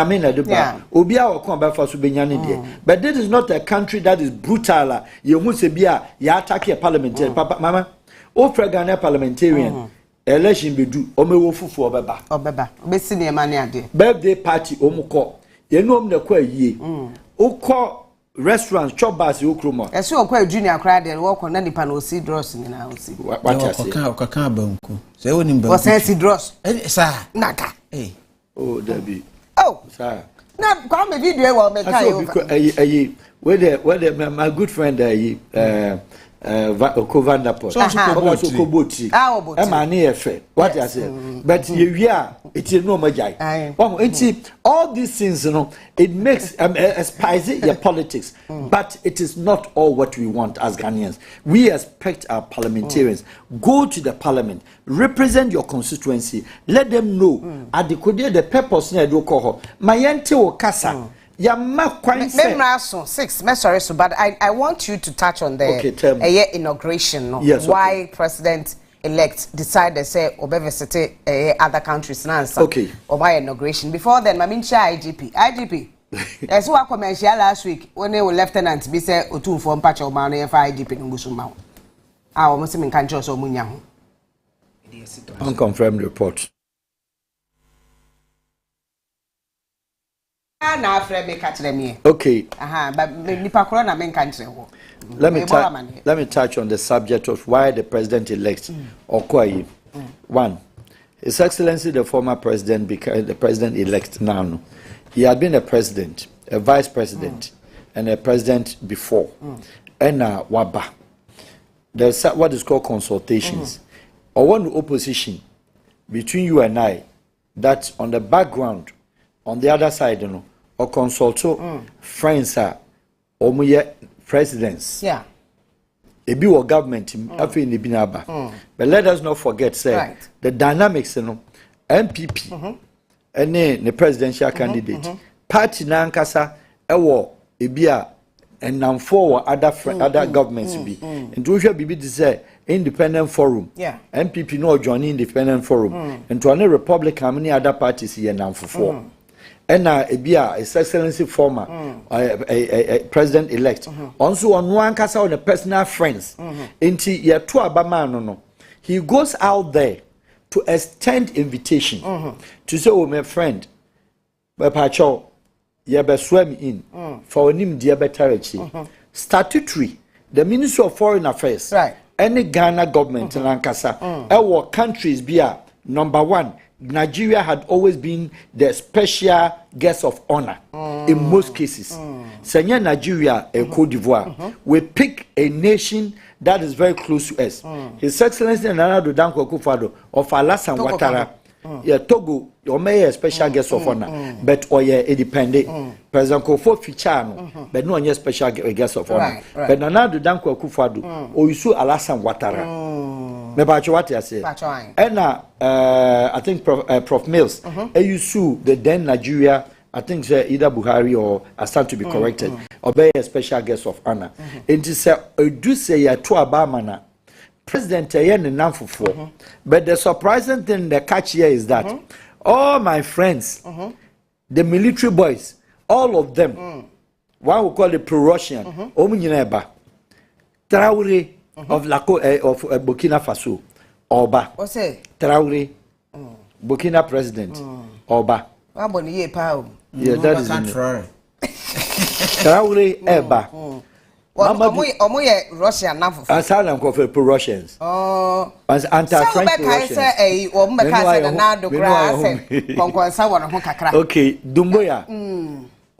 this is not a country that is brutal. You must be a attack a parliamentarian. Papa, mama, oh, Ghana parliamentarian. Election be do. Omewo fufu obeba.
Obeba. Be senior money
birthday party omuko. You know me kwa ye. Oko restaurants, chop bars, you kroma.
Esi okwa junior crowd there work on nipa no see dross ni na osi.
What you say?
Okaka banku. Say woni banku.
O sense dross.
Sir.
Naka.
Oh, Debbie.
Oh.
Sir.
Na kwa me video we make
kai. Where my good friend Vanderport. So Koboti. What I say. But you are it's no majai. All these things, you know, it makes spicy your politics. But it is not all what we want as Ghanaians. We expect our parliamentarians go to the parliament, represent your constituency, let them know at the purpose near do call Mayente or Kasa.
But I want you to touch on the inauguration. No?
Yes,
why President-elect decided to say visit other countries now.
Okay.
Or why inauguration. Before then, I mean, IGP. As what commercial last week when they were lieutenant be said Otu from patch of money for IGP in Busuma. I almost in country so Munyang.
Unconfirmed report. Okay. Let me touch on the subject of why the president-elect Okoye. One, His Excellency the former president became the president-elect now. He had been a president, a vice president, and a president before. And Waba. There's what is called consultations. Or one opposition between you and I, that on the background, on the other side, you know, or consult friends are or presidents.
Yeah.
It be what government but let us not forget, say the dynamics, you know, MPP and then the presidential candidate. Party Nankasa, ewo ebia and now for other governments be. And we should be to say independent forum.
Yeah.
MPP no joining independent forum. And to any Republican many other parties here now for 4. And His Excellency former president elect. Also on one case on the personal friends. Into year 2 Obama no. He goes out there to extend invitation to say, oh my friend, Pacho, you be swim in for him diabetes. Statutory, the Ministry of Foreign Affairs,
right?
Any Ghana government in Lankasa, our countries be number 1. Nigeria had always been the special guest of honor in most cases. Senior Nigeria, Cote d'Ivoire, we pick a nation that is very close to us. His Excellency Nana Danko Akufo-Addo of Alassane Ouattara, Togo, your mayor special guest of honor, but independent. President Kofo Fichano, but no special guest of honor. But Nana Danko Akufo-Addo, Oyisu Alassane Ouattara. Me bacho what you say. And I think Prof Mills, you sue the then Nigeria. I think either Buhari or Hassan to be corrected, or be a special guest of honor. And to say, do say ya to Obama, President Tayen and but the surprising thing, the catch here is that all my friends, the military boys, all of them, one will call it pro-Russian, Traore of Burkina Faso, Oba.
What's it?
Traore, Burkina president, Oba. Yeah, that is Traore Eba.
Russian now for
asylum for pro-Russians. Oh, as anti-French Russians. Okay, Dumbuya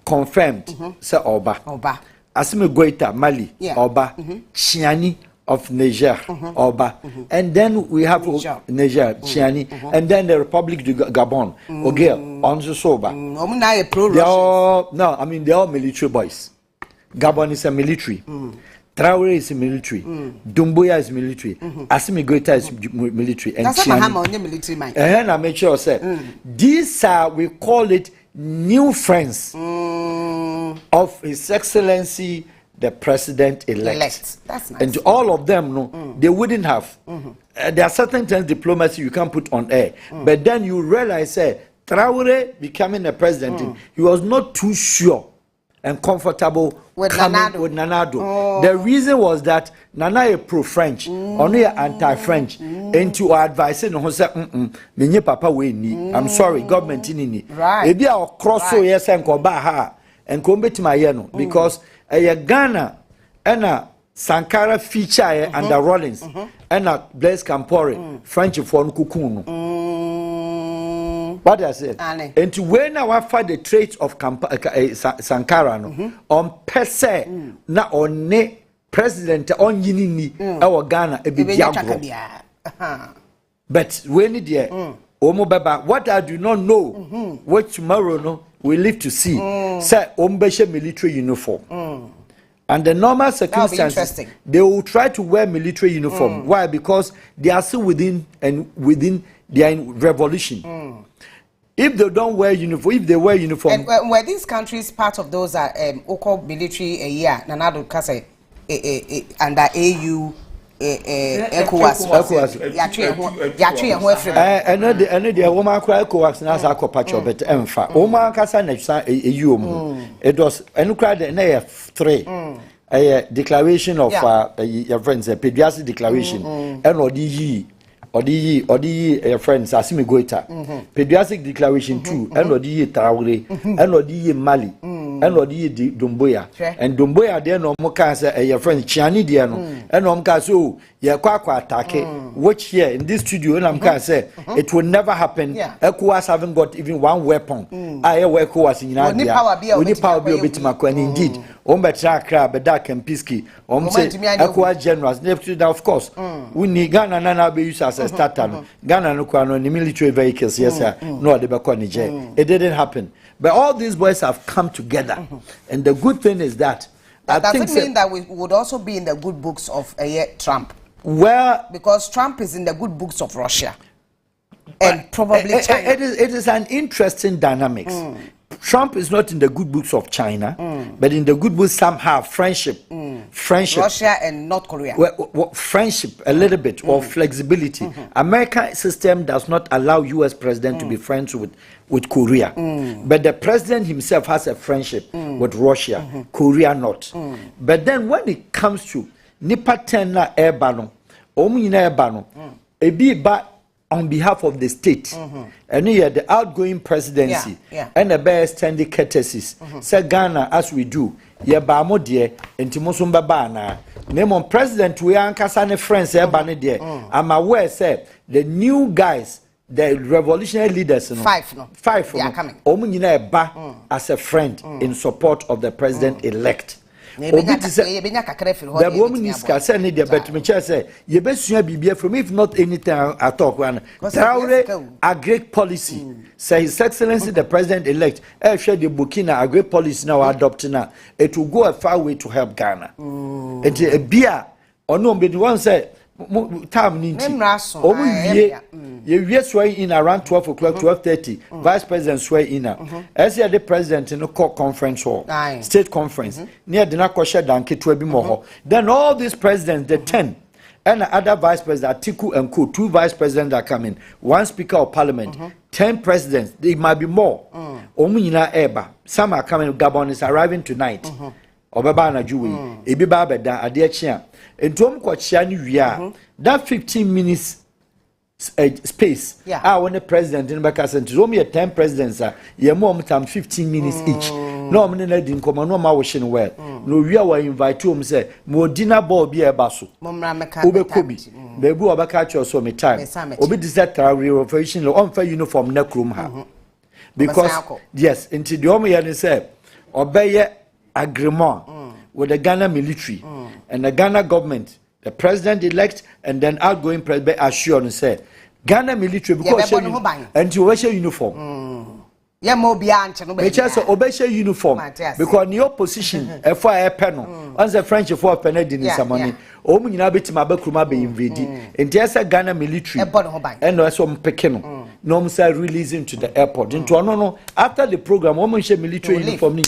confirmed. Say Oba. Asimi Goita Mali, Oba. Chiani of Niger, Oba. And then we have Niger, Chiani, and then the Republic of Gabon, Ogel, Onzo Soba. No, I mean they're all military boys. Gabon is a military. Traore is military. Dumbuya is military. Asimi Goita is military. And Chiani. And I make sure say these are, we call it new friends of His Excellency the President-elect. That's nice. And all of them, no, they wouldn't have. There are certain things diplomacy you can't put on air. But then you realize, Traore becoming a president, he was not too sure and comfortable with Nanado. The reason was that Nana is pro-French, only anti-French, and to advise him, say, Papa, we need. I'm sorry, government in it. Right. Maybe I'll cross so yes and go back and come back to my yano because Ghana and Sankara feature and the Rollins and Blaise Compaoré French for Kukuno. What I said, and to when I find the traits of Sankara on per se na on ne president on yinini our Ghana a bit but when it there Omo Baba, what I do not know what tomorrow no we live to see say Ombeshe military uniform. And the normal circumstances, they will try to wear military uniform. Why? Because they are still within their revolution. If they don't wear uniform, if they wear uniform,
and were these countries part of those local military Nanado Kase under AU ECOWAS?
And the woman cry ECOWAS now sa kopacho but emfa. Woman kasa na AU mu. It was and cry the 3. A declaration of your friends, a pediatric declaration, and Odi friends, Asimi Goita. Pediatric declaration 2, and Odi Traore, and Odi Mali, and Odi Dumbuya. And Dumbuya, there no more cancer, your friend Chiani Diano, and Omkaso, Yakwa Take, watch here in this studio, and I'm can say it will never happen. ECOWAS haven't got even one weapon. I wear ECOWAS in India. We need power be a bit and indeed. Ombetra crab, a dark and pisky. Say ECOWAS generals, of course. We need Ghana Nana be used as a starter. Ghana no kwano the military vehicles, yes, sir. No, the Bakoni. It didn't happen. But all these boys have come together. And the good thing is that
does it mean that we would also be in the good books of Trump?
Well,
because Trump is in the good books of Russia and probably China.
It is an interesting dynamics. Trump is not in the good books of China, but in the good books somehow friendship. Friendship.
Russia and North Korea.
Well, friendship, a little bit, or flexibility. American system does not allow U.S. president to be friends with Korea. But the president himself has a friendship with Russia, Korea not. But then when it comes to Nipa 10 na Ebano, Omina Ebano, Ebi ba on behalf of the state, and here the outgoing presidency, and the best standing courtesies, say Ghana as we do, ye ba mo die, enti musumba ba na. Name on president we ankasa ne friends e ba ne die. I'm aware say the new guys, the revolutionary leaders, five, coming. Omunyina eba as a friend in support of the president elect. The woman is say need but me say you besua bibia from if not anything at all one Traore agri policy say his excellency the president elect share the Burkina agri policy now adopting now it will go a far way to help Ghana and a beer or no be the one say time ninti you swear in around 12 o'clock 12:30 vice president swear in as the president in the court conference hall state conference near the nakosha danke to be more then all these presidents the 10 and the other vice president Atiku and Co 2 vice presidents are coming 1 speaker of parliament 10 presidents there might be more omunyina eba some are coming Gabon is arriving tonight obeba na juwe ebi ba beda ade achia entom kwachia ni wia that 15 minutes space when the president in back sent to me 10 presidents ye mo tam 15 minutes each no me na din koma no ma wo hye no well no wia wa invite you say mo dinner ball bi e ba so obekobi bebu obaka cho so me time obi decide Traore revolution on fa uniform na krom ha because yes into the omo ye say obeye agreement with the Ghana military and the Ghana government, the president elect and then outgoing president assure and say Ghana military because and you wear uniform.
Yeah, more beyond
uniform because the opposition a panel once the French for pened in some money. Omuna bit my bakruma be invaded and there's a Ghana military and also Pekino. No say releasing to the airport. Into no after the program, woman military uniform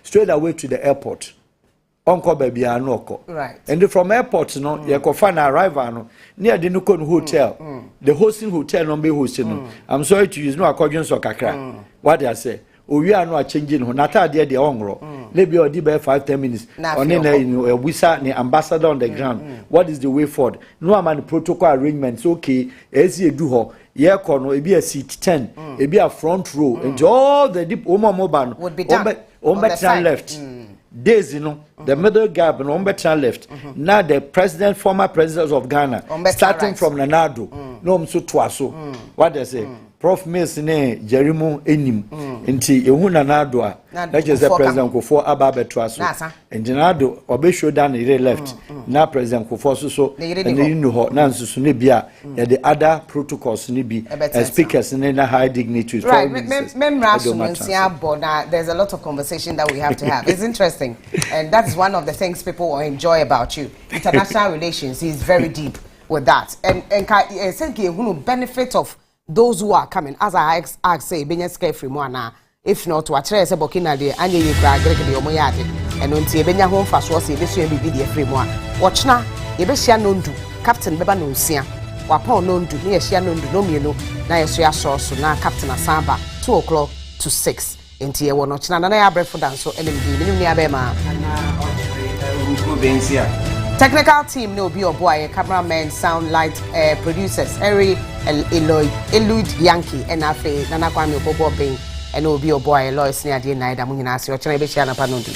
straight away to the airport. Uncle baby
right.
And from airport, you can find arrival near the Nukon hotel, the hosting hotel no be hosting. I'm sorry to use no accordion so kakra. What I say? Oh, we are not changing. Nata there the ongro. Maybe or be 5-10 minutes. On a wisa the ambassador on the ground. What is the way forward? No man protocol arrangements. Okay, as you do ho. Yeah, corner, it be a seat 10, it be a front row, and all the deep mobile
would be done
on the left. Days, the middle gap and on left. Now the president, former presidents of Ghana, starting from Nanado, no so twaso. What they say? Prof Mesine Jerimo Enim nti ehu Nanado that is the president Kofo Ababe twaso. And Nanado obesho down the left. Now president Kofo so and you know na nsusu ne bia the other protocols ne bi speakers in a high dignity.
Right, there's a lot of conversation that we have to have. It's interesting, and that's one of the things people will enjoy about you. International relations is very deep with that, and benefit of those who are coming. As I say, being scared free more. If not, what say Burkina de anye you cry Greg de Omoyade, and until Benya home fast was this will be the free more. Watch now, Yebesia nondu, Captain Beba no sia, Wapon nondu, near Shia nondu, no mino, na Yesia sauce, now Captain Asamba, 2 o'clock to 6. Into your one notch, and I have breakfast dance so NMD, Minia Bema. Technical team no be your boy, cameraman, sound light producers, Harry Elud Yankee, and Afe, Nana Kwame Bobo Bing, and no be your boy, Lois near the night, I'm going to ask you, China Bishana Panondi.